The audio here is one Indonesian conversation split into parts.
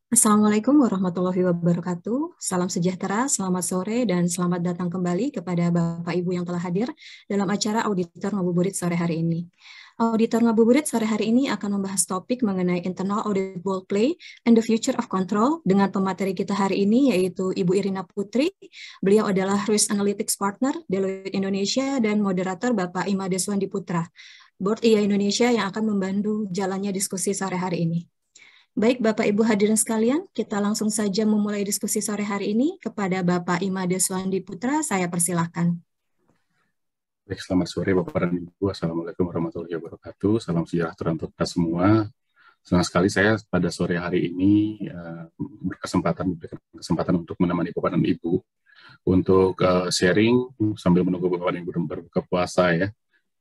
Assalamualaikum warahmatullahi wabarakatuh. Salam sejahtera, selamat sore, dan selamat datang kembali kepada Bapak Ibu yang telah hadir dalam acara Auditor Ngabuburit sore hari ini. Auditor Ngabuburit sore hari ini akan membahas topik mengenai Internal Audit Role Play and the Future of Control dengan pemateri kita hari ini yaitu Ibu Irina Putri. Beliau adalah Risk Analytics Partner Deloitte Indonesia dan moderator Bapak Imadeswandi Putra, Board IA Indonesia yang akan membantu jalannya diskusi sore hari ini. Baik, Bapak Ibu hadirin sekalian, kita langsung saja memulai diskusi sore hari ini. Kepada Bapak Imadeswandi Putra, saya persilahkan. Baik, selamat sore Bapak dan Ibu. Assalamualaikum warahmatullahi wabarakatuh. Salam sejahtera untuk kita semua. Senang sekali saya pada sore hari ini berkesempatan untuk menemani Bapak dan Ibu untuk sharing sambil menunggu Bapak dan Ibu berbuka puasa ya.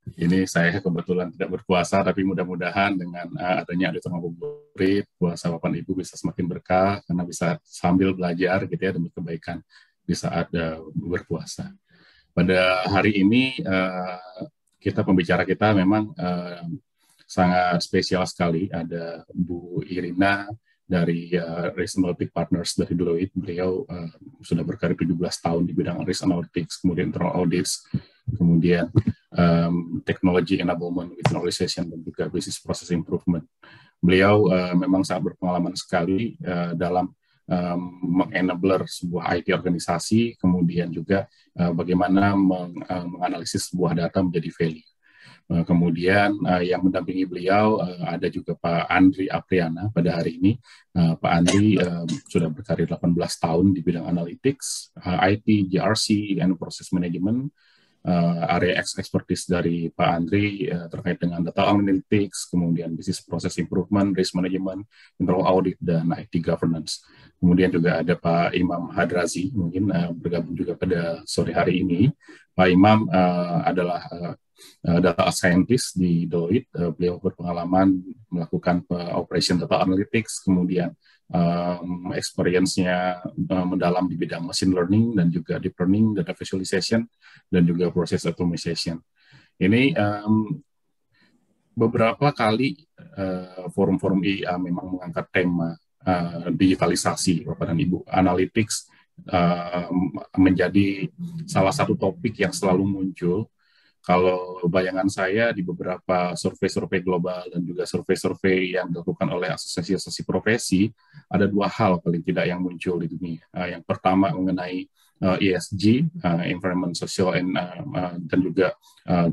Ini saya kebetulan tidak berpuasa, tapi mudah-mudahan dengan adanya auditor ngabuburit, puasa Bapak dan Ibu bisa semakin berkah, karena bisa sambil belajar gitu ya, demi kebaikan di saat berpuasa. Pada hari ini, pembicara kita memang sangat spesial sekali. Ada Bu Irina dari Risk Analytics Partners dari Deloitte. Beliau sudah berkarir 17 tahun di bidang Risk Analytics, kemudian Internal Audits, kemudian Technology Enablement, Digitalization, dan juga Business Process Improvement. Beliau memang sangat berpengalaman sekali dalam mengenabler sebuah IT organisasi, kemudian juga bagaimana menganalisis sebuah data menjadi value. Kemudian yang mendampingi beliau ada juga Pak Andri Apriana pada hari ini. Pak Andri sudah berkarir 18 tahun di bidang analytics, IT, GRC, and process management. Area expertise dari Pak Andri terkait dengan data analytics, kemudian business process improvement, risk management, internal audit, dan IT governance. Kemudian juga ada Pak Imam Hadrazi, mungkin bergabung juga pada sore hari ini. Pak Imam adalah data scientist di Deloitte. Beliau berpengalaman melakukan operation data analytics, kemudian experience-nya mendalam di bidang machine learning dan juga deep learning, data visualization, dan juga process automation. Ini beberapa kali forum-forum IA memang mengangkat tema digitalisasi, Bapak dan Ibu. Analytics menjadi salah satu topik yang selalu muncul. Kalau bayangan saya di beberapa survei-survei global dan juga survei-survei yang dilakukan oleh asosiasi-asosiasi profesi, ada dua hal paling tidak yang muncul di dunia. Yang pertama mengenai ESG, Environment, Social, dan juga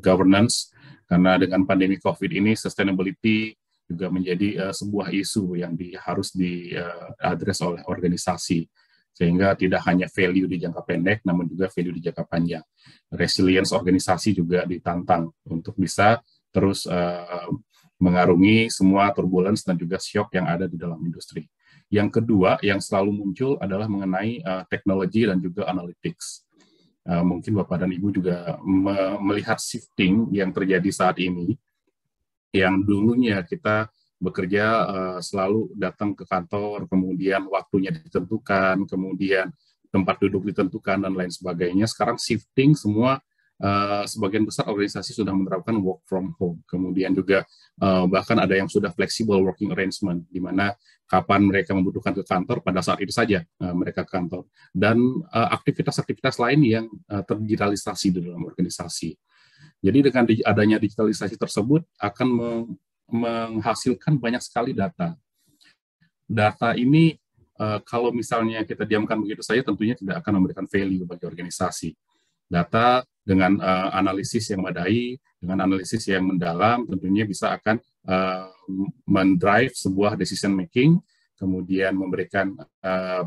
governance. Karena dengan pandemi COVID ini, sustainability juga menjadi sebuah isu yang harus diadres oleh organisasi. Sehingga tidak hanya value di jangka pendek, namun juga value di jangka panjang. Resilience organisasi juga ditantang untuk bisa terus mengarungi semua turbulence dan juga shock yang ada di dalam industri. Yang kedua, yang selalu muncul adalah mengenai teknologi dan juga analytics. Mungkin Bapak dan Ibu juga melihat shifting yang terjadi saat ini, yang dulunya kita bekerja selalu datang ke kantor, kemudian waktunya ditentukan, kemudian tempat duduk ditentukan, dan lain sebagainya. Sekarang shifting semua, sebagian besar organisasi sudah menerapkan work from home. Kemudian juga bahkan ada yang sudah flexible working arrangement, di mana kapan mereka membutuhkan ke kantor, pada saat itu saja mereka ke kantor. Dan aktivitas-aktivitas lain yang terdigitalisasi di dalam organisasi. Jadi dengan adanya digitalisasi tersebut akan menghasilkan banyak sekali data. Data ini kalau misalnya kita diamkan begitu saja, tentunya tidak akan memberikan value bagi organisasi. Data dengan analisis yang memadai, dengan analisis yang mendalam, tentunya bisa akan mendrive sebuah decision making, kemudian memberikan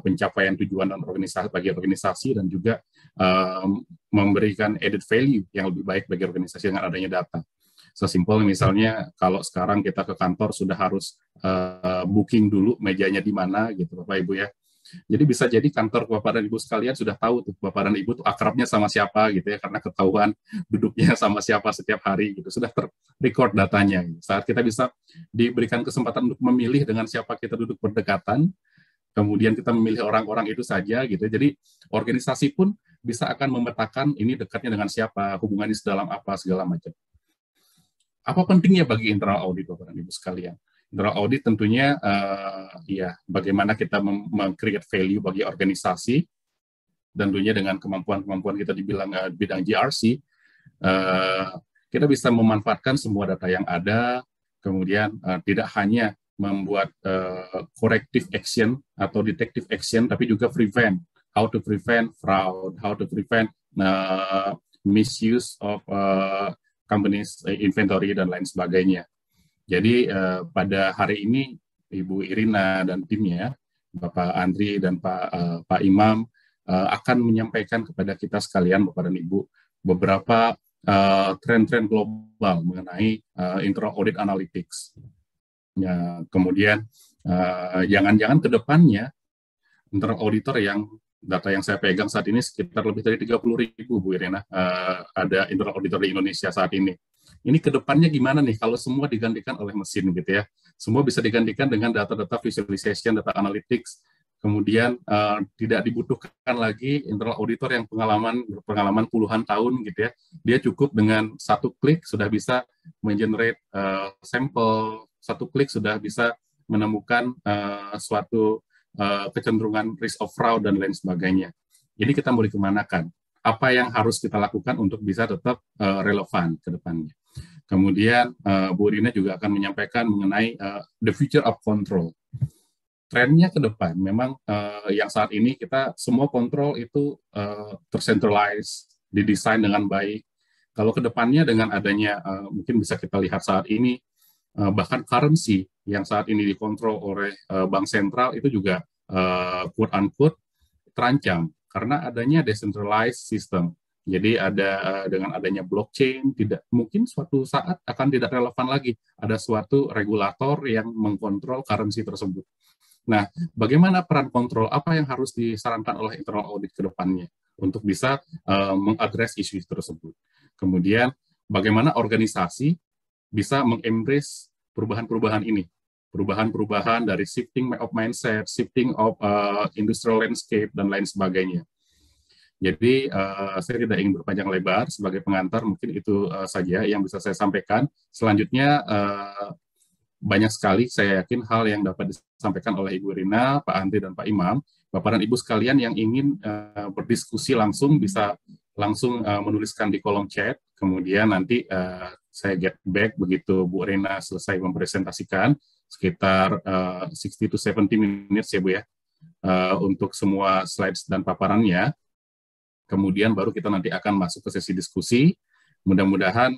pencapaian tujuan dan bagi organisasi, dan juga memberikan added value yang lebih baik bagi organisasi dengan adanya data. Sesimpel misalnya kalau sekarang kita ke kantor sudah harus booking dulu mejanya di mana gitu Bapak Ibu ya. Jadi bisa jadi kantor Bapak dan Ibu sekalian sudah tahu tuh Bapak dan Ibu tuh akrabnya sama siapa gitu ya, karena ketahuan duduknya sama siapa setiap hari gitu. Sudah ter-record datanya. Gitu. Saat kita bisa diberikan kesempatan untuk memilih dengan siapa kita duduk berdekatan, kemudian kita memilih orang-orang itu saja gitu. Jadi organisasi pun bisa akan memetakan ini dekatnya dengan siapa, hubungannya sedalam apa, segala macam. Apa pentingnya bagi internal audit, Bapak dan Ibu sekalian? Internal audit tentunya ya bagaimana kita meng-create value bagi organisasi, tentunya dengan kemampuan-kemampuan kita di bidang GRC, kita bisa memanfaatkan semua data yang ada, kemudian tidak hanya membuat corrective action atau detective action, tapi juga prevent, how to prevent fraud, how to prevent misuse of companies inventory dan lain sebagainya. Jadi pada hari ini Ibu Irina dan timnya, Bapak Andri dan Pak Imam akan menyampaikan kepada kita sekalian, Bapak dan Ibu, beberapa tren-tren global mengenai internal audit analytics. Ya, kemudian jangan-jangan ke depannya internal auditor yang data yang saya pegang saat ini sekitar lebih dari 30.000, Bu Irina, ada internal auditor di Indonesia saat ini. Ini ke depannya gimana nih kalau semua digantikan oleh mesin gitu ya. Semua bisa digantikan dengan data-data visualization, data analytics, kemudian tidak dibutuhkan lagi internal auditor yang pengalaman puluhan tahun gitu ya. Dia cukup dengan satu klik sudah bisa mengenerate sampel, satu klik sudah bisa menemukan suatu kecenderungan risk of fraud dan lain sebagainya. Jadi kita mau dikemanakan? Apa yang harus kita lakukan untuk bisa tetap relevan ke depannya? Kemudian Bu Rina juga akan menyampaikan mengenai the future of control. Trennya ke depan, memang yang saat ini kita semua kontrol itu tercentralized, didesain dengan baik. Kalau ke depannya dengan adanya mungkin bisa kita lihat saat ini, bahkan currency yang saat ini dikontrol oleh bank sentral itu juga quote-unquote terancam karena adanya decentralized system. Jadi dengan adanya blockchain, tidak mungkin suatu saat akan tidak relevan lagi. Ada suatu regulator yang mengkontrol currency tersebut. Nah, bagaimana peran kontrol? Apa yang harus disarankan oleh internal audit ke depannya untuk bisa mengadres isu tersebut? Kemudian, bagaimana organisasi bisa mengembrace perubahan-perubahan ini? Perubahan-perubahan dari shifting of mindset, shifting of industrial landscape, dan lain sebagainya. Jadi saya tidak ingin berpanjang lebar, sebagai pengantar mungkin itu saja yang bisa saya sampaikan. Selanjutnya banyak sekali saya yakin hal yang dapat disampaikan oleh Ibu Rina, Pak Andri, dan Pak Imam. Bapak dan Ibu sekalian yang ingin berdiskusi langsung bisa langsung menuliskan di kolom chat, kemudian nanti saya get back begitu Bu Rina selesai mempresentasikan, sekitar 60 to 70 minutes ya Bu ya, untuk semua slides dan paparannya. Kemudian baru kita nanti akan masuk ke sesi diskusi. Mudah-mudahan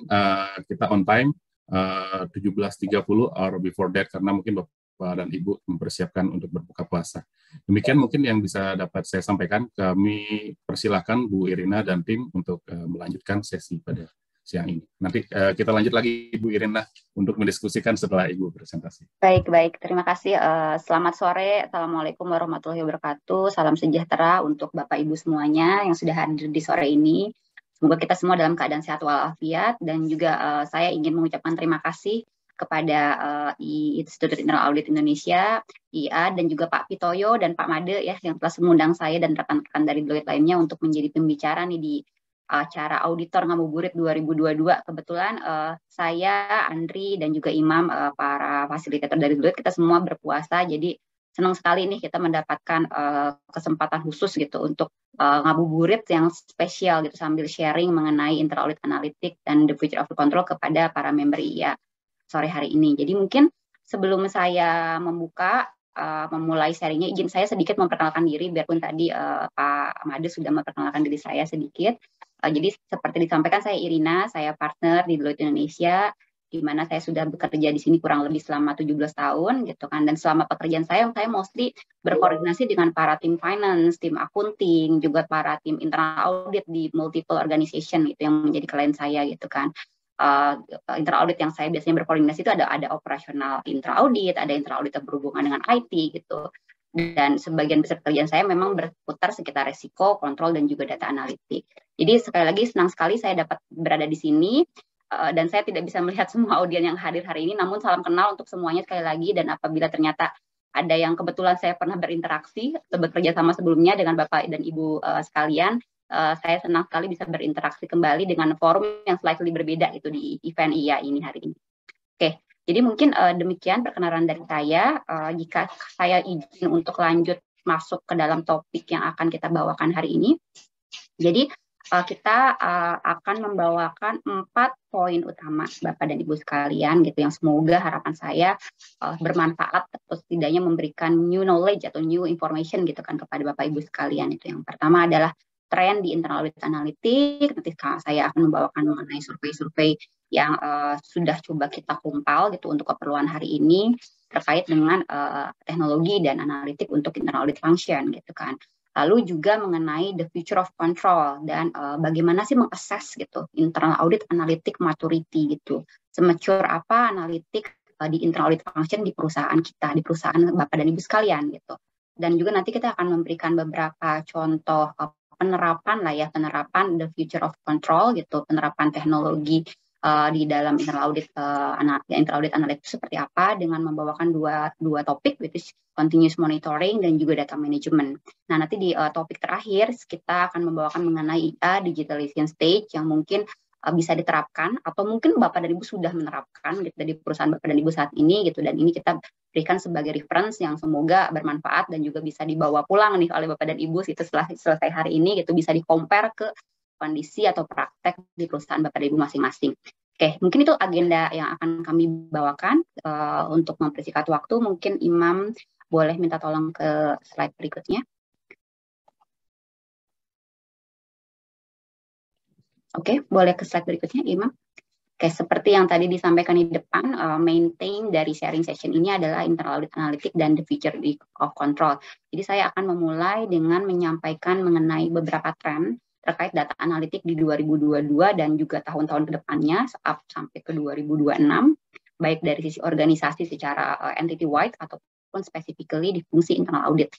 kita on time 17.30 or before that, karena mungkin Bapak dan Ibu mempersiapkan untuk berbuka puasa. Demikian mungkin yang bisa dapat saya sampaikan. Kami persilahkan Bu Irina dan tim untuk melanjutkan sesi pada siang ini. Nanti kita lanjut lagi Bu Irina untuk mendiskusikan setelah Ibu presentasi. Baik. Terima kasih. Selamat sore. Assalamualaikum warahmatullahi wabarakatuh. Salam sejahtera untuk Bapak Ibu semuanya yang sudah hadir di sore ini. Semoga kita semua dalam keadaan sehat walafiat, dan juga saya ingin mengucapkan terima kasih kepada Institut Internal Audit Indonesia, IA, dan juga Pak Pitoyo dan Pak Made ya yang telah mengundang saya dan rekan-rekan dari Deloitte lainnya untuk menjadi pembicara nih di acara Auditor Ngabuburit 2022. Kebetulan saya, Andri, dan juga Imam, para fasilitator dari Deloitte, kita semua berpuasa, jadi senang sekali nih kita mendapatkan kesempatan khusus gitu untuk ngabuburit yang spesial gitu sambil sharing mengenai internal audit analytic dan the future of the control kepada para member IA sore hari ini. Jadi mungkin sebelum saya memulai serinya, izin saya sedikit memperkenalkan diri, biarpun tadi Pak Made sudah memperkenalkan diri saya sedikit. Jadi seperti disampaikan, saya Irina, saya partner di Deloitte Indonesia, di mana saya sudah bekerja di sini kurang lebih selama 17 tahun gitu kan. Dan selama pekerjaan saya mostly berkoordinasi dengan para tim finance, tim accounting, juga para tim internal audit di multiple organization gitu yang menjadi klien saya gitu kan. Internal audit yang saya biasanya berkoordinasi itu ada operasional internal audit, ada internal audit yang berhubungan dengan IT gitu. Dan sebagian besar pekerjaan saya memang berputar sekitar resiko, kontrol, dan juga data analitik. Jadi sekali lagi senang sekali saya dapat berada di sini, dan saya tidak bisa melihat semua audien yang hadir hari ini, namun salam kenal untuk semuanya sekali lagi. Dan apabila ternyata ada yang kebetulan saya pernah berinteraksi atau bekerja sama sebelumnya dengan Bapak dan Ibu sekalian, saya senang sekali bisa berinteraksi kembali dengan forum yang slightly berbeda itu di event IA ini hari ini. Oke, Jadi mungkin demikian perkenalan dari saya. Jika saya izin untuk lanjut masuk ke dalam topik yang akan kita bawakan hari ini. Jadi kita akan membawakan 4 poin utama Bapak dan Ibu sekalian gitu, yang semoga harapan saya bermanfaat atau setidaknya memberikan new knowledge atau new information gitu kan kepada Bapak Ibu sekalian. Itu yang pertama adalah tren di internal audit analitik. Nanti saya akan membawakan mengenai survei-survei yang sudah coba kita kumpal gitu untuk keperluan hari ini terkait dengan teknologi dan analitik untuk internal audit function gitu kan. Lalu juga mengenai the future of control dan bagaimana sih mengakses gitu internal audit analitik maturity gitu. Semature apa analitik di internal audit function di perusahaan kita, di perusahaan Bapak dan Ibu sekalian gitu. Dan juga nanti kita akan memberikan beberapa contoh penerapan the future of control gitu, penerapan teknologi di dalam internal audit analytics seperti apa, dengan membawakan dua topik, which is continuous monitoring dan juga data management. Nah, nanti di topik terakhir kita akan membawakan mengenai IA digitalization stage yang mungkin bisa diterapkan atau mungkin Bapak dan Ibu sudah menerapkan gitu di perusahaan Bapak dan Ibu saat ini gitu, dan ini kita berikan sebagai reference yang semoga bermanfaat dan juga bisa dibawa pulang nih oleh Bapak dan Ibu itu setelah selesai hari ini gitu, bisa di-compare ke kondisi atau praktek di perusahaan Bapak dan Ibu masing-masing. Oke, mungkin itu agenda yang akan kami bawakan. Untuk mempersingkat waktu, mungkin Imam boleh minta tolong ke slide berikutnya. Oke, boleh ke slide berikutnya, Imam. Oke, seperti yang tadi disampaikan di depan, main dari sharing session ini adalah internal audit analytic dan the future of control. Jadi saya akan memulai dengan menyampaikan mengenai beberapa tren terkait data analitik di 2022 dan juga tahun-tahun ke depannya sampai ke 2026, baik dari sisi organisasi secara entity-wide ataupun specifically di fungsi internal audit.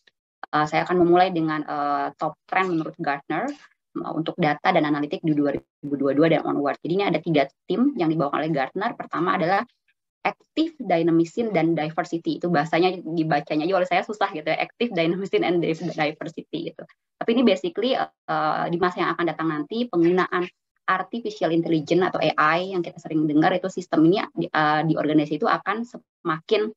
Saya akan memulai dengan top trend menurut Gartner untuk data dan analitik di 2022 dan onward. Jadi ini ada 3 tim yang dibawakan oleh Gartner. Pertama adalah active, dynamism, dan diversity. Itu bahasanya dibacanya aja oleh saya susah gitu ya, active, dynamism, and diversity gitu. Tapi ini basically di masa yang akan datang nanti penggunaan artificial intelligence atau AI yang kita sering dengar itu, sistem ini di organisasi itu akan semakin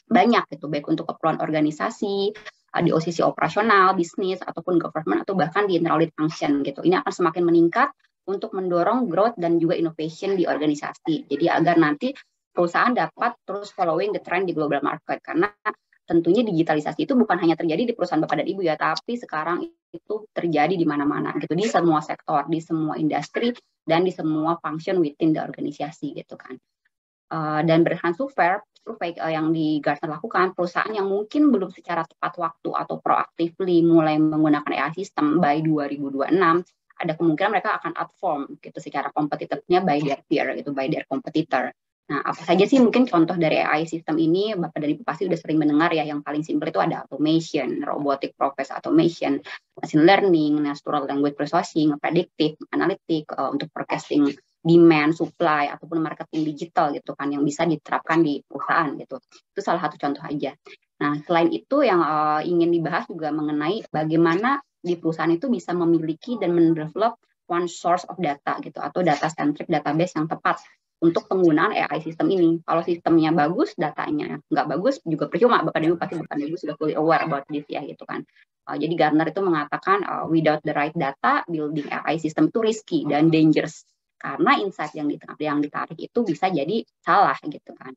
banyak gitu, baik untuk keperluan organisasi, di sisi operasional, bisnis, ataupun government, atau bahkan di internal audit function gitu. Ini akan semakin meningkat untuk mendorong growth dan juga innovation di organisasi. Jadi agar nanti perusahaan dapat terus following the trend di global market, karena tentunya digitalisasi itu bukan hanya terjadi di perusahaan Bapak dan Ibu ya, tapi sekarang itu terjadi di mana-mana gitu, di semua sektor, di semua industri, dan di semua function within the organisasi gitu kan. Dan berdasarkan survei yang di Gartner lakukan, perusahaan yang mungkin belum secara tepat waktu atau proactively mulai menggunakan AI system by 2026, ada kemungkinan mereka akan outperform gitu secara kompetitifnya by their peer gitu, by their competitor. Nah, apa saja sih mungkin contoh dari AI system ini? Bapak dan Ibu pasti udah sering mendengar ya, yang paling simpel itu ada automation, robotic process automation, machine learning, natural language processing, predictive, analytic, untuk forecasting demand, supply, ataupun marketing digital gitu kan, yang bisa diterapkan di perusahaan gitu. Itu salah satu contoh aja. Nah, selain itu yang ingin dibahas juga mengenai bagaimana di perusahaan itu bisa memiliki dan mendevelop one source of data gitu, atau data-centric database yang tepat untuk penggunaan AI sistem ini. Kalau sistemnya bagus, datanya nggak bagus juga percuma. Bapak dan Ibu pasti Bapak dan Ibu sudah fully aware about this ya gitu kan. Jadi Gartner itu mengatakan without the right data, building AI system itu risky dan dangerous. Karena insight yang ditarik itu bisa jadi salah gitu kan.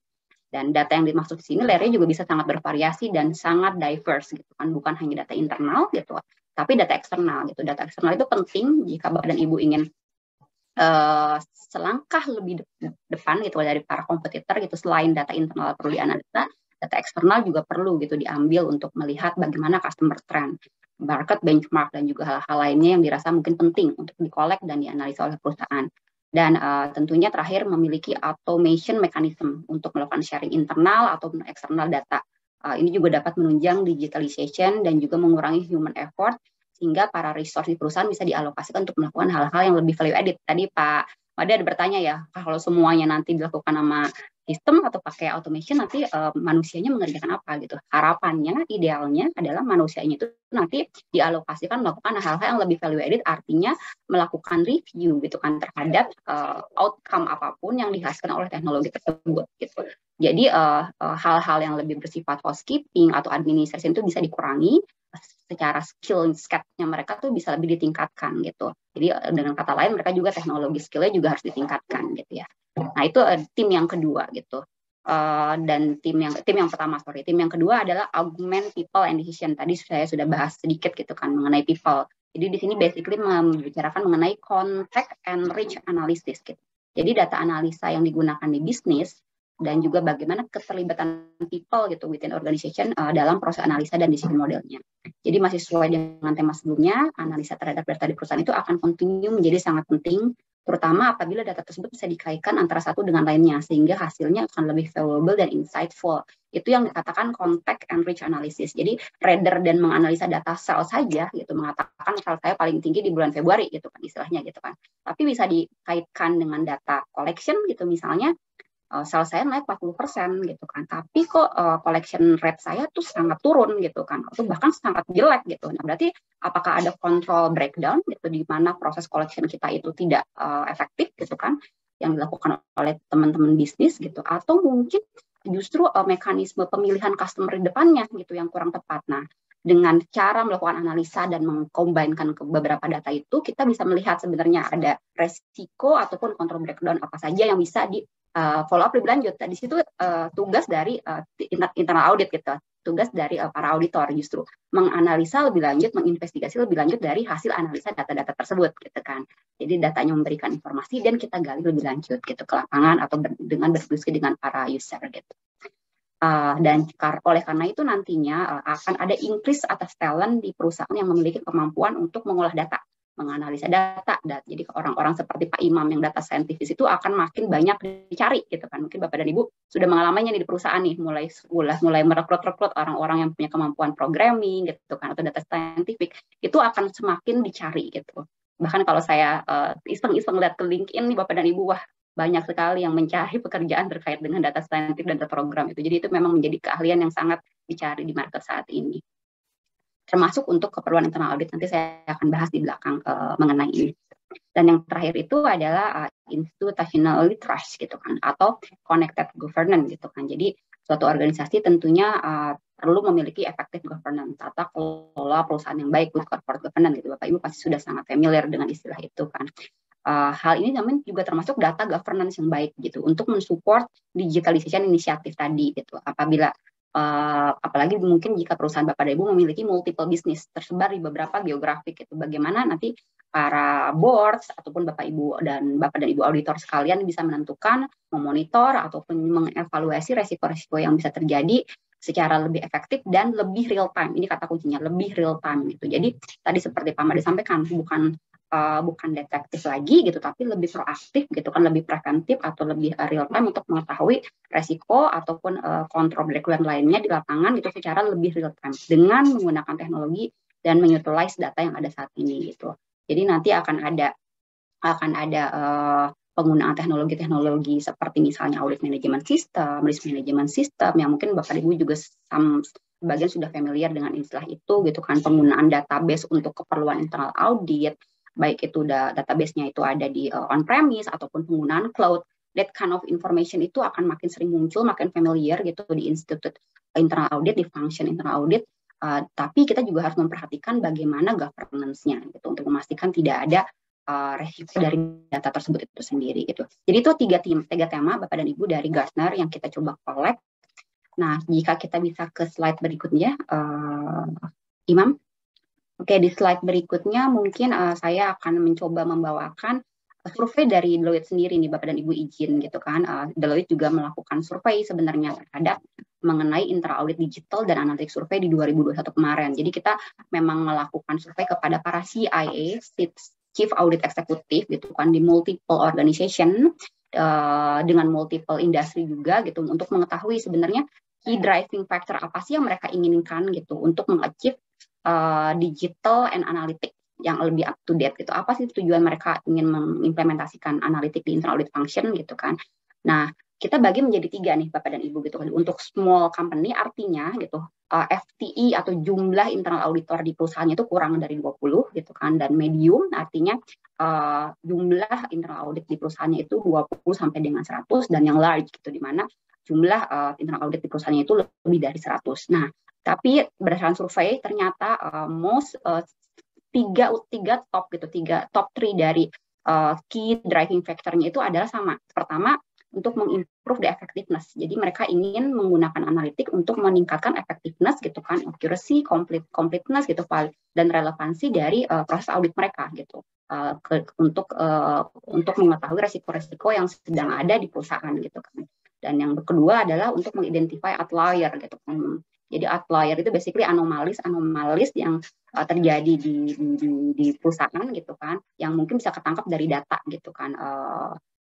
Dan data yang dimaksud di sini layernya juga bisa sangat bervariasi dan sangat diverse gitu kan. Bukan hanya data internal gitu, tapi data eksternal gitu. Data eksternal itu penting jika Bapak dan Ibu ingin selangkah lebih depan gitu dari para kompetitor gitu. Selain data internal perlu dianalisa, data eksternal juga perlu gitu diambil untuk melihat bagaimana customer trend, market benchmark, dan juga hal-hal lainnya yang dirasa mungkin penting untuk dikolek dan dianalisa oleh perusahaan. Dan tentunya terakhir memiliki automation mechanism untuk melakukan sharing internal ataupun eksternal data. Ini juga dapat menunjang digitalization dan juga mengurangi human effort, sehingga para resource di perusahaan bisa dialokasikan untuk melakukan hal-hal yang lebih value added. Tadi Pak Made ada bertanya ya, kalau semuanya nanti dilakukan sama sistem atau pakai automation, nanti manusianya mengerjakan apa gitu. Harapannya, idealnya adalah manusianya itu nanti dialokasikan melakukan hal-hal yang lebih value added, artinya melakukan review gitu kan terhadap outcome apapun yang dihasilkan oleh teknologi tersebut gitu. Jadi hal-hal yang lebih bersifat housekeeping atau administration itu bisa dikurangi, secara skill set-nya mereka tuh bisa lebih ditingkatkan gitu. Jadi dengan kata lain mereka juga teknologi skill-nya juga harus ditingkatkan gitu ya. Nah itu tim yang kedua gitu. Dan tim yang pertama tim yang kedua adalah augment people and decision. Tadi saya sudah bahas sedikit gitu kan mengenai people. Jadi di sini basically membicarakan mengenai context and reach analysis gitu. Jadi data analisa yang digunakan di bisnis dan juga bagaimana keterlibatan people gitu within organization dalam proses analisa dan decision modelnya. Jadi masih sesuai dengan tema sebelumnya, analisa terhadap data di perusahaan itu akan continue menjadi sangat penting, terutama apabila data tersebut bisa dikaitkan antara satu dengan lainnya, sehingga hasilnya akan lebih valuable dan insightful. Itu yang dikatakan context and reach analysis. Jadi rather dan menganalisa data sel saja, gitu, mengatakan sel saya paling tinggi di bulan Februari, gitu kan istilahnya gitu kan. Tapi bisa dikaitkan dengan data collection, gitu misalnya, sel saya naik 40% gitu kan, tapi kok collection rate saya tuh sangat turun gitu kan, atau bahkan sangat jelek gitu. Nah berarti apakah ada control breakdown gitu di mana proses collection kita itu tidak efektif gitu kan, yang dilakukan oleh teman-teman bisnis gitu, atau mungkin justru mekanisme pemilihan customer di depannya gitu yang kurang tepat. Nah dengan cara melakukan analisa dan mengcombine-kan ke beberapa data itu, kita bisa melihat sebenarnya ada resiko ataupun control breakdown apa saja yang bisa di follow up lebih lanjut. Di situ tugas dari internal audit gitu, tugas dari para auditor justru menganalisa lebih lanjut, menginvestigasi lebih lanjut dari hasil analisa data-data tersebut gitu kan. Jadi datanya memberikan informasi dan kita gali lebih lanjut gitu ke lapangan atau dengan berdiskusi dengan para user gitu. Dan oleh karena itu nantinya akan ada increase atas talent di perusahaan yang memiliki kemampuan untuk mengolah data, menganalisa data. Jadi orang-orang seperti Pak Imam yang data scientist itu akan makin banyak dicari gitu kan. Mungkin Bapak dan Ibu sudah mengalaminya nih di perusahaan nih, mulai merekrut orang-orang yang punya kemampuan programming gitu kan, atau data scientific itu akan semakin dicari gitu. Bahkan kalau saya iseng-iseng lihat ke LinkedIn nih Bapak dan Ibu, wah banyak sekali yang mencari pekerjaan terkait dengan data scientist dan data program itu. Jadi itu memang menjadi keahlian yang sangat dicari di market saat ini. Termasuk untuk keperluan internal audit, nanti saya akan bahas di belakang mengenai ini. Dan yang terakhir itu adalah institutional trust gitu kan, atau connected governance gitu kan. Jadi suatu organisasi tentunya perlu memiliki effective governance, tata kelola perusahaan yang baik, good corporate governance gitu. Bapak Ibu pasti sudah sangat familiar dengan istilah itu kan. Hal ini namun juga termasuk data governance yang baik gitu untuk mensupport digitalization inisiatif tadi gitu. Apabila apalagi mungkin jika perusahaan Bapak dan Ibu memiliki multiple business tersebar di beberapa geografik gitu, bagaimana nanti para boards ataupun Bapak dan Ibu auditor sekalian bisa menentukan, memonitor ataupun mengevaluasi resiko-resiko yang bisa terjadi secara lebih efektif dan lebih real time. Ini kata kuncinya, lebih real time gitu. Jadi tadi seperti Pak Made sampaikan, bukan detektif lagi gitu, tapi lebih proaktif gitu kan, lebih preventif atau lebih real time untuk mengetahui resiko ataupun kontrol breakdown lainnya di lapangan gitu secara lebih real time dengan menggunakan teknologi dan mengutilize data yang ada saat ini gitu. Jadi nanti akan ada penggunaan teknologi-teknologi seperti misalnya audit management system, risk management system yang mungkin Bapak Ibu juga sebagian sudah familiar dengan istilah itu gitu kan, penggunaan database untuk keperluan internal audit, baik itu database-nya itu ada di on-premise ataupun penggunaan cloud. That kind of information itu akan makin sering muncul, makin familiar gitu di institut internal audit, di function internal audit. Tapi kita juga harus memperhatikan bagaimana governance-nya gitu untuk memastikan tidak ada resiko dari data tersebut itu sendiri gitu. Jadi itu tiga tema Bapak dan Ibu dari Gartner yang kita coba collect. Nah, jika kita bisa ke slide berikutnya, Imam. Oke, di slide berikutnya mungkin saya akan mencoba membawakan survei dari Deloitte sendiri nih Bapak dan Ibu izin gitu kan. Deloitte juga melakukan survei sebenarnya terhadap mengenai internal audit digital dan analitik survei di 2021 kemarin. Jadi kita memang melakukan survei kepada para CIA, Chief Audit Executive gitu kan, di multiple organization dengan multiple industry juga gitu, untuk mengetahui sebenarnya key driving factor apa sih yang mereka inginkan gitu untuk mengachieve digital and analytic yang lebih up to date gitu. Apa sih tujuan mereka ingin mengimplementasikan analitik di internal audit function gitu kan. Nah, kita bagi menjadi 3 nih Bapak dan Ibu gitu kan. Untuk small company artinya gitu FTE atau jumlah internal auditor di perusahaannya itu kurang dari 20 gitu kan, dan medium artinya jumlah internal audit di perusahaannya itu 20 sampai dengan 100, dan yang large gitu di mana jumlah internal audit di perusahaannya itu lebih dari 100. Nah, tapi berdasarkan survei ternyata tiga top gitu, top 3 dari key driving factor-nya itu adalah sama. Pertama, untuk mengimprove the effectiveness. Jadi mereka ingin menggunakan analitik untuk meningkatkan effectiveness gitu kan, accuracy, completeness gitu, dan relevansi dari proses audit mereka gitu. Untuk mengetahui resiko-resiko yang sedang ada di perusahaan gitu kan. Dan yang kedua adalah untuk mengidentify outlier gitu kan. Jadi outlier itu basically anomalis yang terjadi di perusahaan gitu kan, yang mungkin bisa ketangkap dari data gitu kan.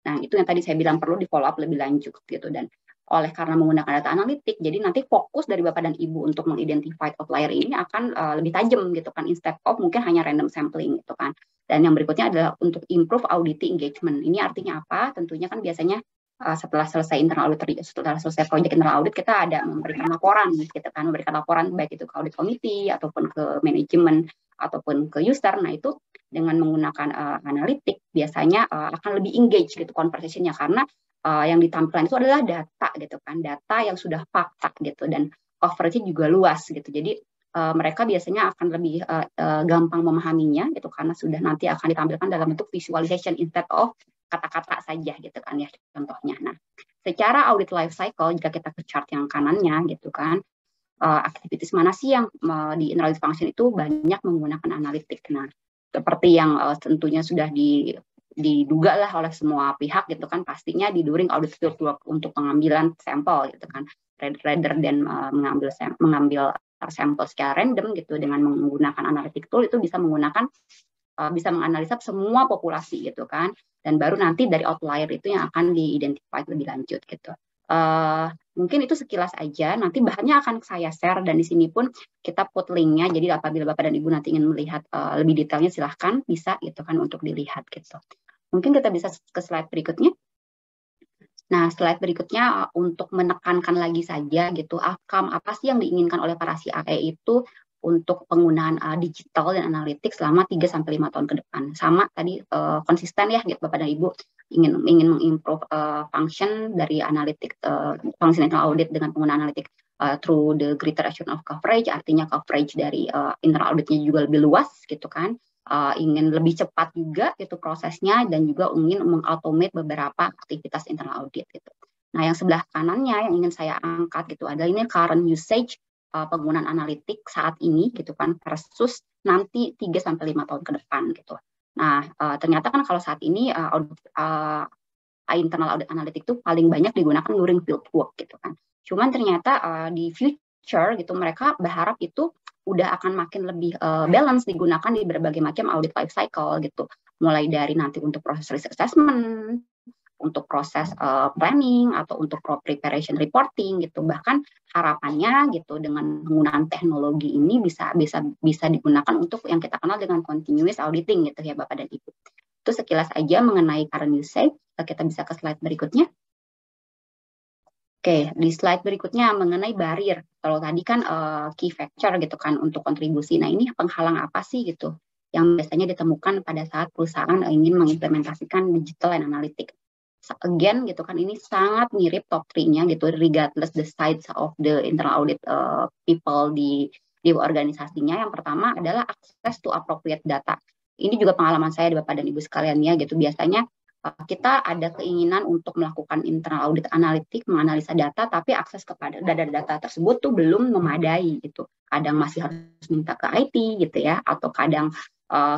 Nah, itu yang tadi saya bilang perlu di follow up lebih lanjut gitu. Dan oleh karena menggunakan data analitik, jadi nanti fokus dari Bapak dan Ibu untuk mengidentifikasi outlier ini akan lebih tajam gitu kan, instead of mungkin hanya random sampling gitu kan. Dan yang berikutnya adalah untuk improve auditing engagement. Ini artinya apa? Tentunya kan biasanya setelah selesai internal audit, setelah selesai proyek internal audit, kita ada memberikan laporan gitu kan, memberikan laporan baik itu ke audit committee ataupun ke manajemen ataupun ke user. Nah, itu dengan menggunakan analitik biasanya akan lebih engage gitu conversation-nya, karena yang ditampilkan itu adalah data gitu kan, data yang sudah fakta gitu, dan coverage-nya juga luas gitu. Jadi mereka biasanya akan lebih gampang memahaminya gitu, karena sudah nanti akan ditampilkan dalam bentuk visualization instead of kata-kata saja gitu kan ya contohnya. Nah, secara audit life cycle, jika kita ke chart yang kanannya gitu kan, aktivitas mana sih yang di internal audit function itu banyak menggunakan analitik. Nah, seperti yang tentunya sudah diduga lah oleh semua pihak gitu kan, pastinya di during audit field work untuk pengambilan sampel gitu kan, rather than mengambil sampel secara random gitu dengan menggunakan analitik tool, itu bisa menganalisa semua populasi gitu kan, dan baru nanti dari outlier itu yang akan diidentifikasi lebih lanjut gitu. Mungkin itu sekilas aja, nanti bahannya akan saya share, dan di sini pun kita put linknya, jadi apabila Bapak dan Ibu nanti ingin melihat lebih detailnya silahkan bisa gitu kan untuk dilihat gitu. Mungkin kita bisa ke slide berikutnya. Nah, slide berikutnya untuk menekankan lagi saja gitu, outcome apa sih yang diinginkan oleh para CAE itu untuk penggunaan digital dan analitik selama 3-5 tahun ke depan. Sama tadi konsisten ya gitu Bapak dan Ibu, ingin mengimprove function dari analitik, function internal audit dengan penggunaan analitik through the greater assurance of coverage, artinya coverage dari internal auditnya juga lebih luas gitu kan. Ingin lebih cepat juga itu prosesnya, dan juga ingin mengautomate beberapa aktivitas internal audit gitu. Nah, yang sebelah kanannya yang ingin saya angkat gitu adalah ini current usage penggunaan analitik saat ini gitu kan versus nanti 3-5 tahun ke depan gitu. Nah, ternyata kan kalau saat ini internal audit analitik itu paling banyak digunakan during field work gitu kan. Cuman ternyata di future gitu mereka berharap itu udah akan makin lebih balance digunakan di berbagai macam audit life cycle gitu. Mulai dari nanti untuk proses risk assessment, untuk proses planning, atau untuk preparation reporting gitu. Bahkan harapannya gitu dengan penggunaan teknologi ini bisa digunakan untuk yang kita kenal dengan continuous auditing gitu ya Bapak dan Ibu. Itu sekilas aja mengenai current usage. Kita bisa ke slide berikutnya. Oke, di slide berikutnya mengenai barrier. Kalau tadi kan key factor gitu kan untuk kontribusi. Nah, ini penghalang apa sih gitu yang biasanya ditemukan pada saat perusahaan ingin mengimplementasikan digital and analytics. Again gitu kan, ini sangat mirip top 3-nya gitu, regardless the size of the internal audit people di organisasinya. Yang pertama adalah access to appropriate data. Ini juga pengalaman saya Bapak dan Ibu sekalian ya gitu. Biasanya kita ada keinginan untuk melakukan internal audit analitik, menganalisa data, tapi akses kepada data tersebut tuh belum memadai gitu. Kadang masih harus minta ke IT gitu ya, atau kadang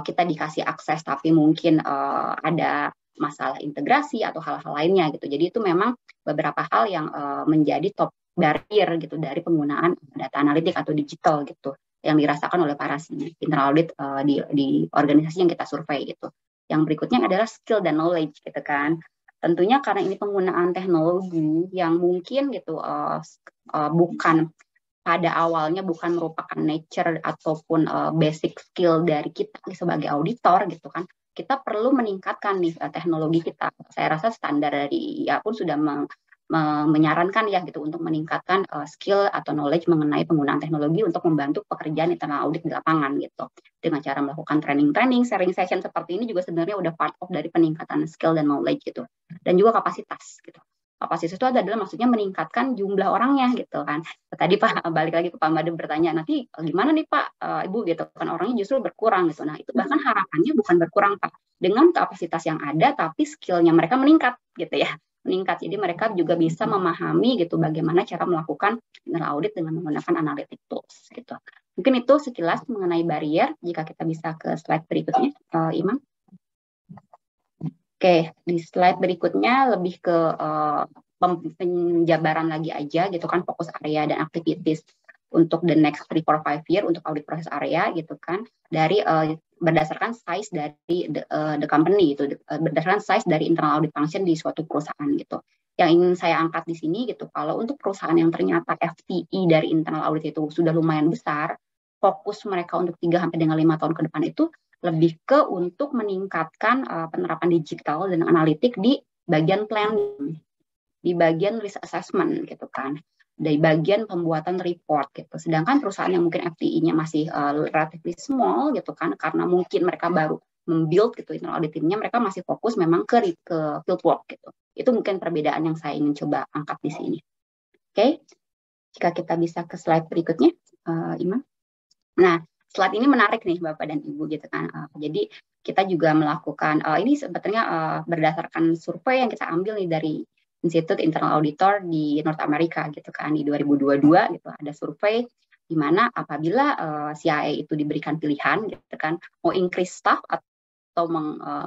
kita dikasih akses tapi mungkin ada masalah integrasi atau hal-hal lainnya gitu. Jadi itu memang beberapa hal yang menjadi top barrier gitu dari penggunaan data analitik atau digital gitu yang dirasakan oleh para internal audit di organisasi yang kita survei gitu. Yang berikutnya adalah skill dan knowledge gitu kan. Tentunya karena ini penggunaan teknologi yang mungkin gitu bukan pada awalnya bukan merupakan nature ataupun basic skill dari kita sebagai auditor gitu kan. Kita perlu meningkatkan nih teknologi kita. Saya rasa standar dari IA pun sudah menyarankan ya gitu untuk meningkatkan skill atau knowledge mengenai penggunaan teknologi untuk membantu pekerjaan internal audit di lapangan gitu. Dengan cara melakukan training, sharing session seperti ini juga sebenarnya udah part of dari peningkatan skill dan knowledge gitu. Dan juga kapasitas gitu. Kapasitas itu adalah maksudnya meningkatkan jumlah orangnya gitu kan. Tadi Pak balik lagi ke Pak Made bertanya, nanti gimana nih Pak, Ibu gitu kan, orangnya justru berkurang gitu. Nah itu bahkan harapannya bukan berkurang Pak, dengan kapasitas yang ada tapi skillnya mereka meningkat gitu ya. Meningkat. Jadi mereka juga bisa memahami gitu bagaimana cara melakukan internal audit dengan menggunakan analytic tools gitu. Mungkin itu sekilas mengenai barrier. Jika kita bisa ke slide berikutnya, Imam. Oke, di slide berikutnya lebih ke penjabaran lagi aja gitu kan, fokus area dan activities untuk the next 3-4-5 year untuk audit proses area gitu kan, dari berdasarkan size dari the company gitu, berdasarkan size dari internal audit function di suatu perusahaan gitu. Yang ingin saya angkat di sini gitu, kalau untuk perusahaan yang ternyata FTE dari internal audit itu sudah lumayan besar, fokus mereka untuk 3 sampai dengan 5 tahun ke depan itu lebih ke untuk meningkatkan penerapan digital dan analitik di bagian planning, di bagian risk assessment gitu kan, dari bagian pembuatan report gitu. Sedangkan perusahaan yang mungkin FTE-nya masih relatively small gitu kan, karena mungkin mereka baru membuild gitu internal audit team-nya, mereka masih fokus memang ke field work gitu. Itu mungkin perbedaan yang saya ingin coba angkat di sini. Oke, jika kita bisa ke slide berikutnya, Imam. Nah, slide ini menarik nih Bapak dan Ibu gitu kan. Jadi kita juga melakukan ini sebetulnya berdasarkan survei yang kita ambil nih dari Institute Internal Auditor di North America gitu kan, di 2022 gitu ada survei di mana apabila CIA itu diberikan pilihan gitu kan, mau increase staff atau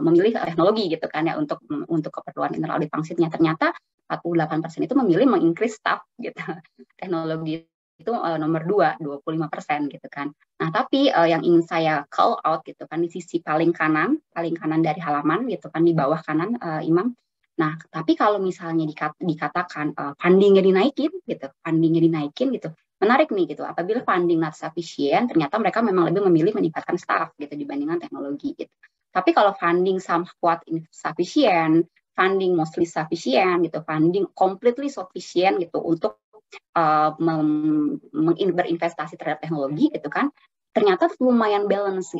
memilih teknologi gitu kan ya untuk keperluan internal audit function-nya, ternyata 48% itu memilih mengincrease staff gitu. Teknologi itu nomor 2, 25% gitu kan. Nah, tapi yang ingin saya call out gitu kan di sisi paling kanan dari halaman gitu kan, di bawah kanan Imam. Nah, tapi kalau misalnya dikatakan fundingnya dinaikin gitu, menarik nih gitu. Apabila funding not sufficient, ternyata mereka memang lebih memilih meningkatkan staff gitu dibandingkan teknologi gitu. Tapi kalau funding somewhat insufficient, funding mostly sufficient gitu, funding completely sufficient gitu untuk berinvestasi terhadap teknologi gitu kan, ternyata lumayan balance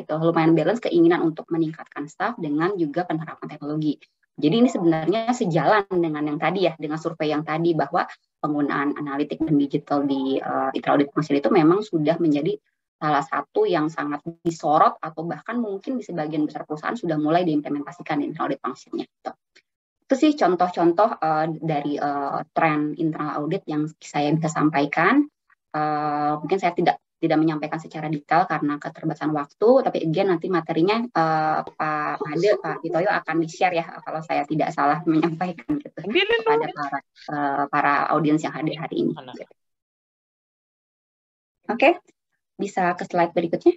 keinginan untuk meningkatkan staff dengan juga penerapan teknologi. Jadi ini sebenarnya sejalan dengan yang tadi ya, dengan survei yang tadi bahwa penggunaan analitik dan digital di internal audit function itu memang sudah menjadi salah satu yang sangat disorot atau bahkan mungkin di sebagian besar perusahaan sudah mulai diimplementasikan di internal audit function-nya gitu. Itu sih contoh-contoh dari tren internal audit yang saya bisa sampaikan. Mungkin saya tidak menyampaikan secara detail karena keterbatasan waktu, tapi again nanti materinya Pak Made, Pak Itoyo akan di-share ya kalau saya tidak salah menyampaikan gitu kepada para audiens yang hadir hari ini. Gitu. Oke, bisa ke slide berikutnya.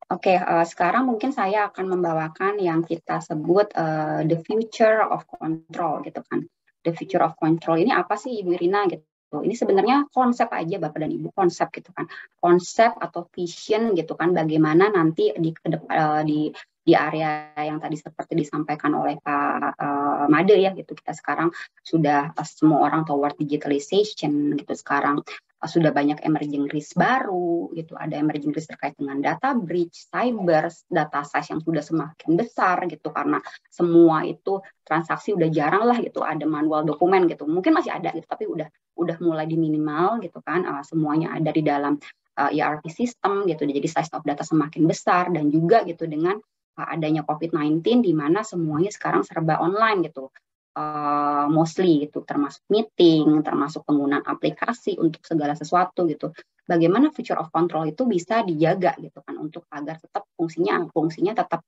Oke, sekarang mungkin saya akan membawakan yang kita sebut the future of control gitu kan. The future of control ini apa sih Ibu Irina gitu. Ini sebenarnya konsep aja Bapak dan Ibu, konsep gitu kan. Konsep atau vision gitu kan, bagaimana nanti di area yang tadi seperti disampaikan oleh Pak Made ya gitu. Kita sekarang sudah semua orang toward digitalization gitu sekarang. Sudah banyak emerging risk baru gitu, ada emerging risk terkait dengan data breach, cyber, data size yang sudah semakin besar gitu, karena semua itu transaksi udah jarang lah gitu ada manual dokumen gitu, mungkin masih ada gitu tapi udah mulai di minimal gitu kan, semuanya ada di dalam ERP system gitu, jadi size of data semakin besar. Dan juga gitu dengan adanya COVID-19 di mana semuanya sekarang serba online gitu. Mostly gitu, termasuk meeting, termasuk penggunaan aplikasi untuk segala sesuatu gitu. Bagaimana future of control itu bisa dijaga gitu kan, untuk agar tetap fungsinya tetap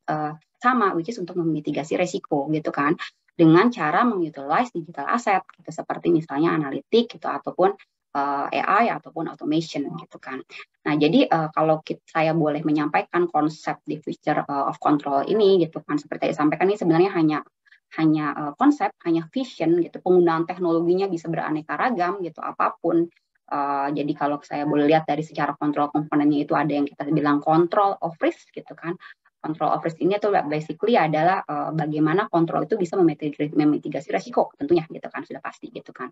sama, which is untuk memitigasi resiko gitu kan, dengan cara mengutilize digital asset gitu, seperti misalnya analitik gitu ataupun AI ataupun automation gitu kan. Nah, jadi kalau saya boleh menyampaikan konsep di future of control ini gitu kan, seperti yang disampaikan ini sebenarnya hanya konsep, hanya vision gitu. Penggunaan teknologinya bisa beraneka ragam gitu, apapun. Jadi kalau saya boleh lihat dari secara kontrol komponennya itu ada yang kita bilang control of risk gitu kan, Control of risk ini itu basically adalah bagaimana kontrol itu bisa memitigasi resiko tentunya gitu kan, sudah pasti gitu kan.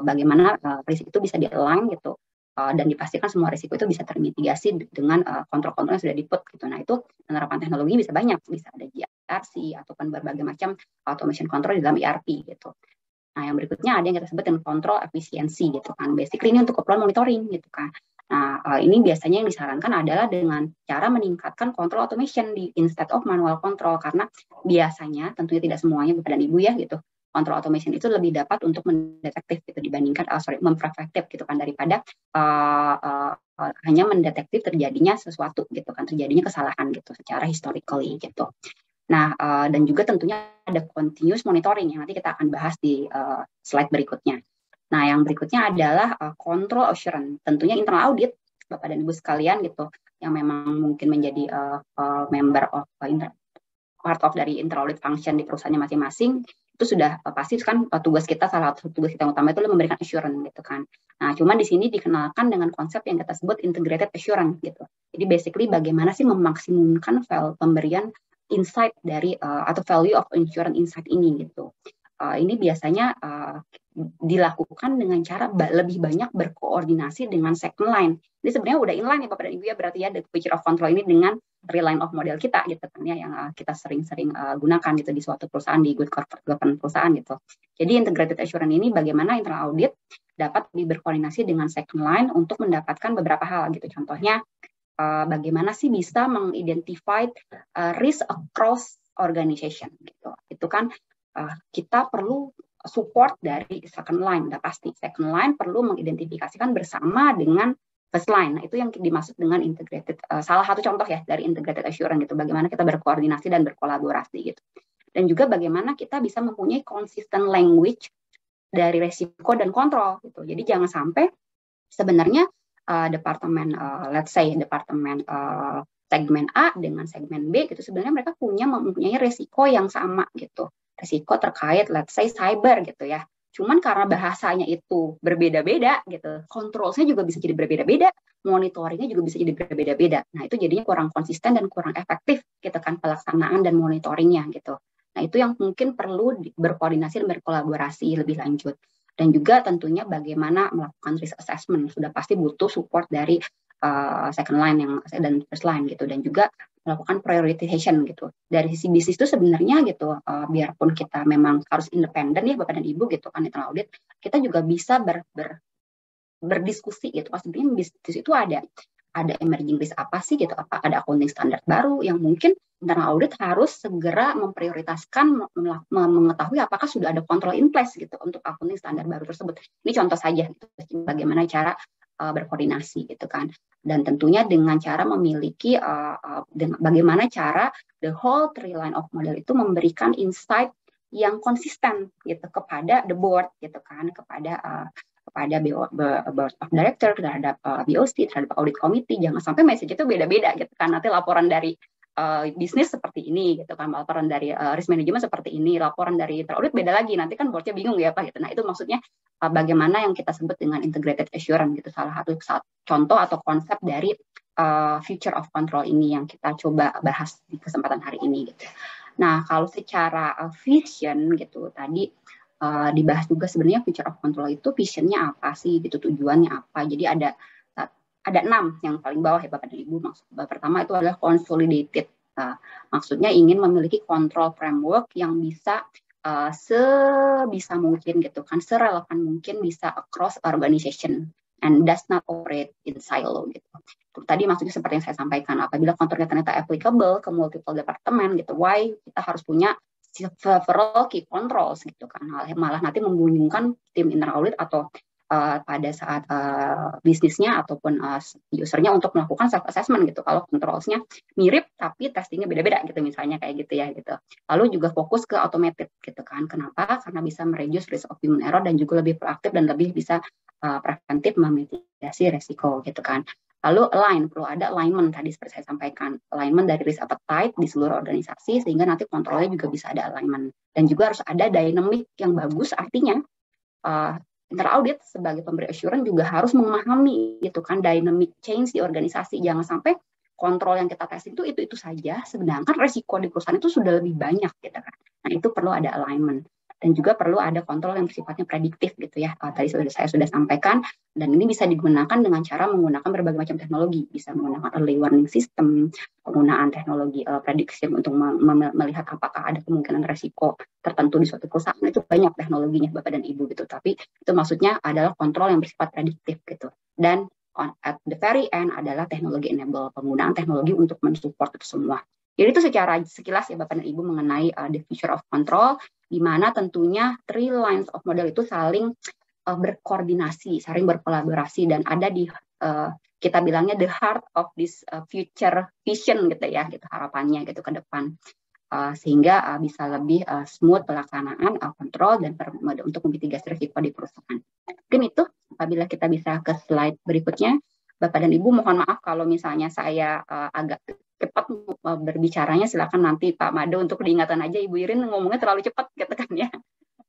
Bagaimana risk itu bisa di-align gitu dan dipastikan semua risiko itu bisa termitigasi dengan kontrol-kontrol yang sudah di-put gitu. Nah, itu penerapan teknologi bisa banyak, bisa ada GRC ataupun berbagai macam automation control di dalam ERP gitu. Nah, yang berikutnya ada yang kita sebut dengan kontrol efisiensi gitu kan. Basically ini untuk keperluan monitoring gitu kan. Nah, ini biasanya yang disarankan adalah dengan cara meningkatkan kontrol automation instead of manual control, karena biasanya tentunya tidak semuanya Bapak dan Ibu ya gitu. Kontrol automation itu lebih dapat untuk mendetektif gitu dibandingkan mempreventif gitu kan, daripada hanya mendetektif terjadinya sesuatu gitu kan, terjadinya kesalahan gitu secara historically gitu. Nah, dan juga tentunya ada continuous monitoring yang nanti kita akan bahas di slide berikutnya. Nah, yang berikutnya adalah control assurance, tentunya internal audit, Bapak dan Ibu sekalian gitu, yang memang mungkin menjadi member of part of dari internal audit function di perusahaannya masing-masing, itu sudah pasti kan tugas kita, salah satu tugas kita yang utama itu adalah memberikan assurance gitu kan. Nah, cuman di sini dikenalkan dengan konsep yang kita sebut integrated assurance gitu. Jadi basically bagaimana sih memaksimumkan pemberian insight dari atau value of insurance insight ini gitu. Ini biasanya dilakukan dengan cara lebih banyak berkoordinasi dengan second line. Ini sebenarnya udah inline ya Bapak dan Ibu ya, berarti ya the picture of control ini dengan reline of model kita gitu kan ya, yang kita sering-sering gunakan gitu di suatu perusahaan, di good corporate governance perusahaan gitu. Jadi integrated assurance ini bagaimana internal audit dapat berkoordinasi dengan second line untuk mendapatkan beberapa hal gitu. Contohnya bagaimana sih bisa mengidentify risk across organization gitu. Itu kan kita perlu support dari second line, udah pasti. Second line perlu mengidentifikasikan bersama dengan first line. Nah, itu yang dimaksud dengan integrated. Salah satu contoh ya dari integrated assurance gitu. Bagaimana kita berkoordinasi dan berkolaborasi gitu. Dan juga bagaimana kita bisa mempunyai consistent language dari resiko dan kontrol gitu. Jadi jangan sampai sebenarnya departemen let's say departemen segmen A dengan segmen B gitu, sebenarnya mereka mempunyai resiko yang sama gitu, resiko terkait let's say cyber gitu ya, cuman karena bahasanya itu berbeda-beda gitu, kontrolnya juga bisa jadi berbeda-beda, monitoringnya juga bisa jadi berbeda-beda. Nah, itu jadinya kurang konsisten dan kurang efektif gitu kan pelaksanaan dan monitoringnya gitu. Nah, itu yang mungkin perlu berkoordinasi dan berkolaborasi lebih lanjut. Dan juga tentunya bagaimana melakukan risk assessment, sudah pasti butuh support dari second line dan first line gitu, dan juga melakukan prioritization gitu. Dari sisi bisnis itu sebenarnya gitu, biarpun kita memang harus independen ya Bapak dan Ibu gitu kan internal audit, kita juga bisa berdiskusi gitu. Sebenarnya bisnis itu ada emerging risk apa sih gitu, apa ada accounting standar baru yang mungkin internal audit harus segera memprioritaskan mengetahui apakah sudah ada kontrol in place gitu untuk accounting standar baru tersebut. Ini contoh saja gitu, bagaimana cara berkoordinasi gitu kan, dan tentunya dengan cara memiliki bagaimana cara the whole three line of model itu memberikan insight yang konsisten gitu kepada the board gitu kan, kepada board of director, terhadap BOC, terhadap audit committee. Jangan sampai message itu beda-beda gitu kan, nanti laporan dari bisnis seperti ini gitu kan, laporan dari risk management seperti ini, laporan dari audit beda lagi, nanti kan boardnya bingung ya Pak gitu. Nah, itu maksudnya bagaimana yang kita sebut dengan integrated assurance gitu, salah satu contoh atau konsep dari future of control ini yang kita coba bahas di kesempatan hari ini gitu. Nah, kalau secara vision gitu tadi dibahas juga, sebenarnya future of control itu visionnya apa sih gitu, tujuannya apa. Jadi ada 6 yang paling bawah ya Bapak dan Ibu. Maksud pertama itu adalah consolidated, maksudnya ingin memiliki control framework yang bisa sebisa mungkin gitu kan, serelevan mungkin bisa across organization and does not operate in silo gitu. Tadi maksudnya seperti yang saya sampaikan, apabila kontrolnya ternyata applicable ke multiple departemen gitu, why kita harus punya several key controls gitu kan, malah nanti membingungkan tim internal audit atau pada saat bisnisnya ataupun usernya untuk melakukan self assessment gitu, kalau controlsnya mirip tapi testingnya beda-beda gitu misalnya kayak gitu ya gitu. Lalu juga fokus ke automated gitu kan, kenapa? Karena bisa mereduce risk of human error dan juga lebih proaktif dan lebih bisa preventif memitigasi resiko gitu kan. Lalu perlu ada alignment tadi seperti saya sampaikan, alignment dari risk appetite di seluruh organisasi sehingga nanti kontrolnya juga bisa ada alignment. Dan juga harus ada dynamic yang bagus, artinya internal audit sebagai pemberi assurance juga harus memahami gitu kan dynamic change di organisasi. Jangan sampai kontrol yang kita testing itu saja, sedangkan resiko di perusahaan itu sudah lebih banyak gitu kan. Nah, itu perlu ada alignment. Dan juga perlu ada kontrol yang sifatnya prediktif gitu ya. Tadi saya sudah sampaikan, dan ini bisa digunakan dengan cara menggunakan berbagai macam teknologi. Bisa menggunakan early warning system, penggunaan teknologi prediction untuk melihat apakah ada kemungkinan resiko tertentu di suatu perusahaan. Itu banyak teknologinya Bapak dan Ibu gitu. Tapi itu maksudnya adalah kontrol yang bersifat prediktif gitu. Dan at the very end adalah teknologi enable, penggunaan teknologi untuk mensupport itu semua. Jadi itu secara sekilas ya Bapak dan Ibu mengenai the future of control, di mana tentunya three lines of model itu saling berkoordinasi, saling berkolaborasi, dan ada di kita bilangnya the heart of this future vision gitu ya, gitu harapannya gitu ke depan, sehingga bisa lebih smooth pelaksanaan kontrol dan untuk memitigasi risiko di perusahaan. Mungkin itu, apabila kita bisa ke slide berikutnya. Bapak dan Ibu, mohon maaf kalau misalnya saya agak cepat berbicaranya, silakan nanti Pak Mado untuk diingatan aja, Ibu Irin ngomongnya terlalu cepat gitu kan ya.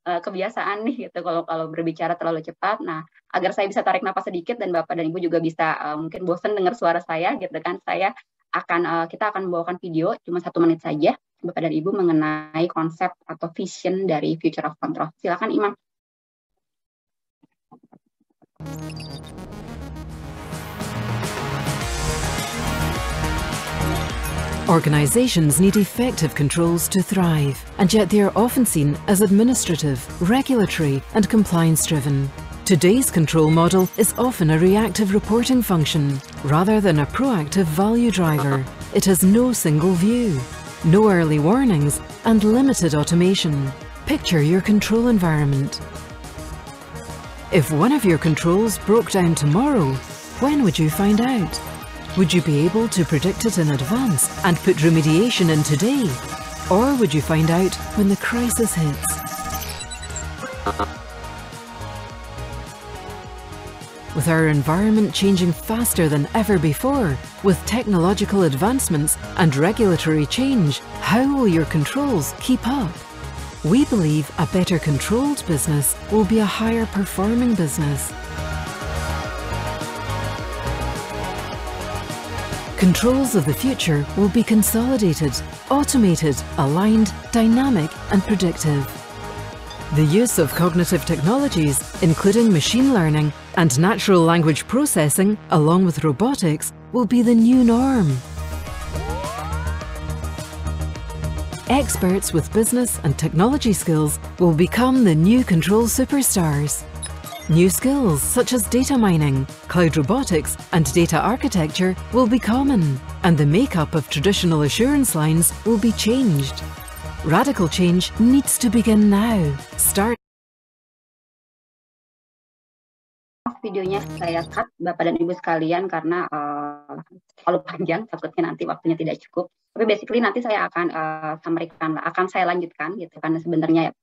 Kebiasaan nih gitu kalau berbicara terlalu cepat. Nah, agar saya bisa tarik napas sedikit dan Bapak dan Ibu juga bisa mungkin bosan dengar suara saya gitu kan. Kita akan membawakan video cuma 1 menit saja Bapak dan Ibu mengenai konsep atau vision dari Future of Control. Silakan Imam. Organizations need effective controls to thrive, and yet they are often seen as administrative, regulatory, and compliance-driven. Today's control model is often a reactive reporting function, rather than a proactive value driver. It has no single view, no early warnings, and limited automation. Picture your control environment. If one of your controls broke down tomorrow, when would you find out? Would you be able to predict it in advance and put remediation in today? Or would you find out when the crisis hits? With our environment changing faster than ever before, with technological advancements and regulatory change, how will your controls keep up? We believe a better controlled business will be a higher performing business. Controls of the future will be consolidated, automated, aligned, dynamic, and predictive. The use of cognitive technologies, including machine learning and natural language processing, along with robotics, will be the new norm. Experts with business and technology skills will become the new control superstars. New skills such as data mining, cloud robotics, and data architecture will be common, and the makeup of traditional assurance lines will be changed. Radical change needs to begin now. Start. Videonya saya cut Bapak dan Ibu sekalian karena terlalu panjang, takutnya nanti waktunya tidak cukup. Tapi basically nanti saya akan akan saya lanjutkan gitu kan, sebenarnya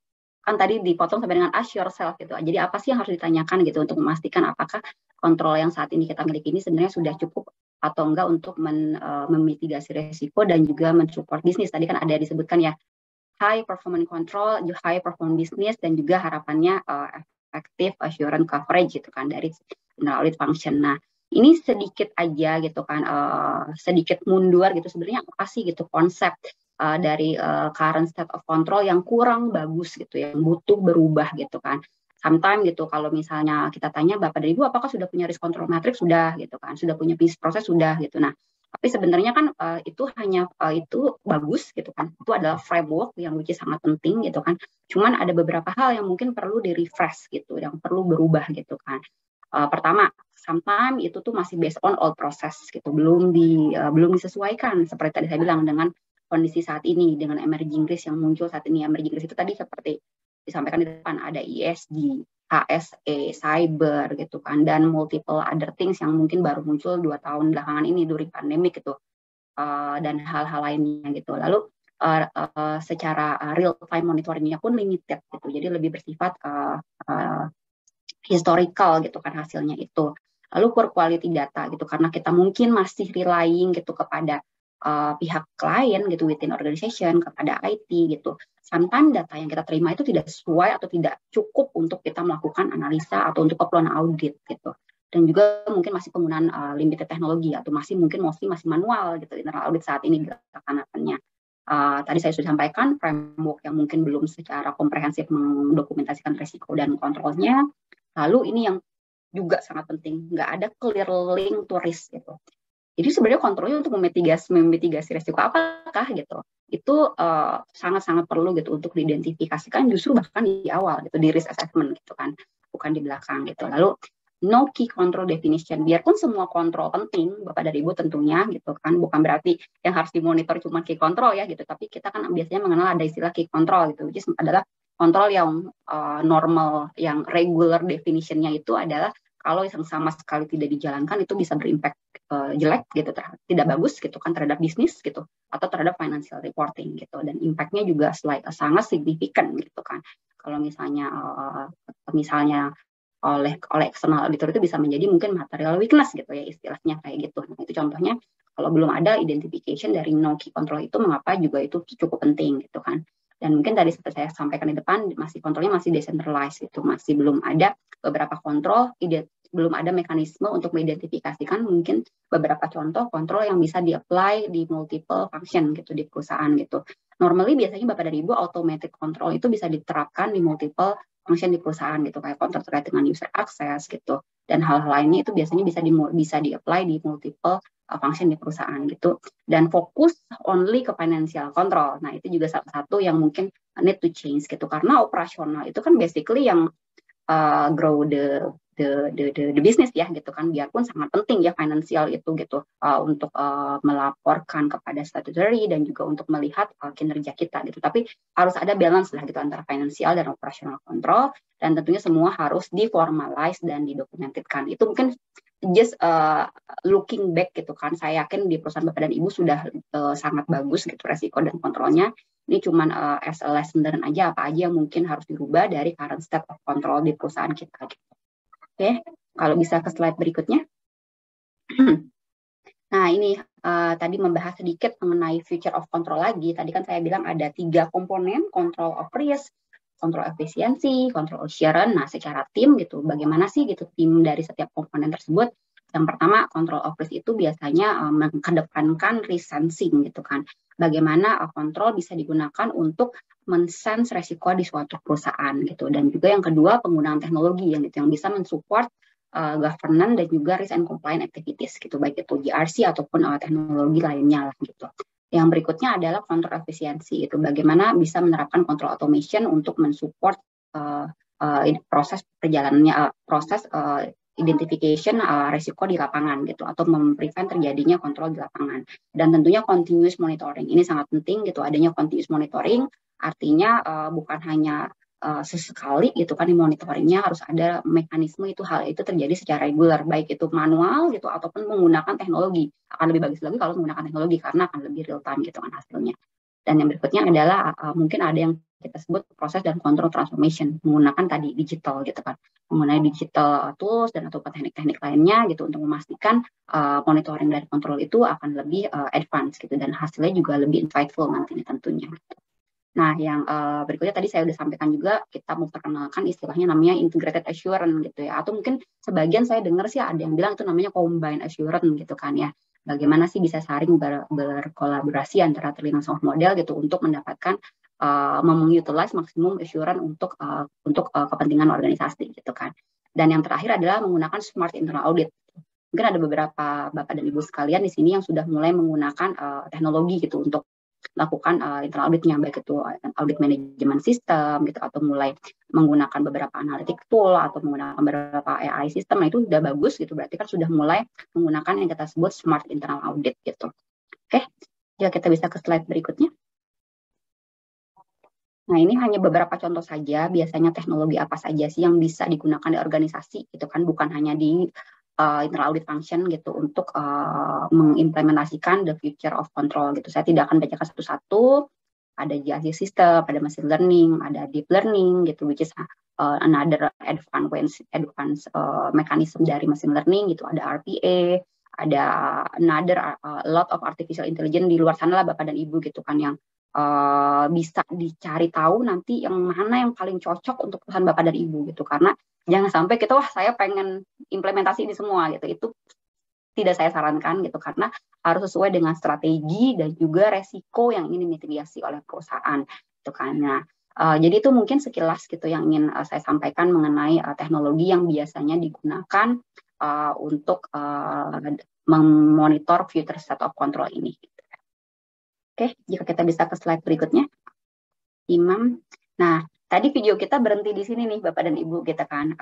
kan tadi dipotong sampai dengan ask yourself gitu. Jadi apa sih yang harus ditanyakan gitu untuk memastikan apakah kontrol yang saat ini kita miliki ini sebenarnya sudah cukup atau enggak untuk memitigasi risiko dan juga mensupport bisnis. Tadi kan ada disebutkan ya, high performance control, high performance business, dan juga harapannya effective assurance coverage gitu kan dari audit function. Nah, ini sedikit aja gitu kan, sedikit mundur gitu sebenarnya apa sih gitu konsep dari current state of control yang kurang bagus gitu, yang butuh berubah gitu kan. Sometimes gitu kalau misalnya kita tanya Bapak dan Ibu apakah sudah punya risk control matrix, sudah gitu kan, sudah punya business proses, sudah gitu. Nah, tapi sebenarnya kan itu hanya itu bagus gitu kan, itu adalah framework yang which is sangat penting gitu kan. Cuman ada beberapa hal yang mungkin perlu di refresh gitu, yang perlu berubah gitu kan. Pertama, sometimes itu tuh masih based on old process gitu, belum disesuaikan seperti tadi saya bilang dengan kondisi saat ini, dengan emerging risk yang muncul saat ini. Emerging risk itu tadi seperti disampaikan di depan, ada ESG, HSE, cyber gitu kan, dan multiple other things yang mungkin baru muncul 2 tahun belakangan ini during pandemic gitu, dan hal-hal lainnya gitu. Lalu secara real time monitoringnya pun limited gitu, jadi lebih bersifat historical gitu kan hasilnya itu. Lalu poor quality data gitu, karena kita mungkin masih relying gitu kepada pihak klien gitu within organization, kepada IT gitu. Sometimes data yang kita terima itu tidak sesuai atau tidak cukup untuk kita melakukan analisa atau untuk keperluan audit gitu. dan juga mungkin masih penggunaan limited teknologi atau mungkin masih manual gitu internal audit saat ini dilaksanakannya. Tadi saya sudah sampaikan framework yang mungkin belum secara komprehensif mendokumentasikan risiko dan kontrolnya. Lalu ini yang juga sangat penting, nggak ada clear link to risk gitu. Jadi sebenarnya kontrolnya untuk memitigasi risiko apakah gitu, itu sangat-sangat perlu gitu untuk diidentifikasikan justru bahkan di awal gitu, di risk assessment gitu kan, bukan di belakang gitu. Lalu no key control definition, biarpun semua kontrol penting Bapak dan Ibu tentunya gitu kan, bukan berarti yang harus dimonitor cuma key control ya gitu, tapi kita kan biasanya mengenal ada istilah key control gitu, which is adalah kontrol yang normal, yang regular definition-nya itu adalah kalau yang sama sekali tidak dijalankan itu bisa berimpact jelek gitu, tidak bagus gitu kan terhadap bisnis gitu atau terhadap financial reporting gitu, dan impact-nya juga sangat signifikan gitu kan. Kalau misalnya oleh external auditor itu bisa menjadi mungkin material weakness gitu ya istilahnya kayak gitu. Nah, itu contohnya kalau belum ada identification dari no key control itu mengapa juga itu cukup penting gitu kan. Dan mungkin tadi seperti saya sampaikan di depan kontrolnya masih decentralized itu, masih belum ada beberapa kontrol, belum ada mekanisme untuk mengidentifikasikan mungkin beberapa contoh kontrol yang bisa di-apply di multiple function gitu di perusahaan gitu. Normally biasanya Bapak dan Ibu automatic control itu bisa diterapkan di multiple function di perusahaan gitu, kayak kontrol terkait dengan user access gitu, dan hal-hal lainnya itu biasanya bisa di-apply di multiple function di perusahaan gitu, dan fokus only ke financial control. Nah itu juga salah satu yang mungkin need to change gitu, karena operasional itu kan basically yang grow the business ya gitu kan, biarpun sangat penting ya finansial itu gitu untuk melaporkan kepada statutory dan juga untuk melihat kinerja kita gitu, tapi harus ada balance lah gitu antara finansial dan operational control, dan tentunya semua harus diformalize dan didokumentasikan. Itu mungkin just looking back gitu kan, saya yakin di perusahaan Bapak dan Ibu sudah sangat bagus gitu resiko dan kontrolnya. Ini cuman as a lesson learned aja apa aja yang mungkin harus dirubah dari current state of control di perusahaan kita gitu. Oke, kalau bisa ke slide berikutnya. Nah ini tadi membahas sedikit mengenai future of control lagi. Tadi kan saya bilang ada 3 komponen, control of risk, kontrol efisiensi, kontrol assurance. Nah, secara tim gitu, bagaimana sih gitu tim dari setiap komponen tersebut? Yang pertama, control of risk itu biasanya mengedepankan risk sensing gitu kan. Bagaimana kontrol bisa digunakan untuk men-sense resiko di suatu perusahaan gitu. Dan juga yang kedua, penggunaan teknologi yang bisa mensupport governance dan juga risk and compliance activities gitu, baik itu GRC ataupun teknologi lainnya lah gitu. Yang berikutnya adalah kontrol efisiensi, itu bagaimana bisa menerapkan kontrol automation untuk mensupport proses perjalanannya, proses identification risiko di lapangan gitu, atau memprevent terjadinya kontrol di lapangan. Dan tentunya continuous monitoring, ini sangat penting gitu, adanya continuous monitoring, artinya bukan hanya sesekali gitu kan di monitoringnya, harus ada mekanisme itu hal itu terjadi secara regular, baik itu manual gitu ataupun menggunakan teknologi. Akan lebih bagus lagi kalau menggunakan teknologi karena akan lebih real time gitu kan hasilnya. Dan yang berikutnya adalah mungkin ada yang kita sebut proses dan kontrol transformation, menggunakan tadi digital gitu kan, mengenai digital tools dan atau teknik-teknik lainnya gitu untuk memastikan monitoring dan kontrol itu akan lebih advance gitu, dan hasilnya juga lebih insightful nantinya tentunya. Nah, yang berikutnya tadi saya sudah sampaikan juga, kita memperkenalkan istilahnya namanya integrated assurance gitu ya, atau mungkin sebagian saya dengar sih ada yang bilang itu namanya combined assurance gitu kan ya. Bagaimana sih bisa saling berkolaborasi antara three soft model gitu untuk mendapatkan mengutilize maksimum assurance untuk kepentingan organisasi gitu kan. Dan yang terakhir adalah menggunakan smart internal audit. Mungkin ada beberapa Bapak dan Ibu sekalian di sini yang sudah mulai menggunakan teknologi gitu untuk lakukan internal auditnya, baik itu audit manajemen sistem gitu, atau mulai menggunakan beberapa analytic tool atau menggunakan beberapa AI sistem. Nah, itu sudah bagus gitu, berarti kan sudah mulai menggunakan yang kita sebut smart internal audit gitu. Oke, ya kita bisa ke slide berikutnya. Nah, ini hanya beberapa contoh saja, biasanya teknologi apa saja sih yang bisa digunakan di organisasi gitu kan, bukan hanya di internal audit function gitu untuk mengimplementasikan the future of control gitu. Saya tidak akan bacakan satu-satu. Ada GRC system, ada machine learning, ada deep learning gitu, which is another advanced mechanism dari machine learning gitu. Ada RPA, ada another lot of artificial intelligence di luar sana lah Bapak dan Ibu gitu kan, yang bisa dicari tahu nanti yang mana yang paling cocok untuk perusahaan Bapak dan Ibu gitu. Karena jangan sampai kita saya pengen implementasi ini semua gitu. Itu tidak saya sarankan gitu, karena harus sesuai dengan strategi dan juga resiko yang ingin dimitigasi oleh perusahaan gitu kan. Nah, jadi itu mungkin sekilas gitu yang ingin saya sampaikan mengenai teknologi yang biasanya digunakan untuk memonitor future state of control ini. Oke, jika kita bisa ke slide berikutnya, Imam. Nah, tadi video kita berhenti di sini nih, Bapak dan Ibu, gitu kan.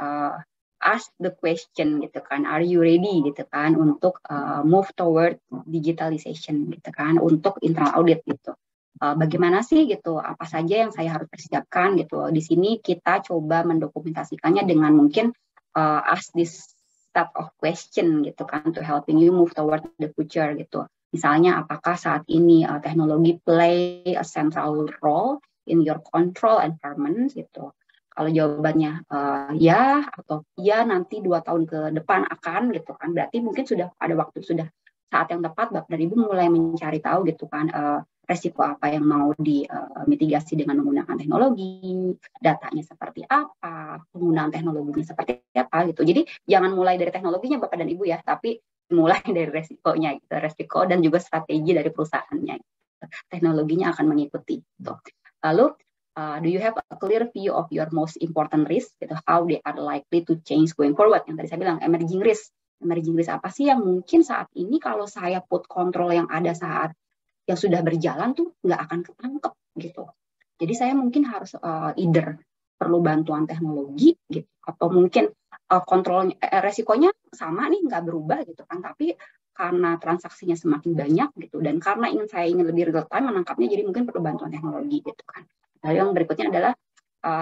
Ask the question, gitu kan. Are you ready, gitu kan, untuk move toward digitalization, gitu kan, untuk internal audit, gitu. Bagaimana sih, gitu, apa saja yang saya harus persiapkan, gitu. Di sini kita coba mendokumentasikannya dengan mungkin ask this set of question, gitu kan, to helping you move toward the future, gitu. Misalnya, apakah saat ini teknologi play a central role in your control environment gitu. Kalau jawabannya ya atau ya nanti 2 tahun ke depan akan gitu kan, berarti mungkin sudah ada waktu, sudah saat yang tepat Bapak dan Ibu mulai mencari tahu gitu kan resiko apa yang mau dimitigasi dengan menggunakan teknologi, datanya seperti apa, penggunaan teknologinya seperti apa gitu. Jadi jangan mulai dari teknologinya Bapak dan Ibu ya, tapi mulai dari resikonya gitu, resiko dan juga strategi dari perusahaannya. Teknologinya akan mengikuti gitu. Lalu do you have a clear view of your most important risk, gitu, how they are likely to change going forward? Yang tadi saya bilang emerging risk. Emerging risk apa sih yang mungkin saat ini kalau saya put control yang ada saat yang sudah berjalan tuh nggak akan ketangkep gitu. Jadi saya mungkin harus either perlu bantuan teknologi gitu, atau mungkin kontrolnya resikonya sama nih nggak berubah gitu kan, tapi karena transaksinya semakin banyak gitu dan karena saya ingin lebih real time menangkapnya, jadi mungkin perlu bantuan teknologi gitu kan. Lalu yang berikutnya adalah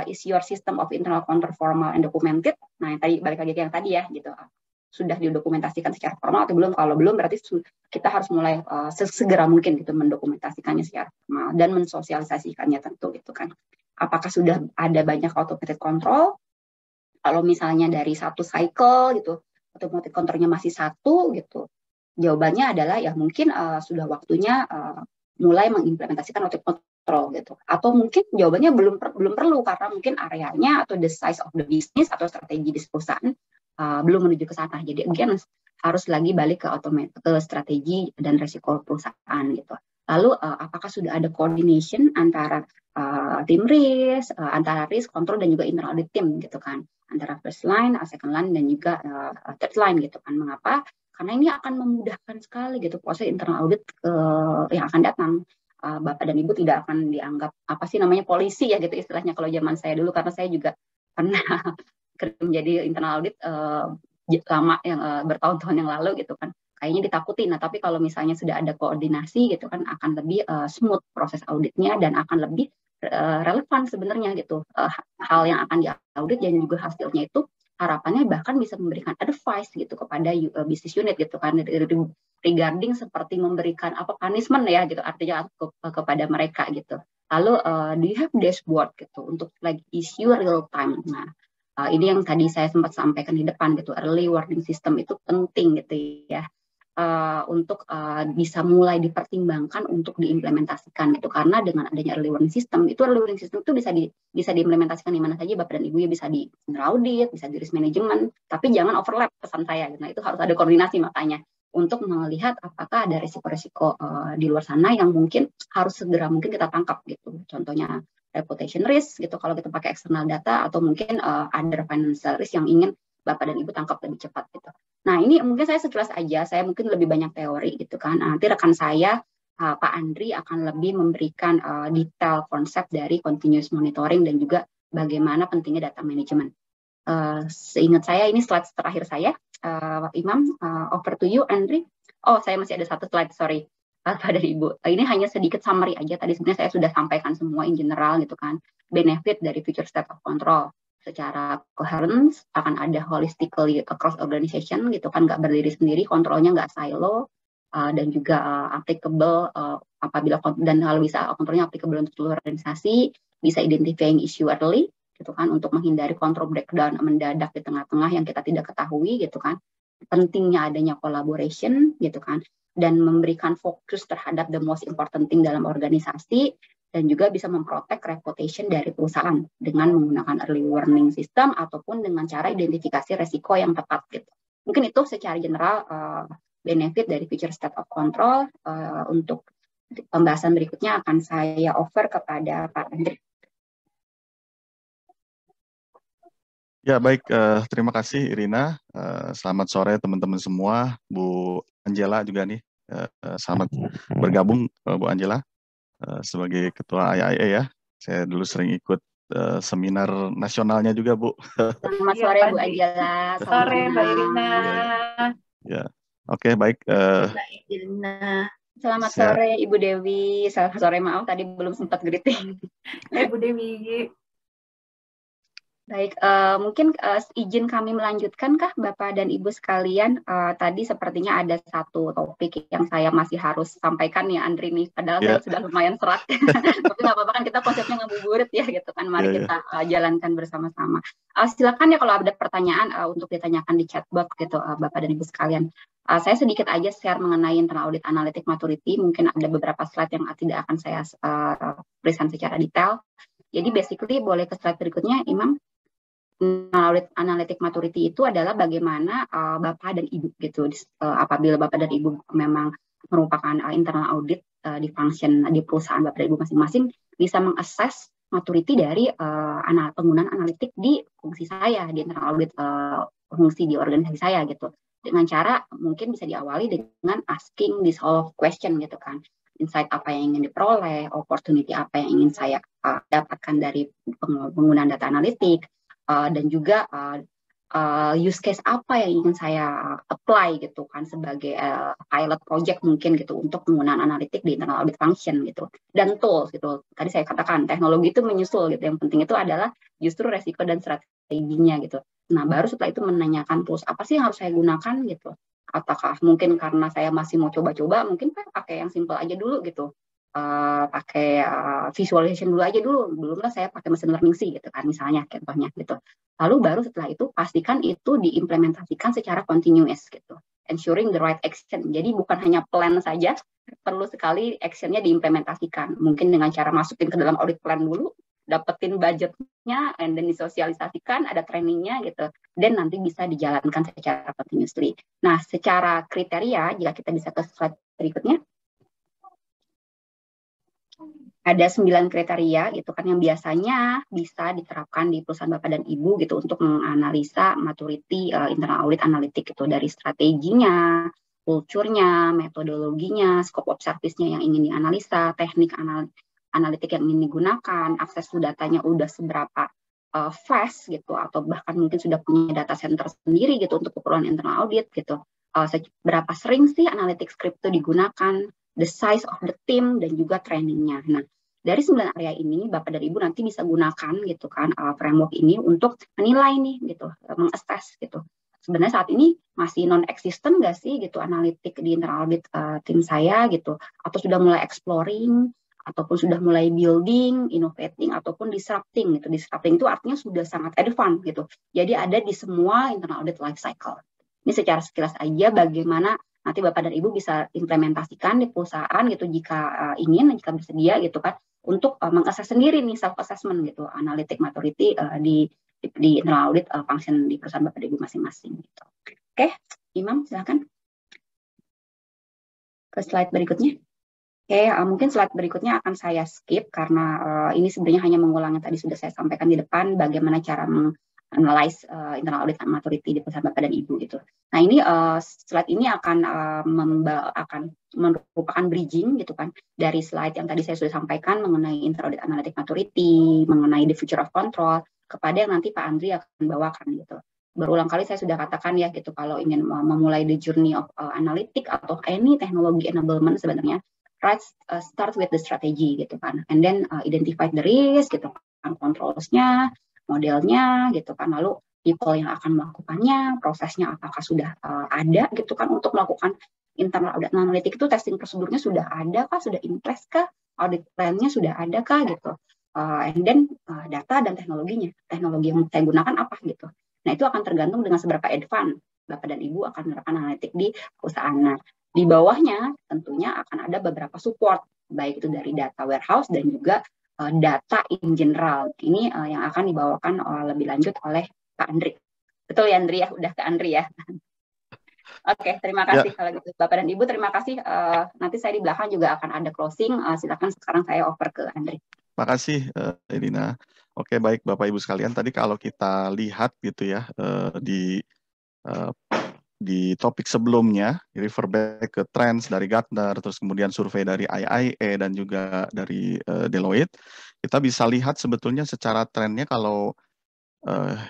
is your system of internal control formal and documented. Nah, yang tadi balik lagi ke yang tadi ya gitu. Sudah didokumentasikan secara formal atau belum? Kalau belum berarti kita harus mulai segera mungkin gitu mendokumentasikannya secara formal dan mensosialisasikannya tentu gitu kan. Apakah sudah ada banyak automated control? Kalau misalnya dari satu cycle gitu, automated controlnya masih satu gitu, jawabannya adalah ya mungkin sudah waktunya mulai mengimplementasikan automated control gitu. Atau mungkin jawabannya belum perlu karena mungkin areanya atau the size of the business atau strategi di perusahaan belum menuju ke sana. Jadi again harus lagi balik ke strategi dan resiko perusahaan gitu. Lalu apakah sudah ada coordination antara tim risk, antara risk control dan juga internal audit team gitu kan, antara first line, second line dan juga third line gitu kan. Mengapa? Karena ini akan memudahkan sekali gitu proses internal audit yang akan datang. Bapak dan Ibu tidak akan dianggap apa sih namanya polisi ya gitu istilahnya kalau zaman saya dulu, karena saya juga pernah menjadi internal audit lama yang bertahun-tahun yang lalu gitu kan. Kayaknya ditakutin. Nah, tapi kalau misalnya sudah ada koordinasi gitu kan akan lebih smooth proses auditnya dan akan lebih relevan sebenarnya gitu. Hal yang akan diaudit dan juga hasilnya itu harapannya bahkan bisa memberikan advice gitu kepada business unit gitu kan, regarding seperti memberikan apa punishment ya gitu, artinya kepada mereka gitu. Lalu do you have dashboard gitu untuk like issue real time. Nah, ini yang tadi saya sempat sampaikan di depan gitu, early warning system itu penting gitu ya. Untuk bisa mulai dipertimbangkan untuk diimplementasikan gitu, karena dengan adanya early warning system itu bisa diimplementasikan di mana saja Bapak dan Ibu ya, bisa di audit, bisa di risk management, tapi jangan overlap pesan saya. Nah, itu harus ada koordinasi makanya untuk melihat apakah ada risiko-risiko di luar sana yang mungkin harus segera mungkin kita tangkap gitu. Contohnya reputation risk gitu kalau kita pakai external data, atau mungkin other financial risk yang ingin Bapak dan Ibu tangkap lebih cepat gitu. Nah, ini mungkin saya sekilas aja, saya mungkin lebih banyak teori gitu kan. Nanti rekan saya Pak Andri akan lebih memberikan detail konsep dari continuous monitoring dan juga bagaimana pentingnya data management. Seingat saya ini slide terakhir saya, Imam, over to you Andri. Oh, saya masih ada satu slide, sorry. Bapak dan Ibu, ini hanya sedikit summary aja. Tadi sebenarnya saya sudah sampaikan semua in general gitu kan, benefit dari future state of control. Secara coherence akan ada holistically across organization gitu kan, nggak berdiri sendiri, kontrolnya nggak silo, dan juga applicable apabila dan kalau bisa kontrolnya applicable untuk seluruh organisasi, bisa identifying issue early gitu kan, untuk menghindari control breakdown mendadak di tengah-tengah yang kita tidak ketahui gitu kan. Pentingnya adanya collaboration gitu kan, dan memberikan fokus terhadap the most important thing dalam organisasi, dan juga bisa memprotek reputation dari perusahaan dengan menggunakan early warning system ataupun dengan cara identifikasi resiko yang tepat gitu. Mungkin itu secara general benefit dari feature state of control. Untuk pembahasan berikutnya akan saya offer kepada Pak Andri. Ya, baik. Terima kasih Irina. Selamat sore teman-teman semua. Bu Angela juga nih. Selamat bergabung Bu Angela. Sebagai Ketua IAIA ya. Saya dulu sering ikut seminar nasionalnya juga, Bu. Selamat sore, Bu Angela. Selamat sore, Mbak Irina. Ya. Oke, baik. Mbak Irina. Selamat sore, Ibu Dewi. Selamat sore, maaf tadi belum sempat greeting. Ibu Dewi. Baik, mungkin izin kami melanjutkan kah Bapak dan Ibu sekalian. Tadi sepertinya ada satu topik yang saya masih harus sampaikan ya Andri nih, padahal saya sudah lumayan serat. Tapi nggak apa-apa kan kita konsepnya ngabuburit ya gitu kan, mari kita jalankan bersama-sama. Silakan ya kalau ada pertanyaan untuk ditanyakan di chatbot gitu Bapak dan Ibu sekalian. Saya sedikit aja share mengenai internal audit analytic maturity, mungkin ada beberapa slide yang tidak akan saya present secara detail. Jadi basically boleh ke slide berikutnya Imam. Audit analytic maturity itu adalah bagaimana Bapak dan Ibu gitu, apabila Bapak dan Ibu memang merupakan internal audit di function di perusahaan Bapak dan Ibu masing-masing, bisa mengakses maturity dari penggunaan analitik di fungsi saya, di internal audit fungsi di organisasi saya gitu. Dengan cara mungkin bisa diawali dengan asking this all question gitu kan. Insight apa yang ingin diperoleh, opportunity apa yang ingin saya dapatkan dari penggunaan data analitik, dan juga use case apa yang ingin saya apply gitu kan sebagai pilot project mungkin gitu untuk penggunaan analitik di internal audit function gitu, dan tools gitu. Tadi saya katakan teknologi itu menyusul gitu, yang penting itu adalah justru resiko dan strateginya gitu. Nah baru setelah itu menanyakan tools apa sih yang harus saya gunakan gitu. Apakah mungkin karena saya masih mau coba-coba, mungkin pakai yang simple aja dulu gitu. Pakai visualization dulu aja dulu, belumlah saya pakai machine learning sih gitu kan misalnya contohnya gitu. Lalu baru setelah itu pastikan itu diimplementasikan secara continuous gitu, ensuring the right action. Jadi bukan hanya plan saja, perlu sekali actionnya diimplementasikan. Mungkin dengan cara masukin ke dalam audit plan dulu, dapetin budgetnya, and then disosialisasikan, ada trainingnya gitu, dan nanti bisa dijalankan secara continuously. Nah secara kriteria, jika kita bisa ke slide berikutnya, ada 9 kriteria gitu kan yang biasanya bisa diterapkan di perusahaan Bapak dan Ibu gitu untuk menganalisa maturity internal audit analitik itu, dari strateginya, kulturnya, metodologinya, scope of service-nya yang ingin dianalisa, teknik analitik yang ingin digunakan, akses to datanya udah seberapa fast gitu, atau bahkan mungkin sudah punya data center sendiri gitu untuk keperluan internal audit gitu. Seberapa sering sih analitik script itu digunakan, the size of the team, dan juga trainingnya. Nah, dari 9 area ini, Bapak dan Ibu nanti bisa gunakan gitu kan framework ini untuk menilai nih gitu, mengassess gitu. Sebenarnya saat ini masih non-existent nggak sih gitu analitik di internal audit tim saya gitu, atau sudah mulai exploring, ataupun sudah mulai building, innovating, ataupun disrupting gitu. Disrupting itu artinya sudah sangat advance gitu. Jadi ada di semua internal audit life cycle. Ini secara sekilas aja bagaimana nanti Bapak dan Ibu bisa implementasikan di perusahaan gitu jika ingin, jika bersedia gitu kan, untuk mengakses sendiri nih self-assessment gitu, analytic maturity di internal audit function di perusahaan Bapak dan Ibu masing-masing gitu. Oke, Imam silakan ke slide berikutnya. Oke, mungkin slide berikutnya akan saya skip karena ini sebenarnya hanya mengulang yang tadi sudah saya sampaikan di depan, bagaimana cara analyze internal audit maturity di perusahaan Bapak dan Ibu gitu. Nah ini slide ini akan merupakan bridging gitu kan dari slide yang tadi saya sudah sampaikan mengenai internal audit analytic maturity, mengenai the future of control, kepada yang nanti Pak Andri akan bawakan gitu. Berulang kali saya sudah katakan ya gitu, kalau ingin memulai the journey of analytic atau any technology enablement sebenarnya, start with the strategy gitu kan, and then identify the risk gitu kan, controls-nya, modelnya gitu kan, lalu people yang akan melakukannya, prosesnya apakah sudah ada gitu kan untuk melakukan internal audit analytic itu, testing prosedurnya sudah ada kah, sudah in place kah, audit plan-nya sudah ada kah gitu, and then data dan teknologinya, teknologi yang saya gunakan apa gitu. Nah itu akan tergantung dengan seberapa advance Bapak dan Ibu akan menerapkan analitik di perusahaan. Nah di bawahnya tentunya akan ada beberapa support baik itu dari data warehouse dan juga data in general. Ini yang akan dibawakan lebih lanjut oleh Pak Andri. Betul ya Andri ya, udah ke Andri ya. Oke, terima kasih kalau gitu Bapak dan Ibu, terima kasih. Nanti saya di belakang juga akan ada closing. Silakan sekarang saya over ke Andri. Terima kasih Irina. Oke, baik Bapak Ibu sekalian, tadi kalau kita lihat gitu ya di topik sebelumnya, refer back ke trends dari Gartner, terus kemudian survei dari IIA dan juga dari Deloitte, kita bisa lihat sebetulnya secara trennya kalau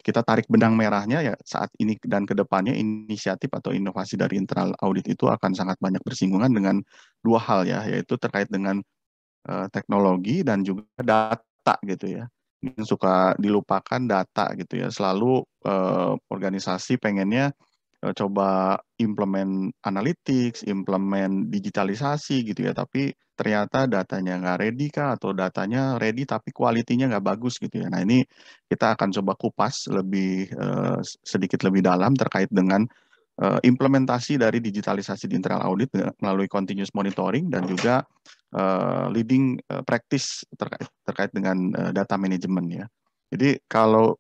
kita tarik benang merahnya ya saat ini dan ke depannya inisiatif atau inovasi dari internal audit itu akan sangat banyak bersinggungan dengan dua hal ya, yaitu terkait dengan teknologi dan juga data gitu ya. Yang suka dilupakan data gitu ya. Selalu organisasi pengennya coba implement analytics, implement digitalisasi gitu ya, tapi ternyata datanya nggak ready kah, atau datanya ready tapi kualitinya nggak bagus gitu ya. Nah ini kita akan coba kupas lebih sedikit lebih dalam terkait dengan implementasi dari digitalisasi di internal audit melalui continuous monitoring dan juga leading practice terkait dengan data management ya. Jadi kalau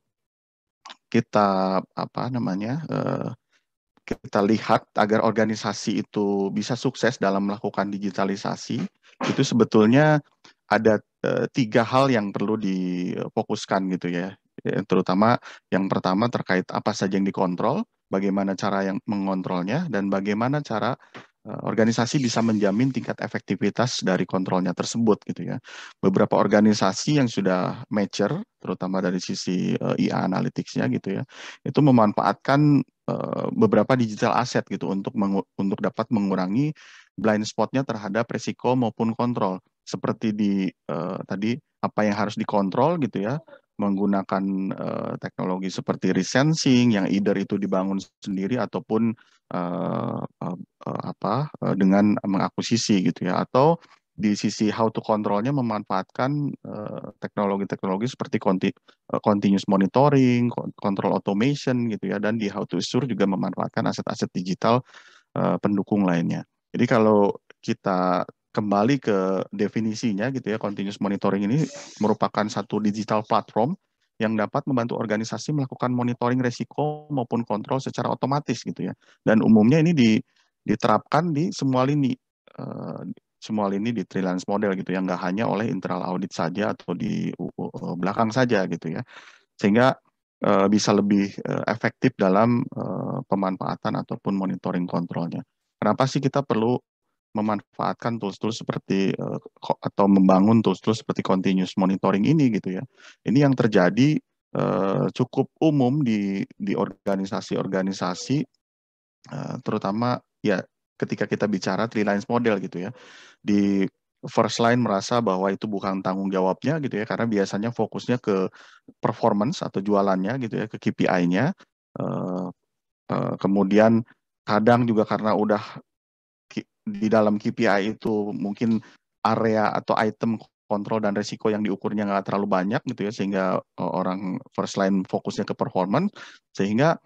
kita kita lihat agar organisasi itu bisa sukses dalam melakukan digitalisasi, itu sebetulnya ada 3 hal yang perlu difokuskan gitu ya. Terutama yang pertama terkait apa saja yang dikontrol, bagaimana cara yang mengontrolnya, dan bagaimana cara organisasi bisa menjamin tingkat efektivitas dari kontrolnya tersebut gitu ya. Beberapa organisasi yang sudah mature, terutama dari sisi IA analytics-nya gitu ya, itu memanfaatkan beberapa digital asset gitu untuk dapat mengurangi blind spot-nya terhadap risiko maupun kontrol. Seperti tadi apa yang harus dikontrol gitu ya, menggunakan teknologi seperti resensing yang either itu dibangun sendiri ataupun dengan mengakuisisi gitu ya, atau di sisi how to controlnya memanfaatkan teknologi-teknologi seperti continuous monitoring, control automation gitu ya, dan di how to assure juga memanfaatkan aset-aset digital pendukung lainnya. Jadi kalau kita kembali ke definisinya gitu ya, continuous monitoring ini merupakan satu digital platform yang dapat membantu organisasi melakukan monitoring risiko maupun kontrol secara otomatis gitu ya. Dan umumnya ini diterapkan di semua lini di freelance model gitu ya, nggak hanya oleh internal audit saja atau di belakang saja gitu ya, sehingga bisa lebih efektif dalam pemanfaatan ataupun monitoring kontrolnya. Kenapa sih kita perlu memanfaatkan tools-tools seperti atau membangun tools-tools seperti continuous monitoring ini gitu ya? Ini yang terjadi cukup umum di organisasi-organisasi, terutama ya ketika kita bicara three lines model gitu ya. Di first line merasa bahwa itu bukan tanggung jawabnya gitu ya, karena biasanya fokusnya ke performance atau jualannya gitu ya, ke KPI-nya. Kemudian kadang juga karena udah di dalam KPI itu mungkin area atau item kontrol dan risiko yang diukurnya nggak terlalu banyak gitu ya, sehingga orang first line fokusnya ke performance, sehingga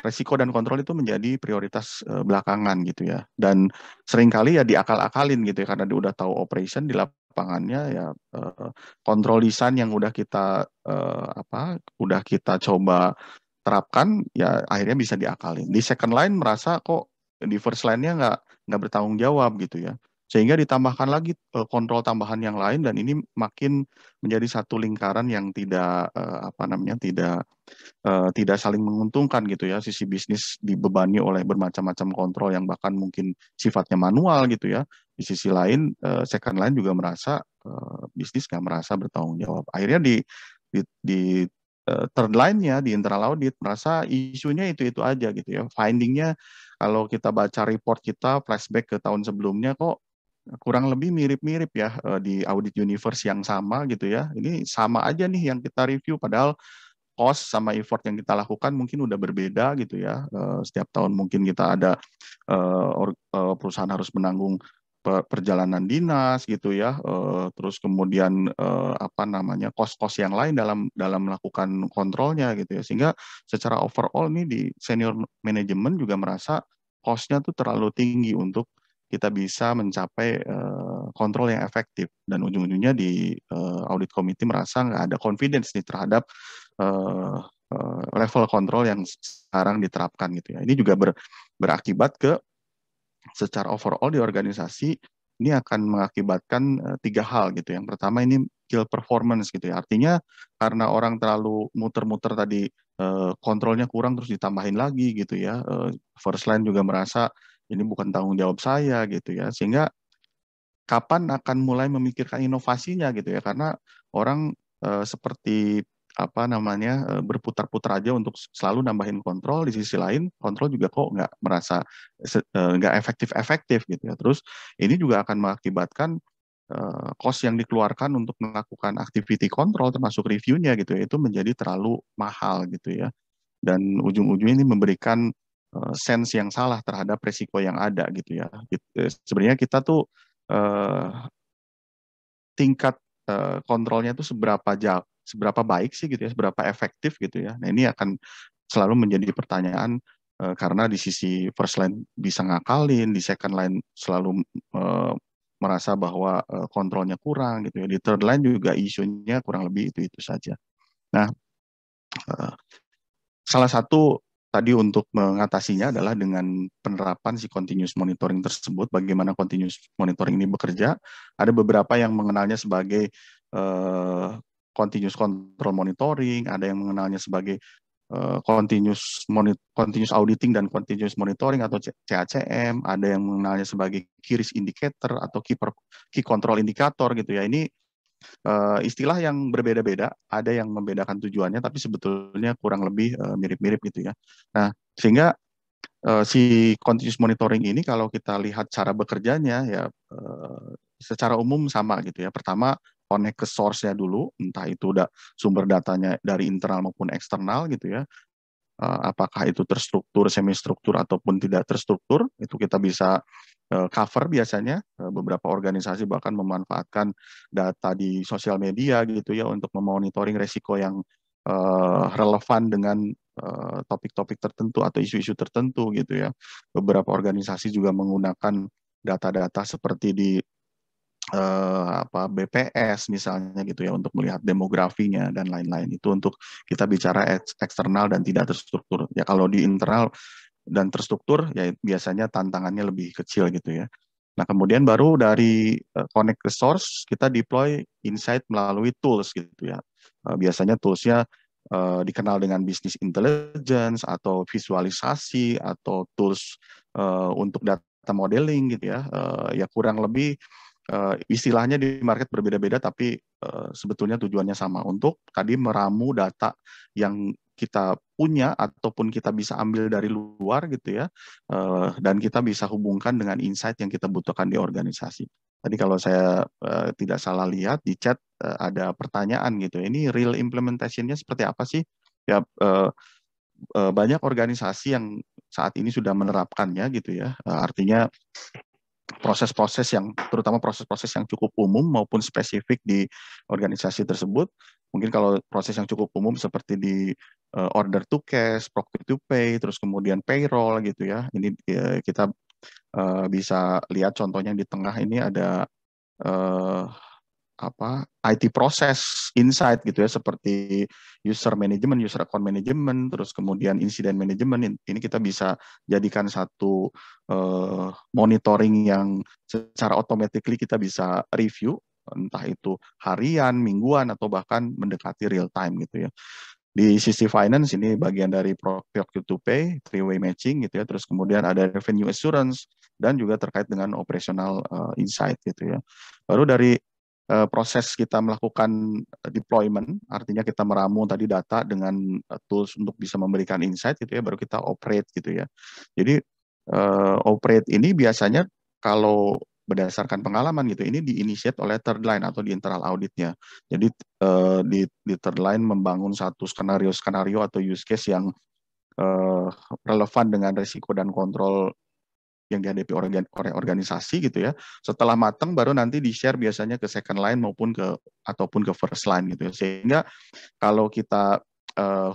resiko dan kontrol itu menjadi prioritas belakangan gitu ya. Dan seringkali ya diakal-akalin gitu ya, karena dia udah tahu operation di lapangannya ya, kontrol desain yang udah kita coba terapkan ya akhirnya bisa diakalin. Di second line merasa kok di first line-nya nggak bertanggung jawab gitu ya, sehingga ditambahkan lagi kontrol tambahan yang lain, dan ini makin menjadi satu lingkaran yang tidak tidak saling menguntungkan gitu ya. Sisi bisnis dibebani oleh bermacam-macam kontrol yang bahkan mungkin sifatnya manual gitu ya. Di sisi lain second line juga merasa bisnis nggak merasa bertanggung jawab. Akhirnya di third line-nya di internal audit merasa isunya itu aja gitu ya. Finding-nya kalau kita baca report kita flashback ke tahun sebelumnya kok kurang lebih mirip-mirip ya di audit universe yang sama gitu ya. Ini sama aja nih yang kita review, padahal cost sama effort yang kita lakukan mungkin udah berbeda gitu ya. Setiap tahun mungkin kita ada perusahaan harus menanggung perjalanan dinas gitu ya, terus kemudian cost-cost yang lain dalam melakukan kontrolnya gitu ya, sehingga secara overall nih di senior manajemen juga merasa cost-nya tuh terlalu tinggi untuk kita bisa mencapai kontrol yang efektif, dan ujung-ujungnya di audit committee merasa nggak ada confidence nih terhadap level kontrol yang sekarang diterapkan gitu ya. Ini juga berakibat ke secara overall di organisasi ini akan mengakibatkan 3 hal gitu. Yang pertama ini kill performance gitu ya. Artinya karena orang terlalu muter-muter tadi, kontrolnya kurang terus ditambahin lagi gitu ya. First line juga merasa ini bukan tanggung jawab saya gitu ya. Sehingga kapan akan mulai memikirkan inovasinya gitu ya. Karena orang seperti berputar-putar aja untuk selalu nambahin kontrol. Di sisi lain kontrol juga kok nggak merasa nggak efektif gitu ya. Terus ini juga akan mengakibatkan cost yang dikeluarkan untuk melakukan activity control termasuk reviewnya gitu ya, itu menjadi terlalu mahal gitu ya, dan ujung-ujungnya ini memberikan sense yang salah terhadap resiko yang ada gitu ya. Sebenarnya kita tuh tingkat kontrolnya itu seberapa baik sih gitu ya, seberapa efektif gitu ya. Nah, ini akan selalu menjadi pertanyaan karena di sisi first line bisa ngakalin, di second line selalu merasa bahwa kontrolnya kurang gitu ya. Di third line juga isunya kurang lebih itu saja. Nah, salah satu tadi untuk mengatasinya adalah dengan penerapan si continuous monitoring tersebut. Bagaimana continuous monitoring ini bekerja? Ada beberapa yang mengenalnya sebagai continuous control monitoring, ada yang mengenalnya sebagai continuous auditing dan continuous monitoring atau CACM, ada yang mengenalnya sebagai key risk indicator atau key control indicator gitu ya. Ini istilah yang berbeda-beda, ada yang membedakan tujuannya, tapi sebetulnya kurang lebih mirip-mirip gitu ya. Nah, sehingga si continuous monitoring ini kalau kita lihat cara bekerjanya ya secara umum sama gitu ya. Pertama, connect ke source-nya dulu, entah itu udah sumber datanya dari internal maupun eksternal gitu ya. Apakah itu terstruktur, semi-struktur, ataupun tidak terstruktur, itu kita bisa cover biasanya. Beberapa organisasi bahkan memanfaatkan data di sosial media gitu ya untuk memonitoring resiko yang relevan dengan topik-topik tertentu atau isu-isu tertentu gitu ya. Beberapa organisasi juga menggunakan data-data seperti di BPS misalnya gitu ya untuk melihat demografinya dan lain-lain. Itu untuk kita bicara eksternal dan tidak terstruktur. Ya kalau di internal dan terstruktur ya biasanya tantangannya lebih kecil gitu ya. Nah, kemudian baru dari connect ke source kita deploy insight melalui tools gitu ya. Biasanya toolsnya dikenal dengan business intelligence atau visualisasi atau tools untuk data modeling gitu ya. Ya kurang lebih istilahnya di market berbeda-beda, tapi sebetulnya tujuannya sama, untuk tadi meramu data yang kita punya ataupun kita bisa ambil dari luar gitu ya, dan kita bisa hubungkan dengan insight yang kita butuhkan di organisasi. Tadi kalau saya tidak salah lihat di chat ada pertanyaan gitu, ini real implementation-nya seperti apa sih? Ya banyak organisasi yang saat ini sudah menerapkannya gitu ya, artinya proses-proses yang terutama proses-proses yang cukup umum maupun spesifik di organisasi tersebut. Mungkin kalau proses yang cukup umum seperti di order to cash, procure to pay, terus kemudian payroll gitu ya. Ini kita bisa lihat contohnya di tengah ini ada IT proses insight gitu ya, seperti user management, user account management, terus kemudian incident management. Ini kita bisa jadikan satu monitoring yang secara automatically kita bisa review, entah itu harian, mingguan, atau bahkan mendekati real time gitu ya. Di sisi finance ini bagian dari procure to pay, three-way matching gitu ya, terus kemudian ada revenue assurance, dan juga terkait dengan operational insight gitu ya. Baru dari proses kita melakukan deployment, artinya kita meramu tadi data dengan tools untuk bisa memberikan insight gitu ya, baru kita operate gitu ya. Jadi operate ini biasanya kalau berdasarkan pengalaman gitu, ini diinitiate oleh third line atau di internal auditnya. Jadi di third line membangun satu skenario atau use case yang relevan dengan risiko dan kontrol yang dihadapi oleh organisasi gitu ya. Setelah matang baru nanti di-share biasanya ke second line ataupun ke first line gitu ya. Sehingga kalau kita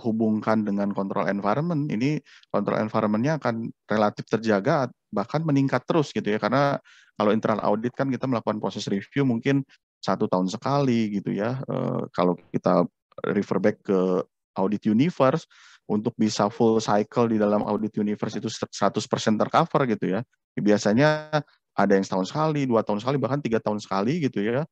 hubungkan dengan control environment, ini control environment-nya akan relatif terjaga, bahkan meningkat terus gitu ya, karena kalau internal audit kan kita melakukan proses review mungkin 1 tahun sekali gitu ya. Kalau kita refer back ke audit universe, untuk bisa full cycle di dalam audit universe itu 100% tercover gitu ya. Biasanya ada yang setahun sekali, 2 tahun sekali, bahkan 3 tahun sekali gitu ya.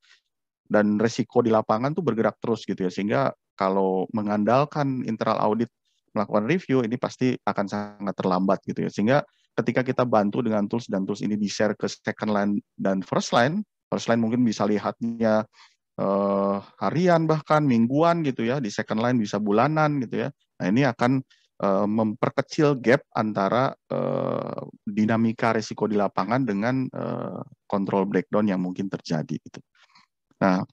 Dan resiko di lapangan tuh bergerak terus gitu ya, sehingga kalau mengandalkan internal audit melakukan review ini pasti akan sangat terlambat gitu ya, sehingga ketika kita bantu dengan tools dan tools ini di-share ke second line dan first line mungkin bisa lihatnya harian bahkan mingguan gitu ya, di second line bisa bulanan gitu ya. Nah ini akan memperkecil gap antara dinamika risiko di lapangan dengan control breakdown yang mungkin terjadi gitu. Nah,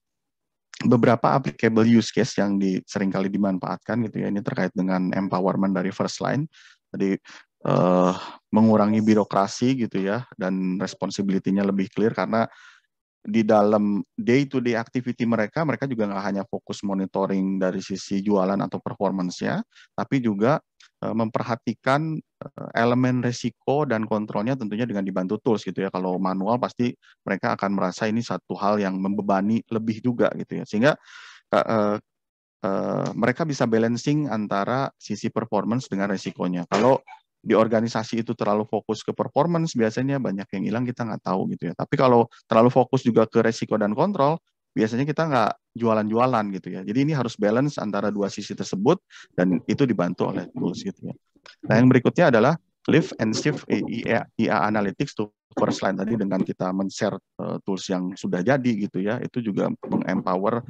beberapa applicable use case yang seringkali dimanfaatkan gitu ya, ini terkait dengan empowerment dari first line. Jadi mengurangi birokrasi gitu ya, dan responsibility-nya lebih clear, karena di dalam day-to-day activity mereka juga nggak hanya fokus monitoring dari sisi jualan atau performance-nya, tapi juga memperhatikan elemen risiko dan kontrolnya tentunya dengan dibantu tools gitu ya. Kalau manual pasti mereka akan merasa ini satu hal yang membebani lebih juga gitu ya. Sehingga mereka bisa balancing antara sisi performance dengan risikonya. Kalau di organisasi itu terlalu fokus ke performance, biasanya banyak yang hilang, kita nggak tahu gitu ya. Tapi kalau terlalu fokus juga ke risiko dan kontrol, biasanya kita nggak jualan-jualan gitu ya. Jadi ini harus balance antara dua sisi tersebut, dan itu dibantu oleh tools gitu ya. Nah, yang berikutnya adalah lift and shift IA Analytics to first line tadi, dengan kita men-share tools yang sudah jadi gitu ya, itu juga meng-empower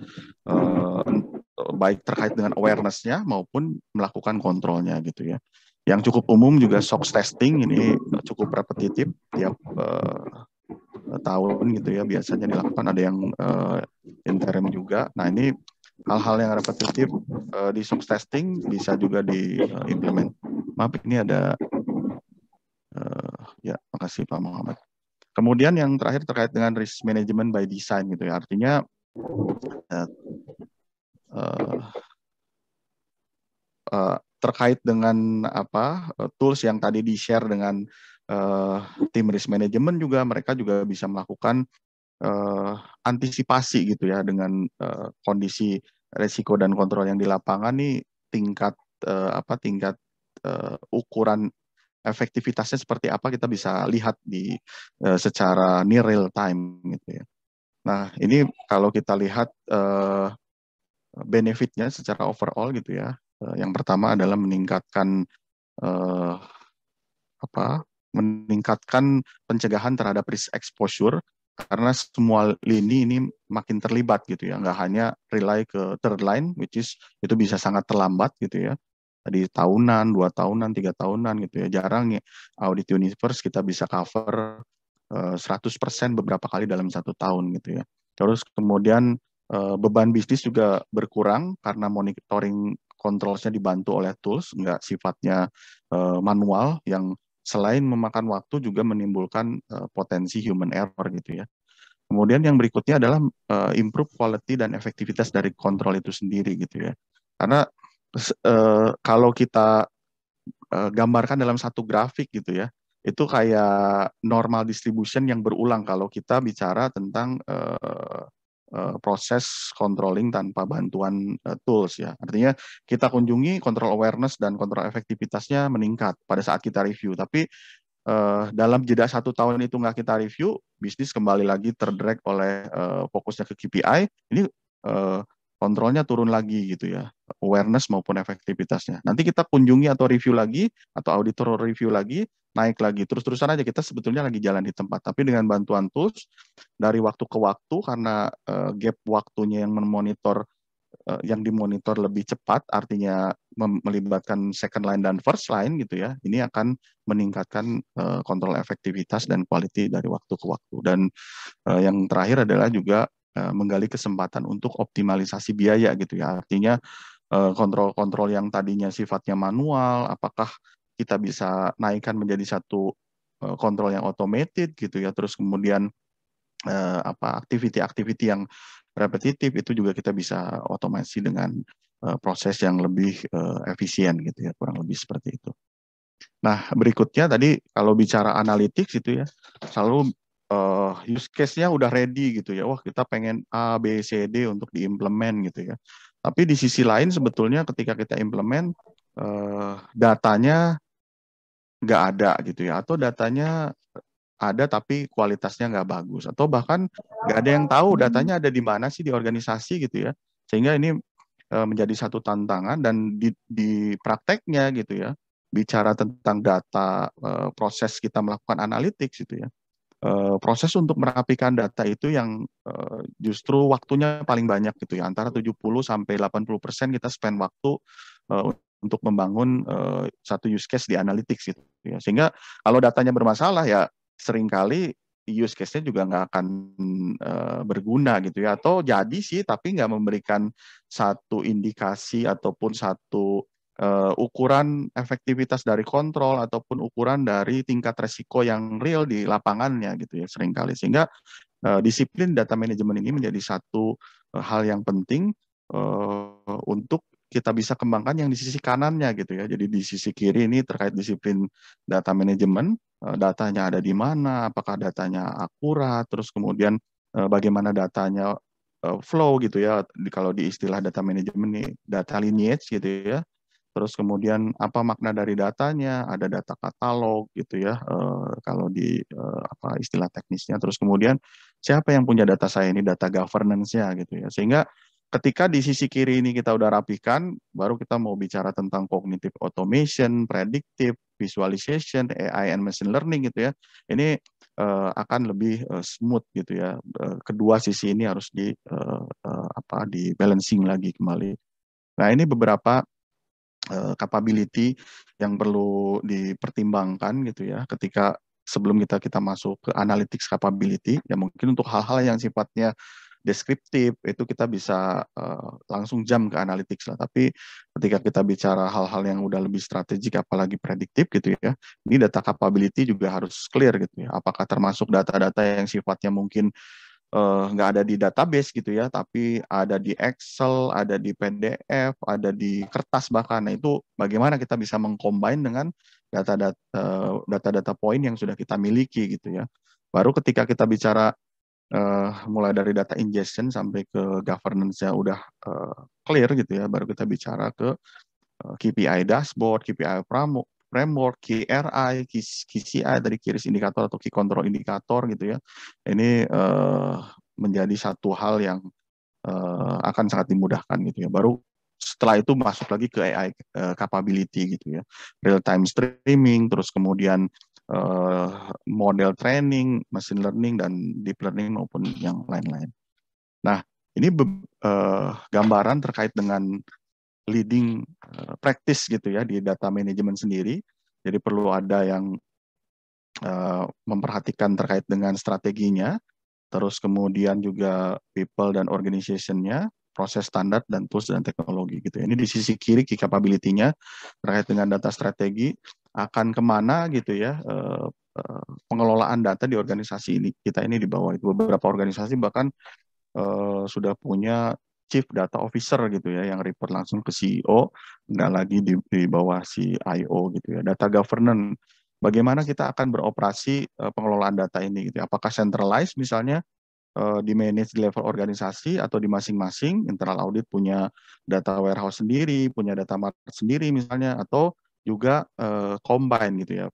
baik terkait dengan awareness-nya maupun melakukan kontrolnya gitu ya. Yang cukup umum juga SOX testing, ini cukup repetitif tiap tahun gitu ya, biasanya dilakukan, ada yang interim juga. Nah ini hal-hal yang repetitif di SOX testing bisa juga diimplement. Maaf, ini ada ya, makasih Pak Muhammad. Kemudian yang terakhir terkait dengan risk management by design gitu ya, artinya terkait dengan tools yang tadi di-share dengan tim risk management, juga mereka juga bisa melakukan antisipasi gitu ya, dengan kondisi risiko dan kontrol yang di lapangan nih, tingkat ukuran efektivitasnya seperti apa, kita bisa lihat di secara near real time gitu ya. Nah ini kalau kita lihat benefitnya secara overall gitu ya, yang pertama adalah meningkatkan pencegahan terhadap risk exposure, karena semua lini ini makin terlibat gitu ya, nggak hanya rely ke third line, which is itu bisa sangat terlambat gitu ya, tadi tahunan, 2 tahunan, 3 tahunan gitu ya, jarang ya audit universe kita bisa cover 100% beberapa kali dalam 1 tahun gitu ya. Terus kemudian beban bisnis juga berkurang karena monitoring controls-nya dibantu oleh tools, nggak sifatnya manual yang selain memakan waktu juga menimbulkan potensi human error gitu ya. Kemudian yang berikutnya adalah improve quality dan efektivitas dari kontrol itu sendiri gitu ya. Karena kalau kita gambarkan dalam satu grafik gitu ya, itu kayak normal distribution yang berulang kalau kita bicara tentang proses controlling tanpa bantuan tools ya. Artinya kita kunjungi, control awareness dan kontrol efektivitasnya meningkat pada saat kita review. Tapi dalam jeda 1 tahun itu nggak kita review, bisnis kembali lagi terdrag oleh fokusnya ke KPI. Ini kontrolnya turun lagi gitu ya, awareness maupun efektivitasnya. Nanti kita kunjungi atau review lagi, atau auditor review lagi, naik lagi. Terus-terusan aja, kita sebetulnya lagi jalan di tempat. Tapi dengan bantuan tools, dari waktu ke waktu, karena gap waktunya yang dimonitor lebih cepat, artinya melibatkan second line dan first line gitu ya, ini akan meningkatkan kontrol efektivitas dan quality dari waktu ke waktu. Dan yang terakhir adalah juga menggali kesempatan untuk optimalisasi biaya gitu ya, artinya kontrol-kontrol yang tadinya sifatnya manual, apakah kita bisa naikkan menjadi satu kontrol yang automated gitu ya, terus kemudian aktiviti-aktiviti yang repetitif itu juga kita bisa otomasi dengan proses yang lebih efisien gitu ya, kurang lebih seperti itu. Nah, berikutnya tadi kalau bicara analytics itu ya, selalu use case-nya udah ready gitu ya. Wah, kita pengen A, B, C, D untuk diimplement gitu ya. Tapi di sisi lain sebetulnya ketika kita implement, datanya nggak ada gitu ya. Atau datanya ada tapi kualitasnya nggak bagus. Atau bahkan nggak ada yang tahu datanya ada di mana sih di organisasi gitu ya. Sehingga ini menjadi satu tantangan dan di prakteknya gitu ya, bicara tentang data, proses kita melakukan analytics gitu ya. Proses untuk merapikan data itu yang justru waktunya paling banyak gitu ya, antara 70 sampai 80% kita spend waktu untuk membangun satu use case di analytics gitu ya. Sehingga kalau datanya bermasalah ya seringkali use case-nya juga nggak akan berguna gitu ya, atau jadi sih tapi nggak memberikan satu indikasi ataupun satu ukuran efektivitas dari kontrol ataupun ukuran dari tingkat resiko yang real di lapangannya gitu ya seringkali. Sehingga disiplin data manajemen ini menjadi satu hal yang penting untuk kita bisa kembangkan yang di sisi kanannya gitu ya. Jadi di sisi kiri ini terkait disiplin data manajemen, datanya ada di mana, apakah datanya akurat, terus kemudian bagaimana datanya flow gitu ya. Kalau di istilah data manajemen nih, data lineage gitu ya. Terus kemudian apa makna dari datanya, ada data katalog gitu ya, kalau di apa istilah teknisnya. Terus kemudian siapa yang punya data saya ini, data governance-nya gitu ya. Sehingga ketika di sisi kiri ini kita udah rapikan, baru kita mau bicara tentang cognitive automation, predictive, visualization, AI and machine learning gitu ya. Ini akan lebih smooth gitu ya. Kedua sisi ini harus di balancing lagi kembali. Nah, ini beberapa capability yang perlu dipertimbangkan gitu ya ketika sebelum kita masuk ke analytics capability. Ya mungkin untuk hal-hal yang sifatnya deskriptif itu kita bisa langsung jam ke analytics lah. Tapi ketika kita bicara hal-hal yang udah lebih strategik apalagi prediktif gitu ya, ini data capability juga harus clear gitu ya. Apakah termasuk data-data yang sifatnya mungkin nggak ada di database gitu ya, tapi ada di Excel, ada di PDF, ada di kertas bahkan. Nah itu bagaimana kita bisa mengcombine dengan data-data point yang sudah kita miliki gitu ya. Baru ketika kita bicara mulai dari data ingestion sampai ke governance-nya udah clear gitu ya, baru kita bicara ke KPI dashboard, KPI framework, KRI, KCI dari key risk indikator atau key control indikator gitu ya. Ini menjadi satu hal yang akan sangat dimudahkan gitu ya. Baru setelah itu masuk lagi ke AI capability gitu ya. Real time streaming, terus kemudian model training, machine learning dan deep learning maupun yang lain-lain. Nah, ini gambaran terkait dengan leading practice gitu ya di data management sendiri. Jadi perlu ada yang memperhatikan terkait dengan strateginya, terus kemudian juga people dan organization-nya, proses standar dan tools dan teknologi gitu. Ini di sisi kiri key capability-nya terkait dengan data strategi akan kemana gitu ya. Pengelolaan data di organisasi ini kita ini di bawah itu beberapa organisasi bahkan sudah punya Chief Data Officer gitu ya, yang report langsung ke CEO, nggak lagi di bawah CIO gitu ya. Data governance, bagaimana kita akan beroperasi pengelolaan data ini gitu ya. Apakah centralized misalnya di manage di level organisasi atau di masing-masing, internal audit punya data warehouse sendiri, punya data market sendiri misalnya, atau juga combine gitu ya,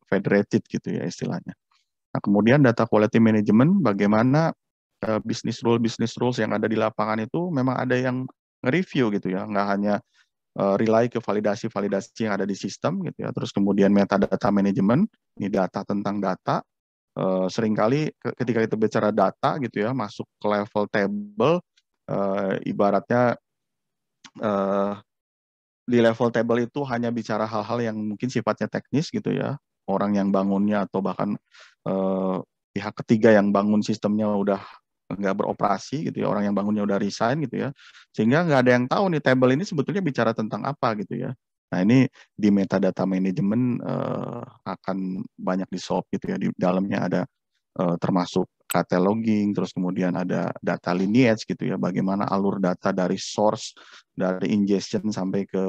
federated gitu ya istilahnya. Nah, kemudian data quality management, bagaimana business rules yang ada di lapangan itu memang ada yang nge-review gitu ya, nggak hanya rely ke validasi yang ada di sistem gitu ya. Terus kemudian metadata management, ini data tentang data. Seringkali ketika kita bicara data gitu ya, masuk ke level table, ibaratnya di level table itu hanya bicara hal-hal yang mungkin sifatnya teknis gitu ya. Orang yang bangunnya atau bahkan pihak ketiga yang bangun sistemnya udah nggak beroperasi gitu ya, orang yang bangunnya udah resign gitu ya, sehingga nggak ada yang tahu nih table ini sebetulnya bicara tentang apa gitu ya. Nah ini di metadata management akan banyak di solve gitu ya, di dalamnya ada termasuk cataloging, terus kemudian ada data lineage gitu ya, bagaimana alur data dari source, dari ingestion sampai ke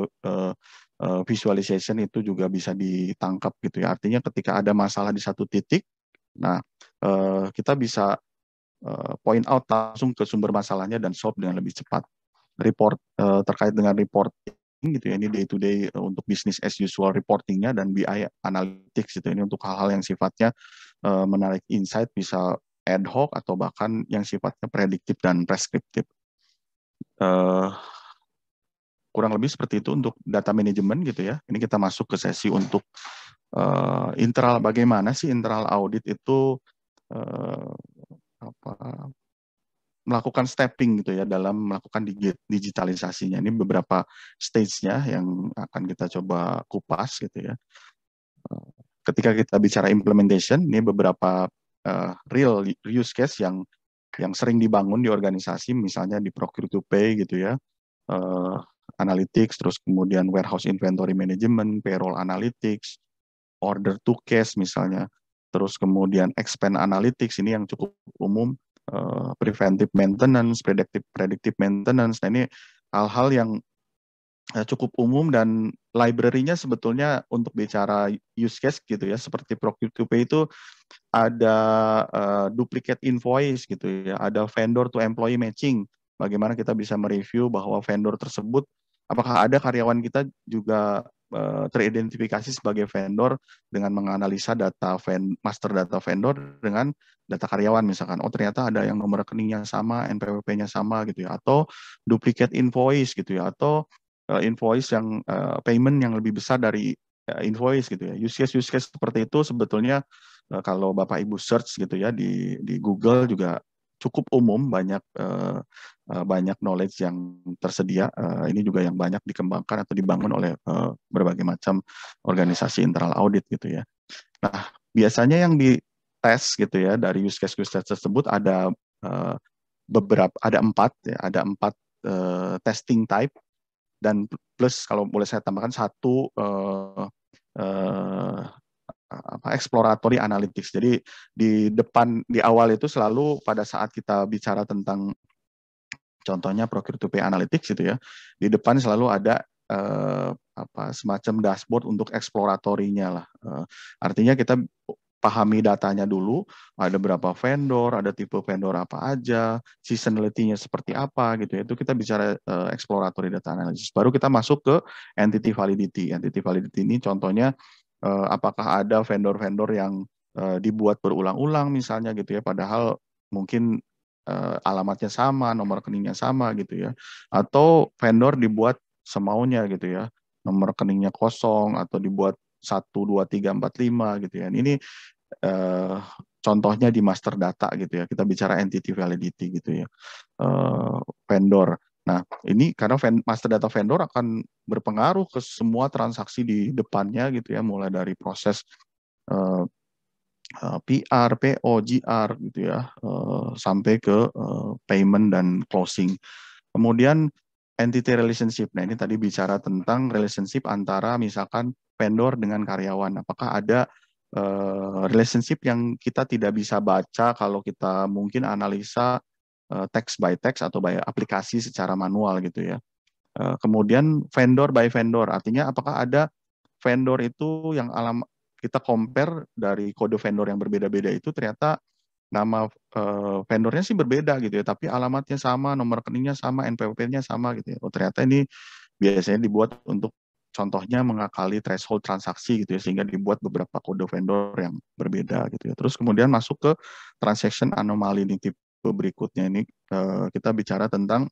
visualization itu juga bisa ditangkap gitu ya. Artinya ketika ada masalah di satu titik, nah kita bisa point out langsung ke sumber masalahnya dan solve dengan lebih cepat. Report terkait dengan reporting gitu ya, ini day to day untuk business as usual reportingnya dan BI analytics gitu. Ini untuk hal-hal yang sifatnya menarik insight, bisa ad hoc atau bahkan yang sifatnya prediktif dan preskriptif. Kurang lebih seperti itu untuk data management gitu ya. Ini kita masuk ke sesi untuk internal. Bagaimana sih internal audit itu melakukan stepping gitu ya dalam melakukan digitalisasinya. Ini beberapa stage-nya yang akan kita coba kupas gitu ya. Ketika kita bicara implementation, ini beberapa real use case yang sering dibangun di organisasi, misalnya di procure to pay gitu ya, analytics, terus kemudian warehouse inventory management, payroll analytics, order to cash misalnya, terus kemudian expense analytics, ini yang cukup umum, preventive maintenance, predictive maintenance. Nah, ini hal-hal yang cukup umum dan library-nya sebetulnya untuk bicara use case gitu ya, seperti procure to pay itu ada duplicate invoice gitu ya, ada vendor to employee matching. Bagaimana kita bisa mereview bahwa vendor tersebut, apakah ada karyawan kita juga teridentifikasi sebagai vendor dengan menganalisa data master data vendor dengan data karyawan misalkan. Oh ternyata ada yang nomor rekeningnya sama, NPWP-nya sama gitu ya, atau duplicate invoice gitu ya, atau invoice yang payment yang lebih besar dari invoice gitu ya. Use case seperti itu sebetulnya kalau Bapak Ibu search gitu ya di Google juga cukup umum, banyak knowledge yang tersedia. Ini juga yang banyak dikembangkan atau dibangun oleh berbagai macam organisasi internal audit gitu ya. Nah, biasanya yang dites gitu ya dari use case tersebut ada ada 4 ya, ada 4 testing type, dan plus kalau boleh saya tambahkan 1 exploratory analytics. Jadi di awal itu selalu pada saat kita bicara tentang contohnya procure to pay analytics gitu ya, di depan selalu ada semacam dashboard untuk eksploratorinya lah. Artinya kita pahami datanya dulu, ada berapa vendor, ada tipe vendor apa aja, seasonality-nya seperti apa gitu ya. Itu kita bicara exploratory data analysis. Baru kita masuk ke entity validity. Entity validity ini contohnya apakah ada vendor-vendor yang dibuat berulang-ulang misalnya gitu ya, padahal mungkin alamatnya sama, nomor rekeningnya sama gitu ya, atau vendor dibuat semaunya gitu ya, nomor rekeningnya kosong atau dibuat 1, 2, 3, 4, 5 gitu ya. Ini contohnya di master data gitu ya, kita bicara entity validity gitu ya, vendor. Nah, ini karena master data vendor akan berpengaruh ke semua transaksi di depannya gitu ya, mulai dari proses PR, PO, GR gitu ya, sampai ke payment dan closing. Kemudian entity relationship. Nah, ini tadi bicara tentang relationship antara misalkan vendor dengan karyawan. Apakah ada relationship yang kita tidak bisa baca kalau kita mungkin analisa text by text atau by aplikasi secara manual gitu ya. Kemudian vendor by vendor, artinya apakah ada vendor itu yang kita compare dari kode vendor yang berbeda-beda itu ternyata nama vendornya sih berbeda gitu ya, tapi alamatnya sama, nomor rekeningnya sama, NPWP-nya sama gitu ya. Oh ternyata ini biasanya dibuat untuk contohnya mengakali threshold transaksi gitu ya, sehingga dibuat beberapa kode vendor yang berbeda gitu ya. Terus kemudian masuk ke transaction anomaly, ini tipe berikutnya. Ini kita bicara tentang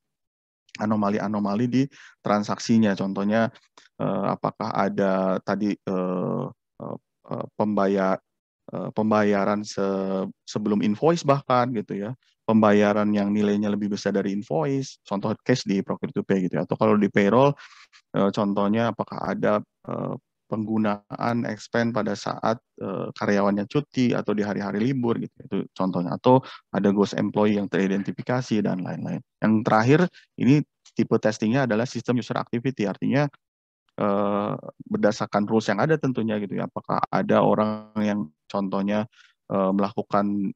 anomali-anomali di transaksinya. Contohnya apakah ada tadi pembayaran sebelum invoice bahkan gitu ya, pembayaran yang nilainya lebih besar dari invoice, contoh case di procure to pay gitu ya. Atau kalau di payroll contohnya apakah ada penggunaan expense pada saat karyawannya cuti atau di hari-hari libur gitu, itu contohnya. Atau ada ghost employee yang teridentifikasi dan lain-lain. Yang terakhir ini tipe testingnya adalah system user activity, artinya berdasarkan rules yang ada tentunya gitu ya, apakah ada orang yang contohnya melakukan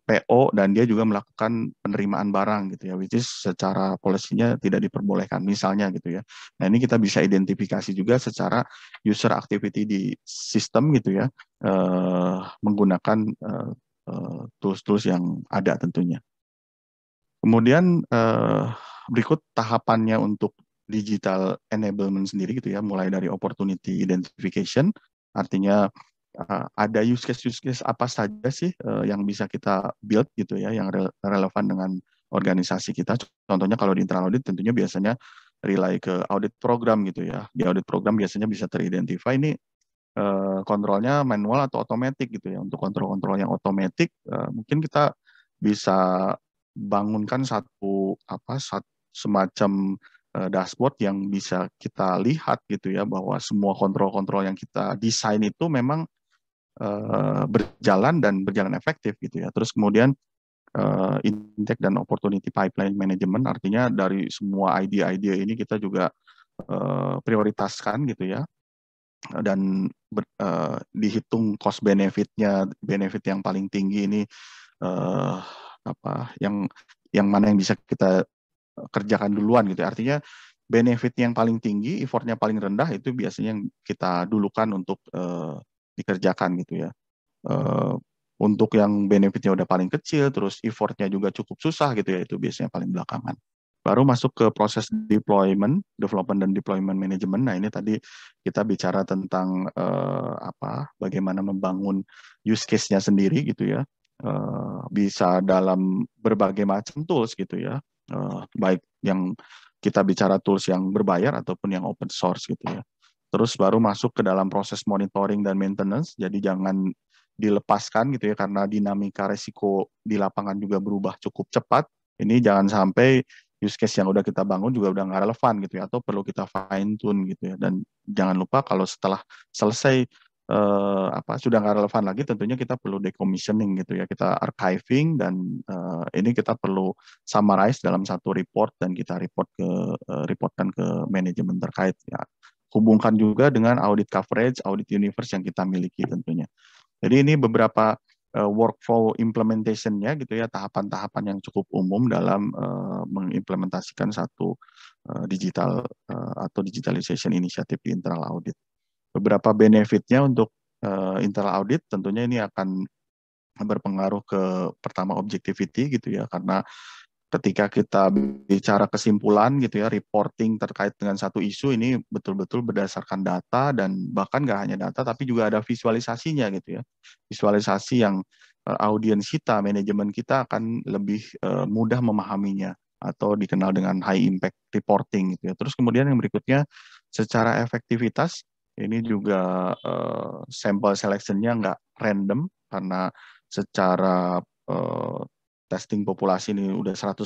PO dan dia juga melakukan penerimaan barang gitu ya, which is secara polisinya tidak diperbolehkan misalnya gitu ya. Nah ini kita bisa identifikasi juga secara user activity di sistem gitu ya, menggunakan tools-tools yang ada tentunya. Kemudian berikut tahapannya untuk digital enablement sendiri gitu ya, mulai dari opportunity identification, artinya ada use case apa saja sih yang bisa kita build gitu ya, yang relevan dengan organisasi kita. Contohnya kalau di internal audit tentunya biasanya rely ke audit program gitu ya. Di audit program biasanya bisa teridentify ini kontrolnya manual atau otomatis gitu ya. Untuk kontrol-kontrol yang otomatis mungkin kita bisa bangunkan semacam dashboard yang bisa kita lihat gitu ya, bahwa semua kontrol-kontrol yang kita desain itu memang berjalan dan berjalan efektif gitu ya. Terus kemudian intake dan opportunity pipeline management, artinya dari semua ide-ide ini kita juga prioritaskan gitu ya, dan dihitung cost benefitnya, benefit yang paling tinggi ini yang mana yang bisa kita kerjakan duluan gitu. Artinya benefit yang paling tinggi, effortnya paling rendah itu biasanya yang kita dulukan untuk dikerjakan gitu ya. Untuk yang benefitnya udah paling kecil, terus effortnya juga cukup susah gitu ya, itu biasanya paling belakangan. Baru masuk ke proses development dan deployment management. Nah ini tadi kita bicara tentang bagaimana membangun use case-nya sendiri gitu ya. Bisa dalam berbagai macam tools gitu ya. Baik yang kita bicara tools yang berbayar ataupun yang open source gitu ya. Terus baru masuk ke dalam proses monitoring dan maintenance, jadi jangan dilepaskan gitu ya, karena dinamika resiko di lapangan juga berubah cukup cepat. Ini jangan sampai use case yang udah kita bangun juga udah nggak relevan gitu ya, atau perlu kita fine tune gitu ya. Dan jangan lupa kalau setelah selesai sudah nggak relevan lagi, tentunya kita perlu decommissioning gitu ya, kita archiving, dan ini kita perlu summarize dalam satu report dan kita reportkan ke manajemen terkait ya. Hubungkan juga dengan audit coverage, audit universe yang kita miliki tentunya. Jadi ini beberapa workflow implementation-nya gitu ya, tahapan-tahapan yang cukup umum dalam mengimplementasikan satu digital atau digitalization initiative di internal audit. Beberapa benefit-nya untuk internal audit tentunya ini akan berpengaruh ke pertama objectivity gitu ya, karena ketika kita bicara kesimpulan gitu ya, reporting terkait dengan satu isu ini betul-betul berdasarkan data, dan bahkan nggak hanya data tapi juga ada visualisasinya gitu ya. Visualisasi yang audiens kita, manajemen kita akan lebih mudah memahaminya, atau dikenal dengan high impact reporting gitu ya. Terus kemudian yang berikutnya secara efektivitas ini juga sample selection-nya nggak random, karena secara testing populasi ini udah 100%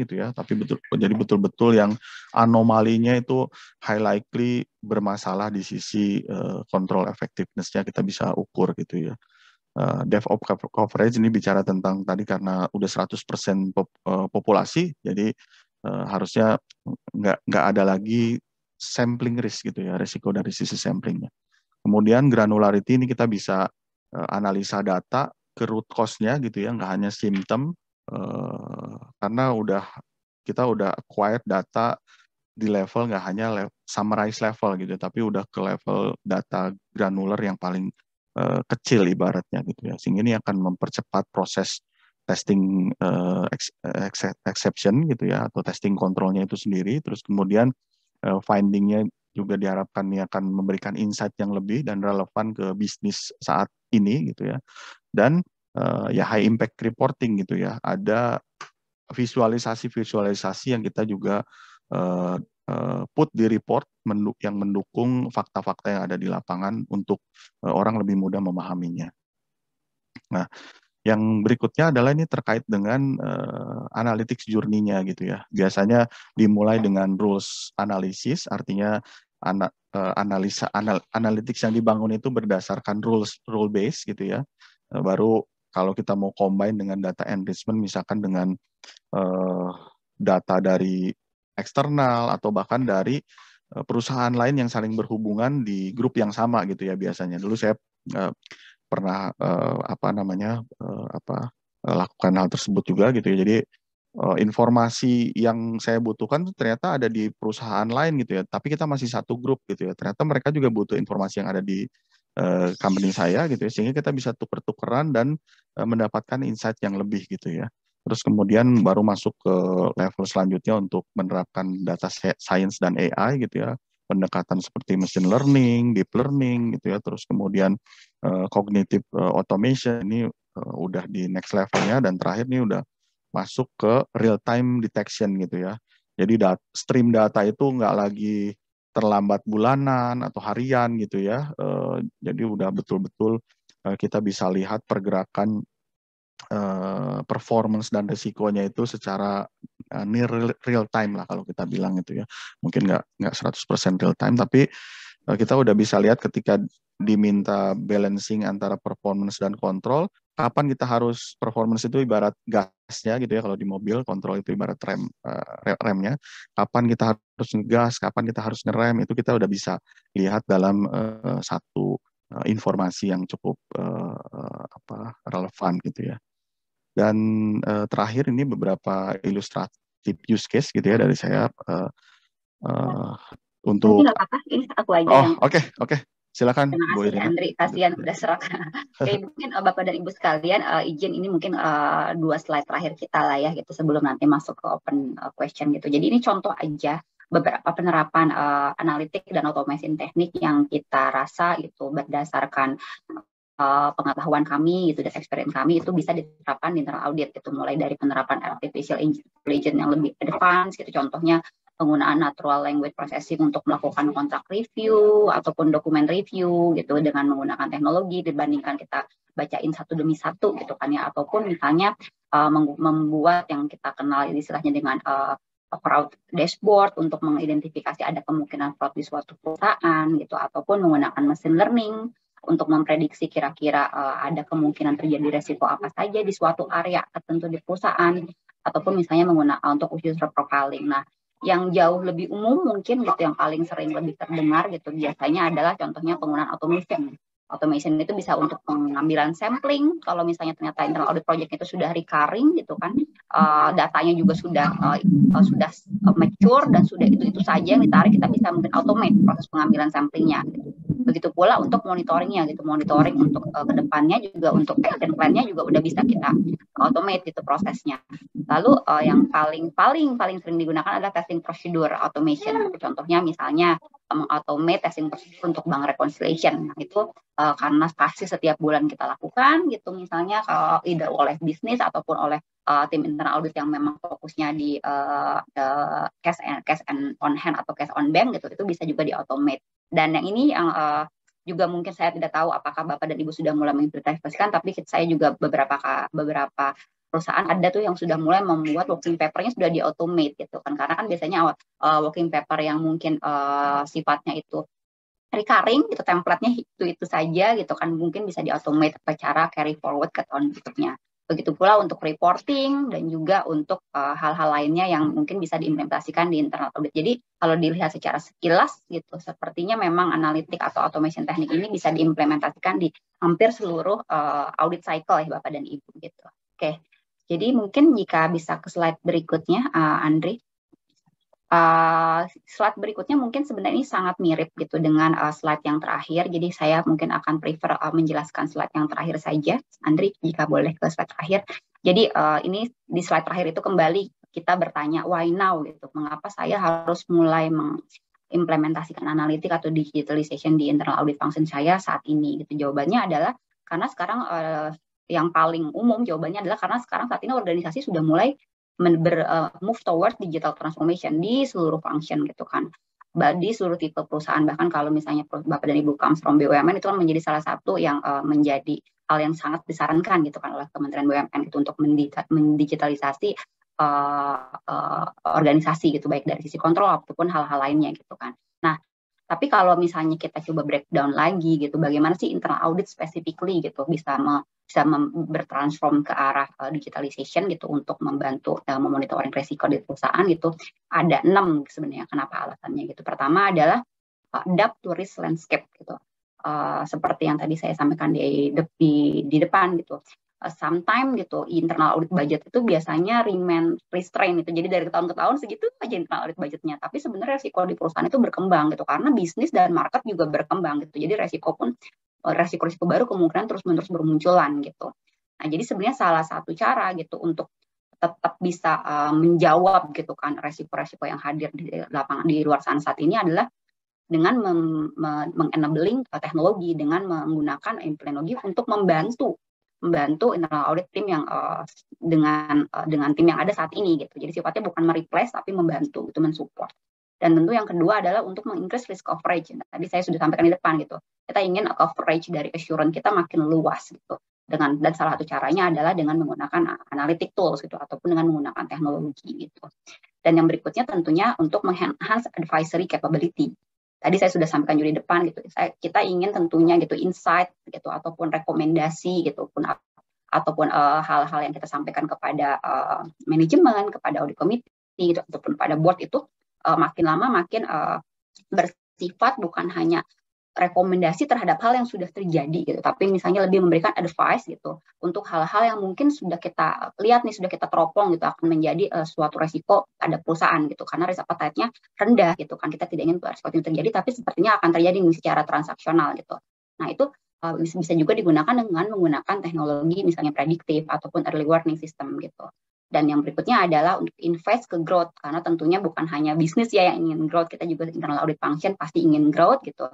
gitu ya, tapi jadi betul-betul yang anomalinya itu high likely bermasalah di sisi control effectiveness-nya kita bisa ukur gitu ya. DevOps coverage ini bicara tentang tadi karena udah 100% populasi, jadi harusnya nggak ada lagi sampling risk gitu ya, risiko dari sisi samplingnya. Kemudian granularity ini kita bisa analisa data ke root cause-nya gitu ya, nggak hanya simptom, karena kita udah acquired data di level nggak hanya summarize level gitu, tapi udah ke level data granular yang paling kecil ibaratnya gitu ya, sehingga ini akan mempercepat proses testing exception gitu ya, atau testing kontrolnya itu sendiri. Terus kemudian finding-nya juga diharapkan ini akan memberikan insight yang lebih dan relevan ke bisnis saat ini gitu ya. Dan ya high impact reporting gitu ya, ada visualisasi yang kita juga put di report yang mendukung fakta-fakta yang ada di lapangan untuk orang lebih mudah memahaminya. Nah, yang berikutnya adalah ini terkait dengan analytics journey-nya gitu ya. Biasanya dimulai dengan rules analysis, artinya analytics yang dibangun itu berdasarkan rule base gitu ya. Baru kalau kita mau combine dengan data enrichment, misalkan dengan data dari eksternal atau bahkan dari perusahaan lain yang saling berhubungan di grup yang sama gitu ya biasanya. Dulu saya pernah lakukan hal tersebut juga gitu ya. Jadi informasi yang saya butuhkan tuh ternyata ada di perusahaan lain gitu ya, tapi kita masih satu grup gitu ya. Ternyata mereka juga butuh informasi yang ada di company saya gitu ya, sehingga kita bisa tuker-tukeran dan mendapatkan insight yang lebih gitu ya. Terus kemudian baru masuk ke level selanjutnya untuk menerapkan data science dan AI gitu ya, pendekatan seperti machine learning, deep learning gitu ya, terus kemudian cognitive automation ini udah di next levelnya, dan terakhir nih udah masuk ke real time detection gitu ya. Jadi stream data itu nggak lagi terlambat bulanan atau harian gitu ya. Jadi udah betul-betul kita bisa lihat pergerakan performance dan risikonya itu secara near real time lah kalau kita bilang gitu ya. Mungkin nggak 100% real time, tapi kita udah bisa lihat ketika diminta balancing antara performance dan kontrol, kapan kita harus performance itu ibarat gasnya gitu ya, kalau di mobil kontrol itu ibarat remnya, kapan kita harus ngegas, kapan kita harus ngerem, itu kita udah bisa lihat dalam satu informasi yang cukup relevan gitu ya. Dan terakhir ini beberapa ilustratif use case gitu ya dari saya untuk. Nggak apa-apa, ini aku aja yang. Oke. Silakan. Terima kasih Andri, kasihan udah serak. Oke, mungkin Bapak dan Ibu sekalian, izin ini mungkin 2 slide terakhir kita lah ya gitu sebelum nanti masuk ke open question gitu. Jadi ini contoh aja beberapa penerapan analitik dan automation teknik yang kita rasa itu berdasarkan pengetahuan kami gitu dan experience kami itu bisa diterapkan di internal audit gitu, mulai dari penerapan artificial intelligence yang lebih advance gitu, contohnya penggunaan natural language processing untuk melakukan kontrak review ataupun dokumen review gitu dengan menggunakan teknologi dibandingkan kita bacain satu demi satu gitu kan ya, ataupun misalnya membuat yang kita kenal istilahnya dengan fraud dashboard untuk mengidentifikasi ada kemungkinan fraud di suatu perusahaan gitu, ataupun menggunakan machine learning untuk memprediksi kira-kira ada kemungkinan terjadi resiko apa saja di suatu area tertentu di perusahaan, ataupun misalnya menggunakan untuk user profiling. Nah, yang jauh lebih umum mungkin gitu, yang paling sering lebih terdengar gitu biasanya adalah contohnya penggunaan automation. Automation itu bisa untuk pengambilan sampling, kalau misalnya ternyata internal audit project itu sudah recurring gitu kan, datanya juga sudah mature dan sudah itu saja yang ditarik, kita bisa mungkin automate proses pengambilan samplingnya gitu. Begitu pula untuk monitoringnya gitu, monitoring untuk kedepannya juga untuk action plan-nya juga udah bisa kita automate gitu prosesnya. Lalu yang paling sering digunakan adalah testing procedure automation. Contohnya misalnya mengautomate testing procedure untuk bank reconciliation. Nah, itu karena pasti setiap bulan kita lakukan gitu, misalnya kalau either oleh bisnis ataupun oleh tim internal audit yang memang fokusnya di cash and on hand atau cash on bank gitu, itu bisa juga di automate. Dan yang ini yang juga mungkin saya tidak tahu apakah Bapak dan Ibu sudah mulai mengimplementasikan, tapi saya juga beberapa perusahaan ada tuh yang sudah mulai membuat working paper-nya sudah di automate gitu kan, karena kan biasanya working paper yang mungkin sifatnya itu recurring gitu, template-nya itu saja gitu kan, mungkin bisa di automate secara carry forward ke tahun berikutnya. Begitu pula untuk reporting dan juga untuk hal-hal lainnya yang mungkin bisa diimplementasikan di internal audit. Jadi kalau dilihat secara sekilas gitu, sepertinya memang analitik atau automation teknik ini bisa diimplementasikan di hampir seluruh audit cycle ya Bapak dan Ibu gitu. Oke, jadi mungkin jika bisa ke slide berikutnya, Andri. Slide berikutnya mungkin sebenarnya ini sangat mirip gitu dengan slide yang terakhir, jadi saya mungkin akan prefer menjelaskan slide yang terakhir saja. Andri, jika boleh ke slide terakhir. Jadi ini di slide terakhir itu kembali kita bertanya why now gitu, mengapa saya harus mulai mengimplementasikan analitik atau digitalization di internal audit function saya saat ini gitu. Jawabannya adalah karena sekarang yang paling umum jawabannya adalah karena sekarang saat ini organisasi sudah mulai move toward digital transformation di seluruh function gitu kan, di seluruh tipe perusahaan. Bahkan kalau misalnya Bapak dan Ibu comes from BUMN, itu kan menjadi salah satu yang menjadi hal yang sangat disarankan gitu kan oleh Kementerian BUMN itu untuk mendigitalisasi organisasi gitu, baik dari sisi kontrol ataupun hal-hal lainnya gitu kan. Nah, tapi kalau misalnya kita coba breakdown lagi gitu, bagaimana sih internal audit specifically gitu bisa bertransform ke arah digitalization gitu untuk membantu memonitoring risiko di perusahaan gitu. Ada 6 sebenarnya kenapa alasannya gitu. Pertama adalah adapt to risk landscape gitu. seperti yang tadi saya sampaikan di depan gitu. Sometimes gitu internal audit budget itu biasanya remain restrain itu, jadi dari tahun ke tahun segitu aja internal audit budgetnya, tapi sebenarnya resiko di perusahaan itu berkembang gitu karena bisnis dan market juga berkembang gitu, jadi resiko baru kemungkinan terus-menerus bermunculan gitu. Nah jadi sebenarnya salah satu cara gitu untuk tetap bisa menjawab gitu kan resiko-resiko yang hadir di lapangan di luar sana saat ini adalah dengan mengenabling teknologi, dengan menggunakan teknologi untuk membantu internal audit tim yang dengan tim yang ada saat ini gitu. Jadi sifatnya bukan mereplace tapi membantu gitu, mensupport. Dan tentu yang kedua adalah untuk mengincrease risk coverage. Tadi saya sudah sampaikan di depan gitu. Kita ingin coverage dari assurance kita makin luas gitu. Dan salah satu caranya adalah dengan menggunakan analytic tools gitu ataupun dengan menggunakan teknologi gitu. Dan yang berikutnya tentunya untuk mengenhance advisory capability. Tadi saya sudah sampaikan juga di depan gitu. Kita ingin tentunya gitu insight gitu ataupun rekomendasi gitu ataupun hal-hal yang kita sampaikan kepada manajemen, kepada audit committee gitu ataupun pada board itu makin lama makin bersifat bukan hanya rekomendasi terhadap hal yang sudah terjadi gitu, tapi misalnya lebih memberikan advice gitu untuk hal-hal yang mungkin sudah kita lihat nih, sudah kita teropong gitu akan menjadi suatu resiko pada perusahaan gitu, karena risk appetite-nya rendah gitu kan, kita tidak ingin resiko itu terjadi, tapi sepertinya akan terjadi nih secara transaksional gitu. Nah itu bisa juga digunakan dengan menggunakan teknologi misalnya prediktif ataupun early warning system gitu. Dan yang berikutnya adalah untuk invest ke growth, karena tentunya bukan hanya bisnis ya yang ingin growth, kita juga internal audit function pasti ingin growth gitu.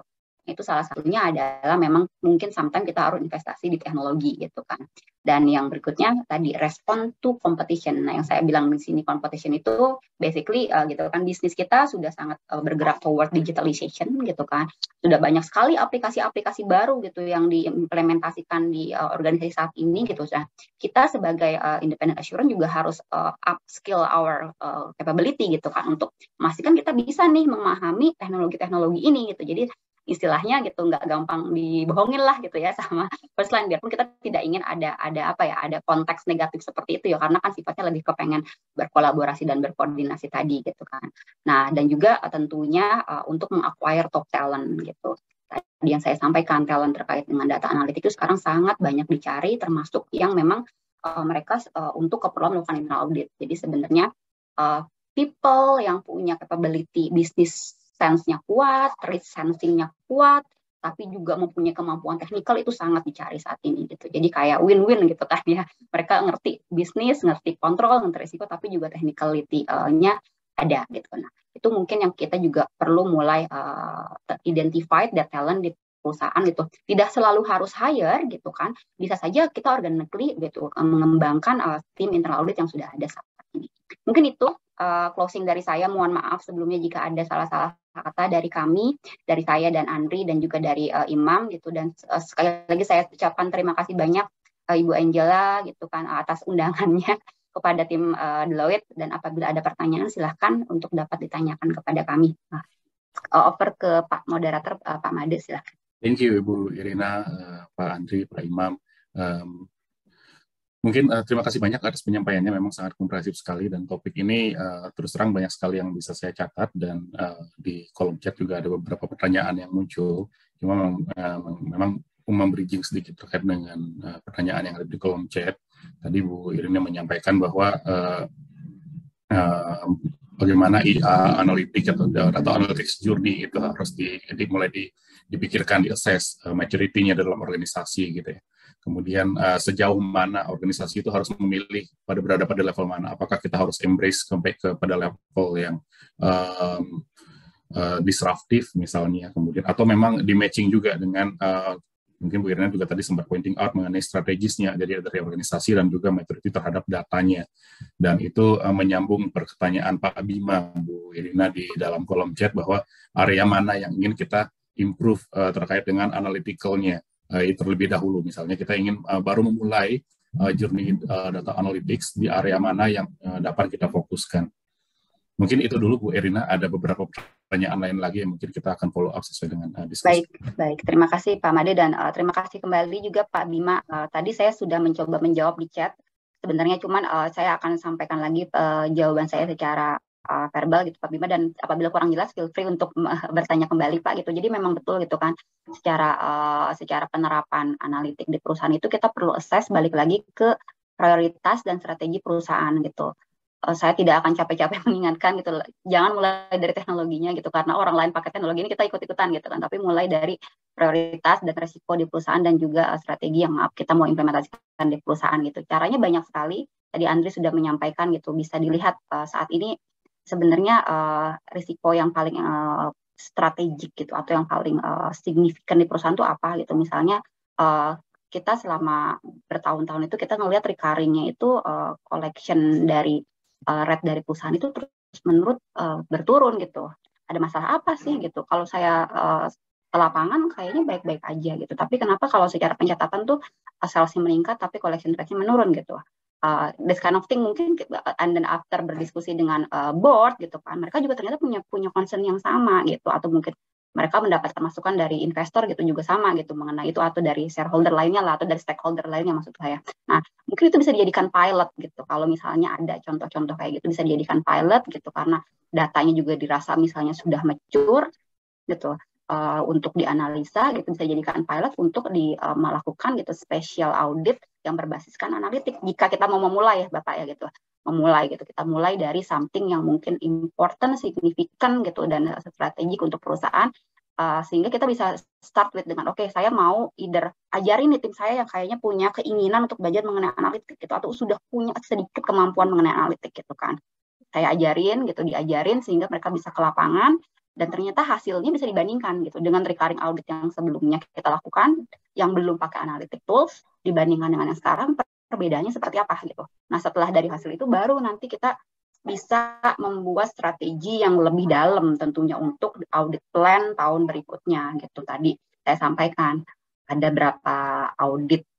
Itu salah satunya adalah memang mungkin sometimes kita harus investasi di teknologi gitu kan. Dan yang berikutnya tadi respond to competition. Nah yang saya bilang di sini competition itu basically gitu kan, bisnis kita sudah sangat bergerak toward digitalization gitu kan. Sudah banyak sekali aplikasi-aplikasi baru gitu yang diimplementasikan di organisasi saat ini gitu. Nah, kita sebagai independent assurance juga harus upskill our capability gitu kan untuk memastikan kita bisa nih memahami teknologi-teknologi ini gitu. Jadi istilahnya gitu nggak gampang dibohongin lah gitu ya sama first line, biarpun kita tidak ingin ada konteks negatif seperti itu ya, karena kan sifatnya lebih kepengen berkolaborasi dan berkoordinasi tadi gitu kan. Nah dan juga tentunya untuk meng-acquire top talent gitu. Tadi yang saya sampaikan, talent terkait dengan data analitik itu sekarang sangat banyak dicari, termasuk yang memang mereka untuk keperluan melakukan internal audit. Jadi sebenarnya people yang punya capability bisnis sense-nya kuat, risk sensing-nya kuat, tapi juga mempunyai kemampuan teknikal itu sangat dicari saat ini gitu. Jadi kayak win-win gitu kan ya. Mereka ngerti bisnis, ngerti kontrol, ngerti risiko, tapi juga technicality-nya ada gitu. Nah, itu mungkin yang kita juga perlu mulai identify that talent di perusahaan gitu. Tidak selalu harus hire gitu kan. Bisa saja kita organically gitu mengembangkan tim internal audit yang sudah ada saat ini. Mungkin itu closing dari saya. Mohon maaf sebelumnya jika ada salah-salah kata dari kami, dari saya dan Andri dan juga dari Imam gitu. Dan sekali lagi saya ucapkan terima kasih banyak Ibu Angela gitu kan atas undangannya kepada tim Deloitte, dan apabila ada pertanyaan silahkan untuk dapat ditanyakan kepada kami. Over ke Pak Moderator, Pak Made silahkan. Thank you Ibu Irina, Pak Andri, Pak Imam. Mungkin terima kasih banyak atas penyampaiannya, memang sangat komprehensif sekali, dan topik ini terus terang banyak sekali yang bisa saya catat, dan di kolom chat juga ada beberapa pertanyaan yang muncul. Cuma memang membridging sedikit terkait dengan pertanyaan yang ada di kolom chat. Tadi Bu Irina menyampaikan bahwa bagaimana IA analitik atau analytics journey itu harus mulai dipikirkan, di-assess maturity-nya dalam organisasi gitu ya. Kemudian sejauh mana organisasi itu harus memilih berada pada level mana, apakah kita harus embrace sampai pada level yang disruptif misalnya, kemudian atau memang di matching juga dengan mungkin Bu Irina juga tadi sempat pointing out mengenai strategisnya jadi dari organisasi dan juga maturity terhadap datanya, dan itu menyambung pertanyaan Pak Bima, Bu Irina di dalam kolom chat bahwa area mana yang ingin kita improve terkait dengan analytical-nya terlebih dahulu. Misalnya kita ingin baru memulai journey data analytics di area mana yang dapat kita fokuskan. Mungkin itu dulu Bu Irina, ada beberapa pertanyaan lain lagi yang mungkin kita akan follow up sesuai dengan diskusi. Baik. Terima kasih Pak Made, dan terima kasih kembali juga Pak Bima. Tadi saya sudah mencoba menjawab di chat. Sebenarnya cuman saya akan sampaikan lagi jawaban saya secara verbal gitu Pak Bima, dan apabila kurang jelas feel free untuk bertanya kembali Pak gitu. Jadi memang betul gitu kan, secara penerapan analitik di perusahaan itu kita perlu assess balik lagi ke prioritas dan strategi perusahaan gitu. Saya tidak akan capek-capek mengingatkan gitu, jangan mulai dari teknologinya gitu, karena orang lain pakai teknologi ini kita ikut-ikutan gitu kan, tapi mulai dari prioritas dan resiko di perusahaan dan juga strategi yang kita mau implementasikan di perusahaan gitu. Caranya banyak sekali, tadi Andri sudah menyampaikan gitu, bisa dilihat saat ini sebenarnya risiko yang paling strategik gitu, atau yang paling signifikan di perusahaan itu apa gitu. Misalnya kita selama bertahun-tahun itu kita ngelihat recurring-nya itu collection dari rate dari perusahaan itu terus menurut berturun gitu. Ada masalah apa sih gitu? Kalau saya ke lapangan kayaknya baik-baik aja gitu. Tapi kenapa kalau secara pencatatan tuh salesnya meningkat tapi collection rate-nya menurun gitu? This kind of thing mungkin, and then after berdiskusi dengan board gitu kan, mereka juga ternyata punya concern yang sama gitu, atau mungkin mereka mendapatkan masukan dari investor gitu juga sama gitu mengenai itu, atau dari shareholder lainnya lah, atau dari stakeholder lainnya maksud saya. Nah, mungkin itu bisa dijadikan pilot gitu. Kalau misalnya ada contoh-contoh kayak gitu bisa dijadikan pilot gitu, karena datanya juga dirasa misalnya sudah mature gitu, untuk dianalisa gitu, bisa jadikan pilot untuk melakukan gitu special audit yang berbasiskan analitik. Jika kita mau memulai ya Bapak ya gitu, memulai gitu, kita mulai dari something yang mungkin important, signifikan gitu, dan strategik untuk perusahaan, sehingga kita bisa start with dengan oke, saya mau either ajarin nih tim saya yang kayaknya punya keinginan untuk belajar mengenai analitik gitu, atau sudah punya sedikit kemampuan mengenai analitik gitu kan. Saya ajarin gitu, diajarin sehingga mereka bisa ke lapangan, dan ternyata hasilnya bisa dibandingkan gitu dengan recurring audit yang sebelumnya kita lakukan yang belum pakai analytic tools dibandingkan dengan yang sekarang, perbedaannya seperti apa gitu. Nah, setelah dari hasil itu baru nanti kita bisa membuat strategi yang lebih dalam tentunya untuk audit plan tahun berikutnya gitu. Tadi saya sampaikan ada berapa audit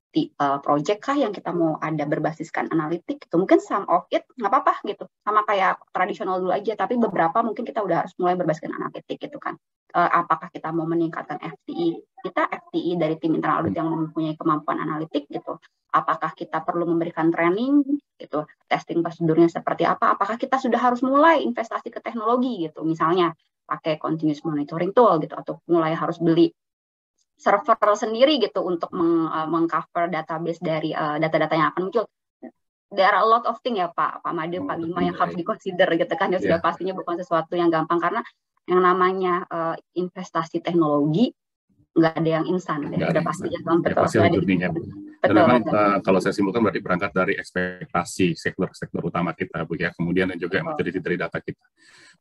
project kah yang kita mau ada berbasiskan analitik gitu. Mungkin some of it nggak apa-apa gitu, sama kayak tradisional dulu aja, tapi beberapa mungkin kita udah harus mulai berbasiskan analitik gitu kan. Apakah kita mau meningkatkan FTE kita, FTE dari tim internal audit yang mempunyai kemampuan analitik gitu, apakah kita perlu memberikan training gitu, testing prosedurnya seperti apa, apakah kita sudah harus mulai investasi ke teknologi gitu, misalnya pakai continuous monitoring tool gitu, atau mulai harus beli server sendiri gitu untuk mengcover database dari data-data yang akan muncul. There are a lot of things ya Pak Made, Pak Bima, yang harus diconsider gitu kan, ya sudah pastinya bukan sesuatu yang gampang, karena yang namanya investasi teknologi nggak ada yang instan, udah pasti ya Bang. Betul. Pasti ada jurninya. Dan memang kalau saya simpulkan berarti berangkat dari ekspektasi sektor utama kita Bu ya, kemudian dan juga materi dari data kita.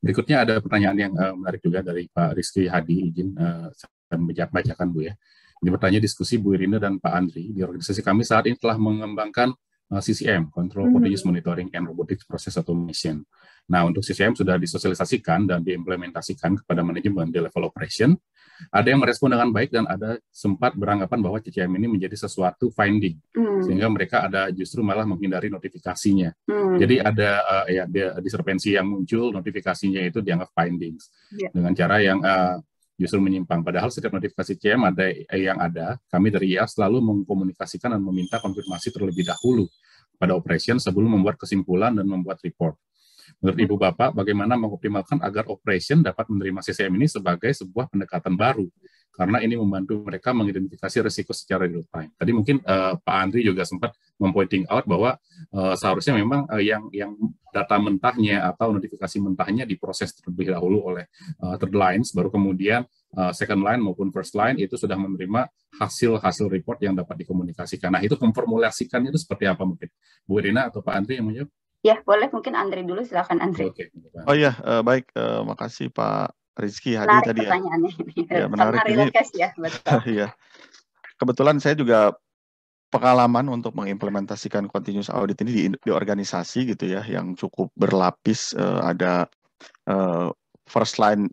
Berikutnya ada pertanyaan yang menarik juga dari Pak Rizky Hadi, izin saya bacakan Bu ya. Ini bertanya diskusi Bu Irina dan Pak Andri. Di organisasi kami saat ini telah mengembangkan CCM, Control Continuous Monitoring and Robotic Process Automation. Nah, untuk CCM sudah disosialisasikan dan diimplementasikan kepada manajemen di level operation. Ada yang merespon dengan baik dan ada sempat beranggapan bahwa CCM ini menjadi sesuatu finding, sehingga mereka ada justru malah menghindari notifikasinya. Jadi ada diskrepensi yang muncul, notifikasinya itu dianggap findings dengan cara yang justru menyimpang. Padahal setiap notifikasi CM kami dari IA selalu mengkomunikasikan dan meminta konfirmasi terlebih dahulu pada operation sebelum membuat kesimpulan dan membuat report. Menurut Ibu Bapak, bagaimana mengoptimalkan agar operation dapat menerima CCM ini sebagai sebuah pendekatan baru? Karena ini membantu mereka mengidentifikasi risiko secara real time. Tadi mungkin Pak Andri juga sempat mempointing out bahwa seharusnya memang yang data mentahnya atau notifikasi mentahnya diproses terlebih dahulu oleh third lines, baru kemudian second line maupun first line itu sudah menerima hasil report yang dapat dikomunikasikan. Nah, itu memformulasikannya itu seperti apa mungkin? Bu Irina atau Pak Andri yang menjawab? Ya, boleh mungkin Andri dulu, silakan Andri. Okay. Oh iya, baik, makasih Pak Rizky Hadi tadi ya. Pertanyaannya. Ya, menarik ini. Ya, betul. Iya. Kebetulan saya juga pengalaman untuk mengimplementasikan continuous audit ini di organisasi gitu ya, yang cukup berlapis. Ada first line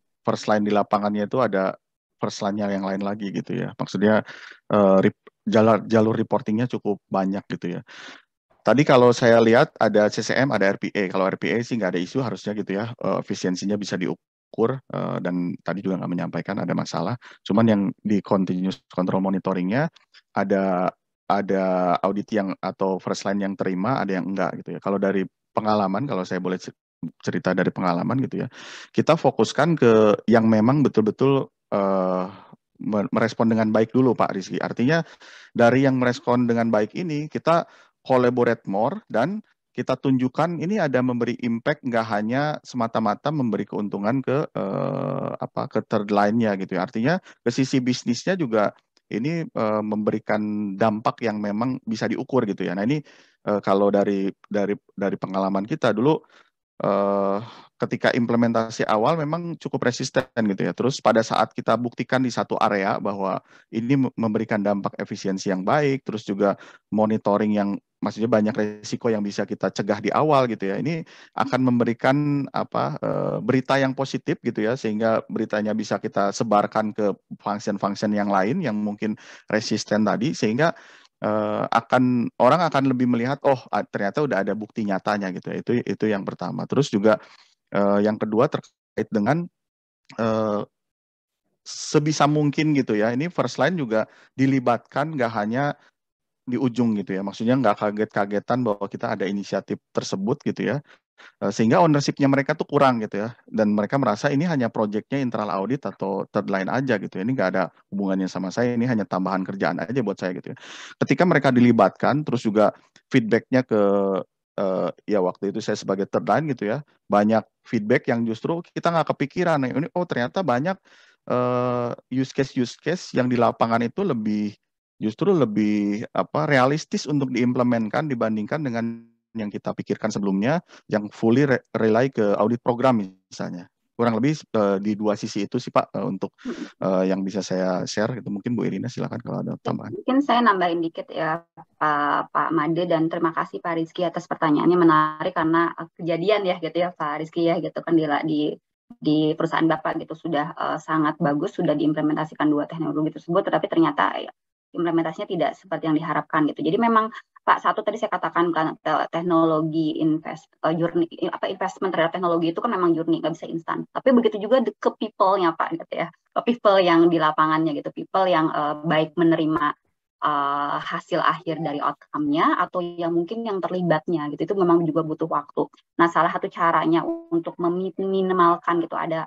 di lapangannya itu ada first line-nya yang lain lagi gitu ya. Maksudnya jalur reportingnya cukup banyak gitu ya. Tadi kalau saya lihat ada CCM, ada RPA. Kalau RPA sih nggak ada isu harusnya gitu ya, efisiensinya bisa diukur, dan tadi juga nggak menyampaikan ada masalah. Cuman yang di continuous control monitoringnya ada audit yang atau first line yang terima, ada yang enggak gitu ya. Kalau dari pengalaman, kalau saya boleh cerita dari pengalaman gitu ya. Kita fokuskan ke yang memang betul-betul merespon dengan baik dulu Pak Rizky. Artinya dari yang merespon dengan baik ini kita collaborate more dan kita tunjukkan ini ada memberi impact, nggak hanya semata-mata memberi keuntungan ke ke third line-nya gitu ya. Artinya ke sisi bisnisnya juga ini memberikan dampak yang memang bisa diukur gitu ya. Nah ini kalau dari pengalaman kita dulu ketika implementasi awal memang cukup resisten gitu ya. Terus pada saat kita buktikan di satu area bahwa ini memberikan dampak efisiensi yang baik, terus juga monitoring yang maksudnya banyak resiko yang bisa kita cegah di awal gitu ya. Ini akan memberikan berita yang positif gitu ya, sehingga beritanya bisa kita sebarkan ke function-function yang lain yang mungkin resisten tadi, sehingga orang akan lebih melihat ternyata udah ada bukti nyatanya gitu ya. Itu yang pertama. Terus juga yang kedua terkait dengan sebisa mungkin gitu ya, ini first line juga dilibatkan, nggak hanya di ujung gitu ya, maksudnya nggak kaget-kagetan bahwa kita ada inisiatif tersebut gitu ya, sehingga ownership-nya mereka tuh kurang gitu ya, dan mereka merasa ini hanya project-nya internal audit atau third line aja gitu ya, ini nggak ada hubungannya sama saya, ini hanya tambahan kerjaan aja buat saya gitu ya. Ketika mereka dilibatkan, terus juga feedback-nya ke ya waktu itu saya sebagai third line gitu ya, banyak feedback yang justru kita nggak kepikiran, ini ternyata banyak use case yang di lapangan itu justru lebih realistis untuk diimplementkan dibandingkan dengan yang kita pikirkan sebelumnya, yang fully rely ke audit program misalnya. Kurang lebih di dua sisi itu sih Pak, untuk yang bisa saya share. Itu mungkin Bu Irina silakan kalau ada tambahan. Mungkin saya nambahin dikit ya Pak Made, dan terima kasih Pak Rizky atas pertanyaannya, menarik karena kejadian ya gitu ya Pak Rizky ya gitu kan di perusahaan Bapak gitu sudah sangat bagus, sudah diimplementasikan dua teknologi tersebut, tetapi ternyata implementasinya tidak seperti yang diharapkan gitu. Jadi memang Pak, satu tadi saya katakan kan teknologi investment terhadap teknologi itu kan memang journey, nggak bisa instan. Tapi begitu juga ke people-nya Pak gitu ya, ke people yang di lapangannya gitu, people yang baik menerima hasil akhir dari outcome-nya atau yang mungkin yang terlibatnya gitu, itu memang juga butuh waktu. Nah, salah satu caranya untuk meminimalkan gitu ada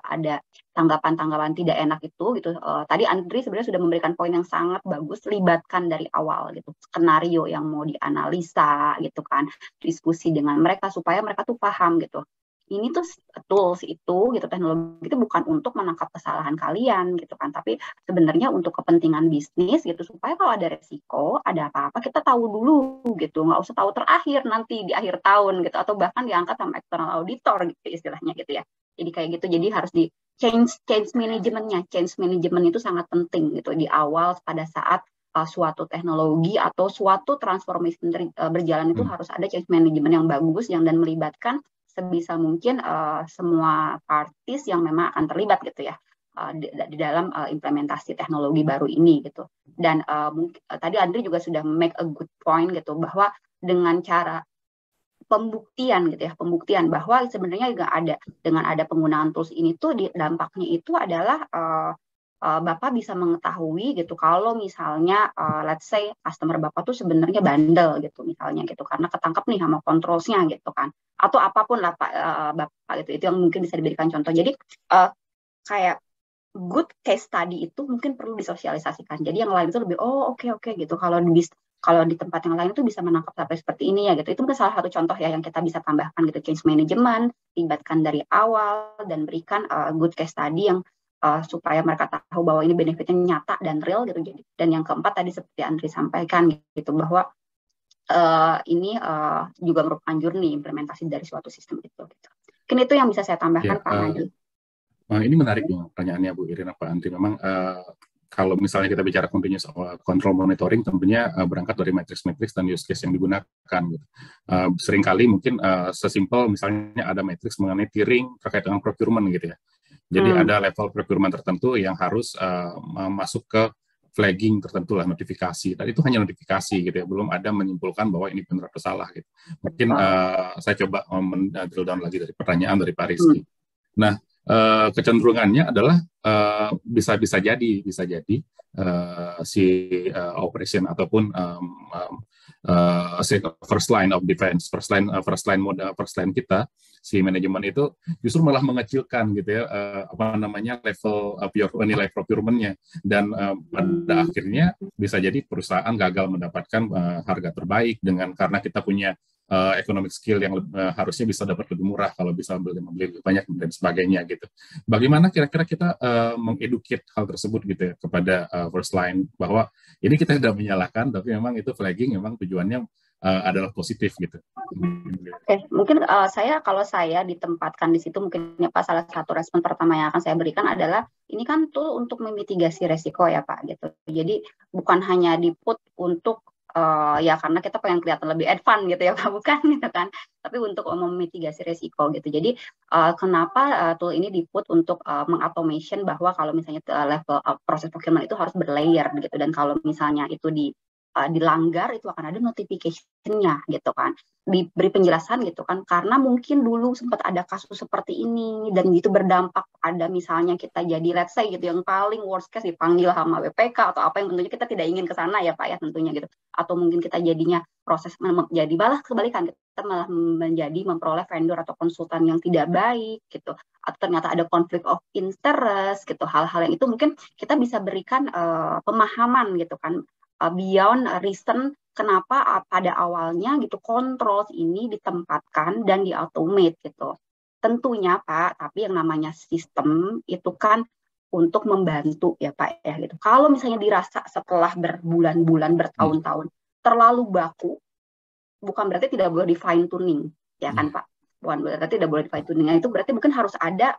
tanggapan-tanggapan tidak enak itu gitu. Tadi Andri sebenarnya sudah memberikan poin yang sangat bagus, libatkan dari awal gitu, skenario yang mau dianalisa gitu kan, diskusi dengan mereka supaya mereka tuh paham gitu. Ini tuh tools itu gitu, teknologi itu bukan untuk menangkap kesalahan kalian gitu kan, tapi sebenarnya untuk kepentingan bisnis gitu, supaya kalau ada resiko, ada apa-apa kita tahu dulu gitu, nggak usah tahu terakhir nanti di akhir tahun gitu, atau bahkan diangkat sama external auditor gitu istilahnya gitu ya. Jadi kayak gitu, jadi harus di change manajemennya. Change management itu sangat penting gitu di awal pada saat suatu teknologi atau suatu transformasi berjalan, itu harus ada change management yang bagus dan melibatkan sebisa mungkin semua parties yang memang akan terlibat gitu ya di dalam implementasi teknologi baru ini gitu. Dan tadi Andri juga sudah make a good point gitu, bahwa dengan cara pembuktian gitu ya, pembuktian bahwa sebenarnya juga ada dengan ada penggunaan tools ini tuh dampaknya itu adalah Bapak bisa mengetahui gitu kalau misalnya let's say customer Bapak tuh sebenarnya bandel gitu misalnya gitu, karena ketangkep nih sama controls-nya gitu kan, atau apapun lah Bapak gitu, itu yang mungkin bisa diberikan contoh. Jadi kayak good case study itu mungkin perlu disosialisasikan, jadi yang lain itu lebih oke gitu, kalau di tempat yang lain itu bisa menangkap sampai seperti ini ya gitu. Itu mungkin salah satu contoh ya yang kita bisa tambahkan gitu, change management, libatkan dari awal dan berikan good case study yang supaya mereka tahu bahwa ini benefitnya nyata dan real gitu. Dan yang keempat tadi seperti Andri sampaikan gitu, bahwa ini juga merupakan journey implementasi dari suatu sistem itu gitu. Mungkin itu yang bisa saya tambahkan Pak Madi. Ini menarik pertanyaannya Bu Irina, Pak Andri. Memang kalau misalnya kita bicara continuous control monitoring, tentunya berangkat dari matrix dan use case yang digunakan gitu. Seringkali mungkin sesimpel misalnya ada matrix mengenai tiering terkait dengan procurement gitu ya. Jadi ada level procurement tertentu yang harus masuk ke flagging tertentu lah, notifikasi. Dan itu hanya notifikasi gitu ya, belum ada menyimpulkan bahwa ini benar atau salah gitu. Mungkin saya coba drill down lagi dari pertanyaan dari Pak Rizky. Nah, kecenderungannya adalah bisa jadi si operation ataupun first line of defense, first line kita si manajemen itu justru malah mengecilkan gitu ya level nilai procurement-nya, dan pada akhirnya bisa jadi perusahaan gagal mendapatkan harga terbaik karena kita punya economic skill yang harusnya bisa dapat lebih murah kalau bisa membeli lebih banyak dan sebagainya gitu. Bagaimana kira-kira kita mengeducate hal tersebut gitu ya kepada first line, bahwa ini kita tidak menyalahkan, tapi memang itu flagging memang tujuannya adalah positif gitu. Oke, mungkin kalau saya ditempatkan di situ, mungkin ya Pak, salah satu respon pertama yang akan saya berikan adalah ini kan tool untuk memitigasi resiko ya Pak gitu. Jadi bukan hanya di-put untuk ya karena kita pengen kelihatan lebih advance gitu ya Pak, bukan gitu kan, tapi untuk memitigasi resiko gitu. Jadi kenapa tool ini di-put untuk mengautomation bahwa kalau misalnya level proses procurement itu harus berlayer gitu, dan kalau misalnya itu dilanggar itu akan ada notification-nya gitu kan, diberi penjelasan gitu kan, karena mungkin dulu sempat ada kasus seperti ini dan itu berdampak ada misalnya kita jadi let's say gitu yang paling worst case dipanggil sama WPK atau apa yang tentunya kita tidak ingin ke sana ya Pak ya tentunya gitu, atau mungkin kita jadinya proses jadi malah kebalikan, kita malah menjadi memperoleh vendor atau konsultan yang tidak baik gitu, atau ternyata ada konflik of interest gitu, hal-hal yang itu mungkin kita bisa berikan pemahaman gitu kan, beyond reason kenapa pada awalnya gitu controls ini ditempatkan dan di-automate gitu. Tentunya Pak, tapi yang namanya sistem itu kan untuk membantu ya Pak ya gitu. Kalau misalnya dirasa setelah berbulan-bulan, bertahun-tahun terlalu baku, bukan berarti tidak boleh di fine tuning ya kan Pak. Bukan berarti tidak boleh di fine tuning. Nah, itu berarti mungkin harus ada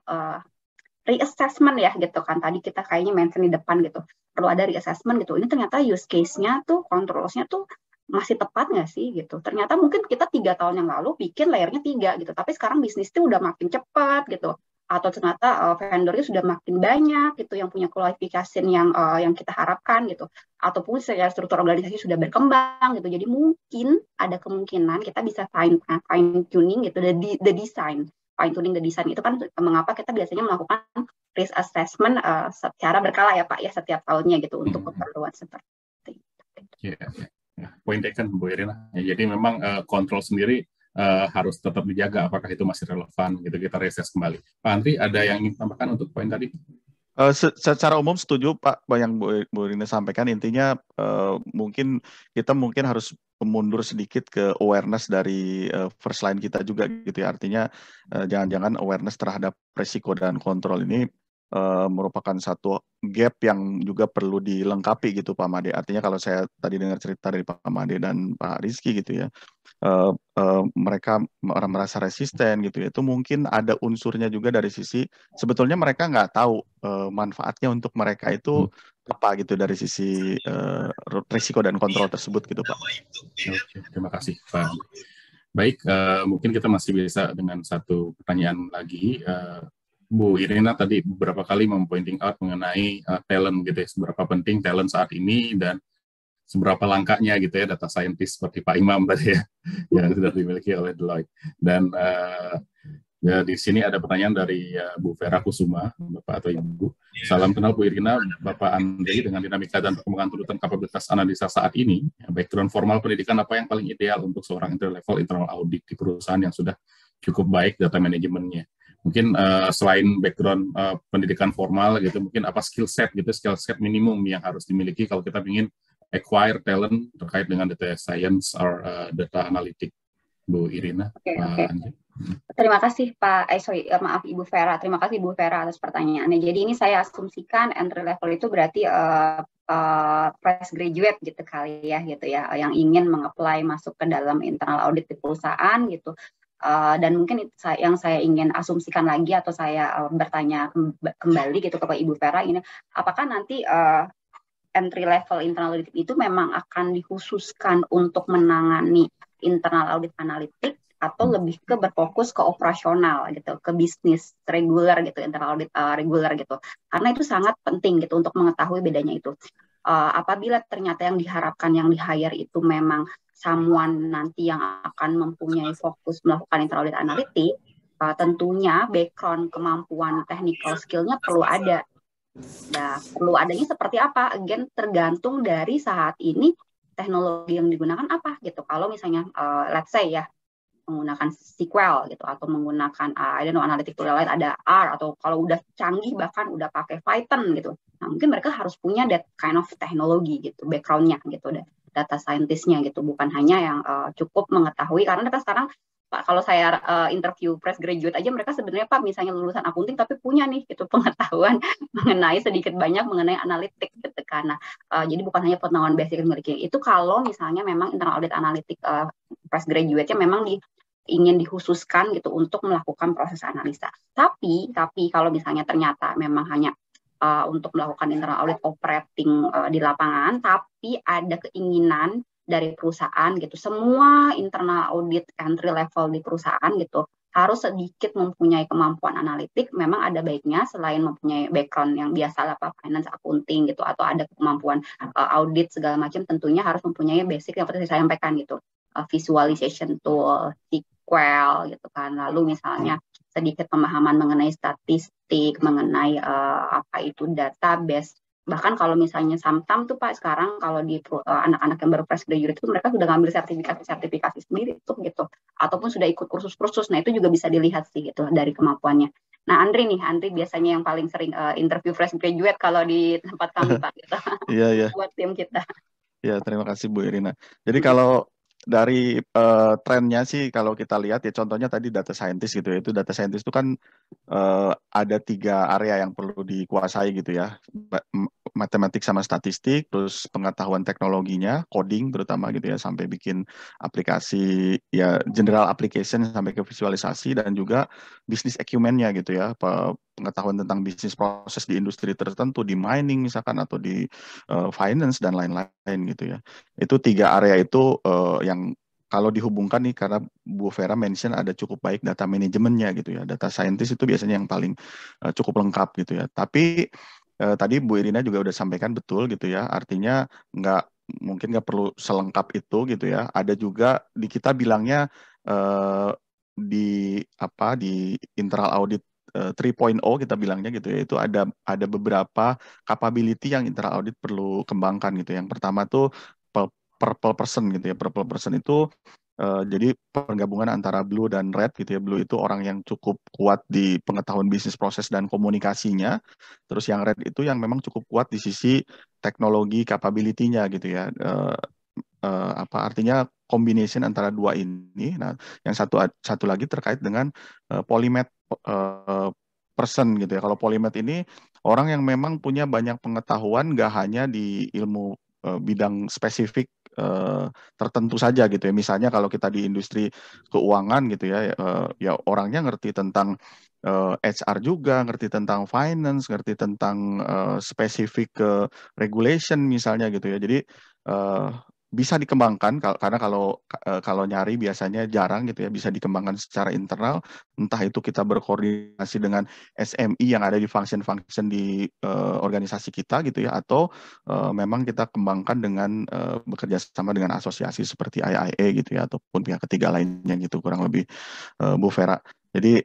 reassessment ya gitu kan, tadi kita kayaknya mention di depan gitu, perlu ada reassessment gitu, ini ternyata use case-nya tuh, controls-nya tuh masih tepat nggak sih gitu, ternyata mungkin kita 3 tahun yang lalu bikin layernya 3 gitu, tapi sekarang bisnis itu udah makin cepat gitu, atau ternyata vendornya sudah makin banyak gitu, yang punya qualification yang kita harapkan gitu, ataupun secara struktur organisasi sudah berkembang gitu, jadi mungkin ada kemungkinan kita bisa fine tuning gitu, the design. Fine tuning the design itu kan mengapa kita biasanya melakukan risk assessment secara berkala ya Pak ya setiap tahunnya gitu untuk keperluan seperti itu. Poin taken Bu Irina. Jadi memang kontrol sendiri harus tetap dijaga apakah itu masih relevan gitu, kita reses kembali. Pak Andri, ada yang ingin tambahkan untuk poin tadi? Secara umum setuju Pak yang Bu Irina sampaikan, intinya kita mungkin harus mundur sedikit ke awareness dari first line kita juga gitu ya, artinya jangan-jangan awareness terhadap risiko dan kontrol ini merupakan satu gap yang juga perlu dilengkapi gitu Pak Made. Artinya kalau saya tadi dengar cerita dari Pak Made dan Pak Rizky gitu ya, mereka merasa resisten gitu ya, itu mungkin ada unsurnya juga dari sisi sebetulnya mereka nggak tahu manfaatnya untuk mereka itu apa gitu dari sisi risiko dan kontrol tersebut gitu Pak. Oke, terima kasih Pak. Baik, mungkin kita masih bisa dengan satu pertanyaan lagi. Bu Irina tadi beberapa kali mempointing out mengenai talent gitu ya, seberapa penting talent saat ini dan seberapa langkanya gitu ya data scientist seperti Pak Imam tadi ya yang sudah dimiliki oleh Deloitte. Dan ya, di sini ada pertanyaan dari Bu Vera Kusuma, Bapak atau Ibu. Salam kenal Bu Irina, Bapak Andri, dengan dinamika dan perkembangan tuntutan kapabilitas analisa saat ini, background formal pendidikan apa yang paling ideal untuk seorang entry level internal audit di perusahaan yang sudah cukup baik data manajemennya? Mungkin selain background pendidikan formal gitu, mungkin apa skill set minimum yang harus dimiliki kalau kita ingin acquire talent terkait dengan data science or data analytic, Bu Irina. Okay. Terima kasih Pak, maaf Ibu Vera, terima kasih Ibu Vera atas pertanyaannya. Jadi ini saya asumsikan entry level itu berarti fresh graduate gitu kali ya, gitu ya, yang ingin mengapply masuk ke dalam internal audit di perusahaan gitu. Dan mungkin yang saya ingin asumsikan lagi atau saya bertanya kembali gitu kepada Ibu Vera ini, apakah nanti entry level internal audit itu memang akan dikhususkan untuk menangani internal audit analitik atau lebih ke berfokus ke operasional gitu, ke bisnis reguler gitu, internal audit reguler gitu. Karena itu sangat penting gitu untuk mengetahui bedanya itu. Apabila ternyata yang diharapkan yang di-hire itu memang someone nanti yang akan mempunyai fokus melakukan internal audit analitik, tentunya background kemampuan technical skill-nya perlu ada. Nah, perlu adanya seperti apa? Again, tergantung dari saat ini teknologi yang digunakan apa gitu. Kalau misalnya let's say ya, menggunakan SQL gitu, atau menggunakan analytic tool lain, ada R, atau kalau udah canggih bahkan udah pakai Python gitu. Nah, mungkin mereka harus punya that kind of teknologi gitu, background-nya gitu, data scientist-nya gitu, bukan hanya yang cukup mengetahui, karena mereka sekarang Pak, kalau saya interview fresh graduate aja, mereka sebenarnya Pak misalnya lulusan akunting tapi punya nih gitu pengetahuan mengenai sedikit banyak mengenai analitik gitu kan. Nah, jadi bukan hanya pengetahuan basic yang dimiliki. Itu kalau misalnya memang internal audit analitik fresh graduate-nya memang ingin dikhususkan gitu untuk melakukan proses analisa. Tapi kalau misalnya ternyata memang hanya untuk melakukan internal audit operating di lapangan, tapi ada keinginan dari perusahaan gitu, semua internal audit entry level di perusahaan gitu harus sedikit mempunyai kemampuan analitik. Memang ada baiknya selain mempunyai background yang biasa lah, finance, accounting gitu, atau ada kemampuan audit segala macam, tentunya harus mempunyai basic yang seperti saya sampaikan gitu, visualization tool, SQL gitu kan, lalu misalnya sedikit pemahaman mengenai statistik, mengenai apa itu database. Bahkan kalau misalnya Samtam tuh Pak, sekarang kalau di anak-anak yang baru fresh graduate itu mereka sudah ngambil sertifikasi sendiri tuh gitu, ataupun sudah ikut kursus-kursus. Nah, itu juga bisa dilihat sih gitu dari kemampuannya. Nah, Andri biasanya yang paling sering interview fresh graduate kalau di tempat kami Pak gitu. Iya. Buat tim kita. Ya, terima kasih Bu Irina. Jadi kalau dari trennya sih, kalau kita lihat ya, contohnya tadi data scientist gitu ya, itu data scientist itu kan ada 3 area yang perlu dikuasai gitu ya, matematik sama statistik, terus pengetahuan teknologinya, coding terutama gitu ya, sampai bikin aplikasi ya, general application sampai ke visualisasi, dan juga bisnis acumen-nya gitu ya, pengetahuan tentang bisnis proses di industri tertentu, di mining misalkan, atau di finance dan lain-lain gitu ya. Itu 3 area itu yang kalau dihubungkan nih, karena Bu Vera mention ada cukup baik data manajemennya gitu ya. Data scientist itu biasanya yang paling cukup lengkap gitu ya. Tapi tadi Bu Irina juga udah sampaikan betul gitu ya. Artinya mungkin nggak perlu selengkap itu gitu ya. Ada juga di kita bilangnya di internal audit 3.0 kita bilangnya gitu ya, itu ada beberapa capability yang internal audit perlu kembangkan gitu. Yang pertama tuh purple person gitu ya. Purple person itu jadi penggabungan antara blue dan red gitu ya. Blue itu orang yang cukup kuat di pengetahuan bisnis proses dan komunikasinya. Terus yang red itu yang memang cukup kuat di sisi teknologi capability-nya gitu ya. Artinya combination antara 2 ini. Nah, yang satu lagi terkait dengan polymath person gitu ya. Kalau polymath ini orang yang memang punya banyak pengetahuan, nggak hanya di ilmu bidang spesifik tertentu saja gitu ya. Misalnya kalau kita di industri keuangan gitu ya, ya orangnya ngerti tentang HR juga, ngerti tentang finance, ngerti tentang spesifik regulation misalnya gitu ya. Jadi bisa dikembangkan, karena kalau nyari biasanya jarang gitu ya, bisa dikembangkan secara internal, entah itu kita berkoordinasi dengan SMI yang ada di function-function di organisasi kita gitu ya, atau memang kita kembangkan dengan bekerja sama dengan asosiasi seperti IIA gitu ya, ataupun pihak ketiga lainnya gitu, kurang lebih Bu Vera. Jadi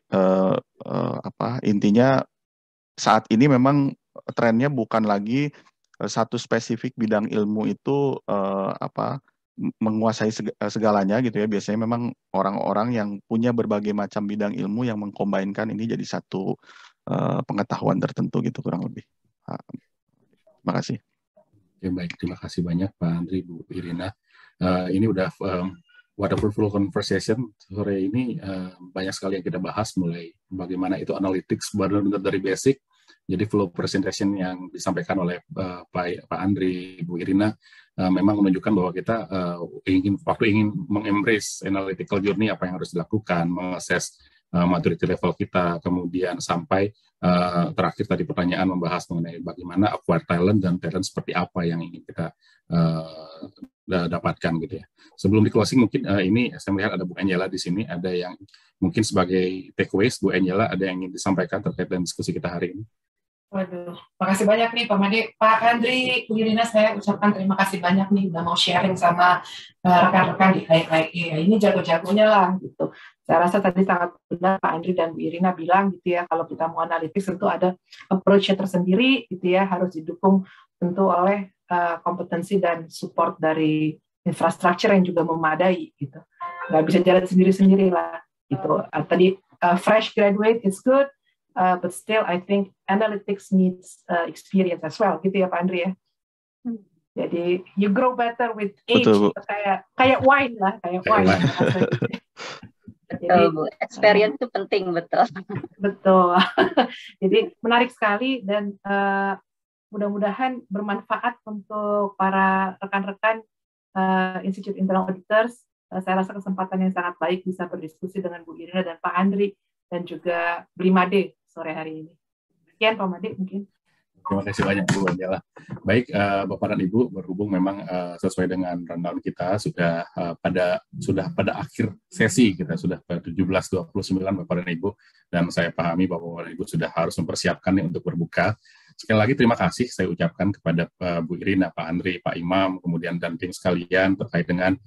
intinya saat ini memang trennya bukan lagi satu spesifik bidang ilmu itu menguasai segalanya gitu ya. Biasanya memang orang-orang yang punya berbagai macam bidang ilmu yang mengkombinkan ini jadi satu pengetahuan tertentu gitu, kurang lebih. Terima kasih. Oke, baik, terima kasih banyak Pak Andri, Bu Irina. Ini udah wonderful conversation sore ini. Banyak sekali yang kita bahas, mulai bagaimana itu analytics benar-benar dari basic. Jadi flow presentation yang disampaikan oleh Pak Andri, Bu Irina, memang menunjukkan bahwa kita ingin mengembrace analytical journey, apa yang harus dilakukan, mengakses maturity level kita, kemudian sampai terakhir tadi pertanyaan membahas mengenai bagaimana acquire talent dan talent seperti apa yang ingin kita dapatkan gitu ya. Sebelum di closing mungkin ini saya melihat ada Bu Angela di sini, ada yang mungkin sebagai takeaways, Bu Angela ada yang ingin disampaikan terkait dengan diskusi kita hari ini. Waduh, makasih banyak nih Pak Made. Pak Andri, Bu Irina, saya ucapkan terima kasih banyak nih udah mau sharing sama rekan-rekan di IIA. Ini jago-jagonya lah gitu. Saya rasa tadi sangat benar Pak Andri dan Bu Irina bilang gitu ya, kalau kita mau analitik tentu ada approach-nya tersendiri gitu ya, harus didukung tentu oleh kompetensi dan support dari infrastruktur yang juga memadai gitu. nggak bisa jalan sendiri-sendiri lah gitu. Tadi fresh graduate is good, but still I think analytics needs experience as well gitu ya Pak Andri ya. Jadi you grow better with age. Betul, Bu. Kayak wine lah, kayak wine. Betul, Bu. Experience itu penting, betul. Betul. Jadi menarik sekali dan mudah-mudahan bermanfaat untuk para rekan-rekan Institute Internal Auditors. Saya rasa kesempatan yang sangat baik bisa berdiskusi dengan Bu Irina dan Pak Andri dan juga Blimade sore hari ini. Sekian Pak Made mungkin. Terima kasih banyak Bu Anjela. Baik, Bapak dan Ibu, berhubung memang sesuai dengan rundown kita sudah pada akhir sesi kita sudah pada 17.29 Bapak dan Ibu, dan saya pahami Bapak dan Ibu sudah harus mempersiapkan nih untuk berbuka. Sekali lagi terima kasih saya ucapkan kepada Bu Irina, Pak Andri, Pak Imam, kemudian dan tim sekalian terkait dengan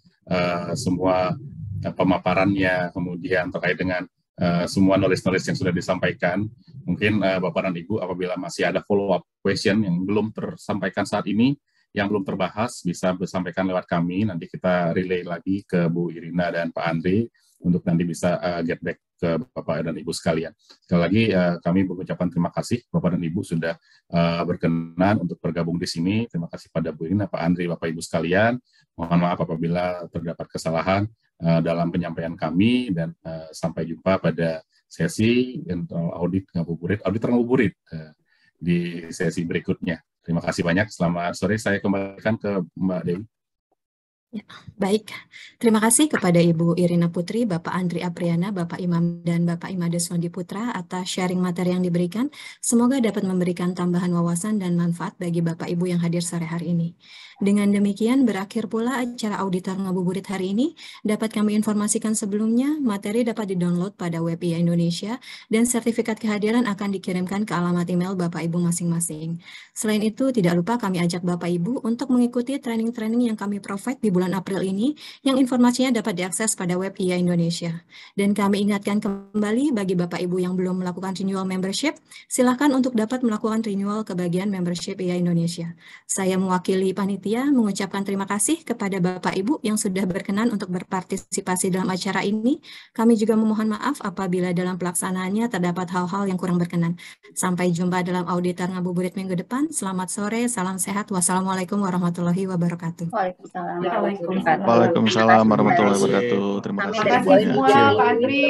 semua pemaparannya, kemudian terkait dengan semua knowledge yang sudah disampaikan. Mungkin Bapak dan Ibu apabila masih ada follow-up question yang belum tersampaikan saat ini, yang belum terbahas, bisa disampaikan lewat kami. Nanti kita relay lagi ke Bu Irina dan Pak Andri untuk nanti bisa get back ke Bapak dan Ibu sekalian. Sekali lagi kami mengucapkan terima kasih Bapak dan Ibu sudah berkenan untuk bergabung di sini. Terima kasih pada Bu Irina, Pak Andri, Bapak Ibu sekalian. Mohon maaf apabila terdapat kesalahan dalam penyampaian kami, dan sampai jumpa pada sesi auditor ngabuburit di sesi berikutnya. Terima kasih banyak. Selamat sore. Saya kembalikan ke Mbak Dewi. Ya, baik, terima kasih kepada Ibu Irina Putri, Bapak Andri Apriana, Bapak Imam, dan Bapak Imade Sondi Putra atas sharing materi yang diberikan. Semoga dapat memberikan tambahan wawasan dan manfaat bagi Bapak Ibu yang hadir sore hari ini. Dengan demikian berakhir pula acara auditor ngabuburit hari ini. Dapat kami informasikan sebelumnya, materi dapat di-download pada web IA Indonesia dan sertifikat kehadiran akan dikirimkan ke alamat email Bapak Ibu masing-masing. Selain itu, tidak lupa kami ajak Bapak Ibu untuk mengikuti training-training yang kami provide di bulan April ini, yang informasinya dapat diakses pada web IA Indonesia. Dan kami ingatkan kembali bagi Bapak Ibu yang belum melakukan renewal membership, silakan untuk dapat melakukan renewal ke bagian membership IA Indonesia. Saya mewakili panitia mengucapkan terima kasih kepada Bapak Ibu yang sudah berkenan untuk berpartisipasi dalam acara ini. Kami juga memohon maaf apabila dalam pelaksanaannya terdapat hal-hal yang kurang berkenan. Sampai jumpa dalam auditor ngabuburit minggu depan. Selamat sore, salam sehat. Wassalamualaikum warahmatullahi wabarakatuh. Waalaikumsalam. Waalaikumsalam warahmatullahi wabarakatuh. Terima kasih semua Pak Andri.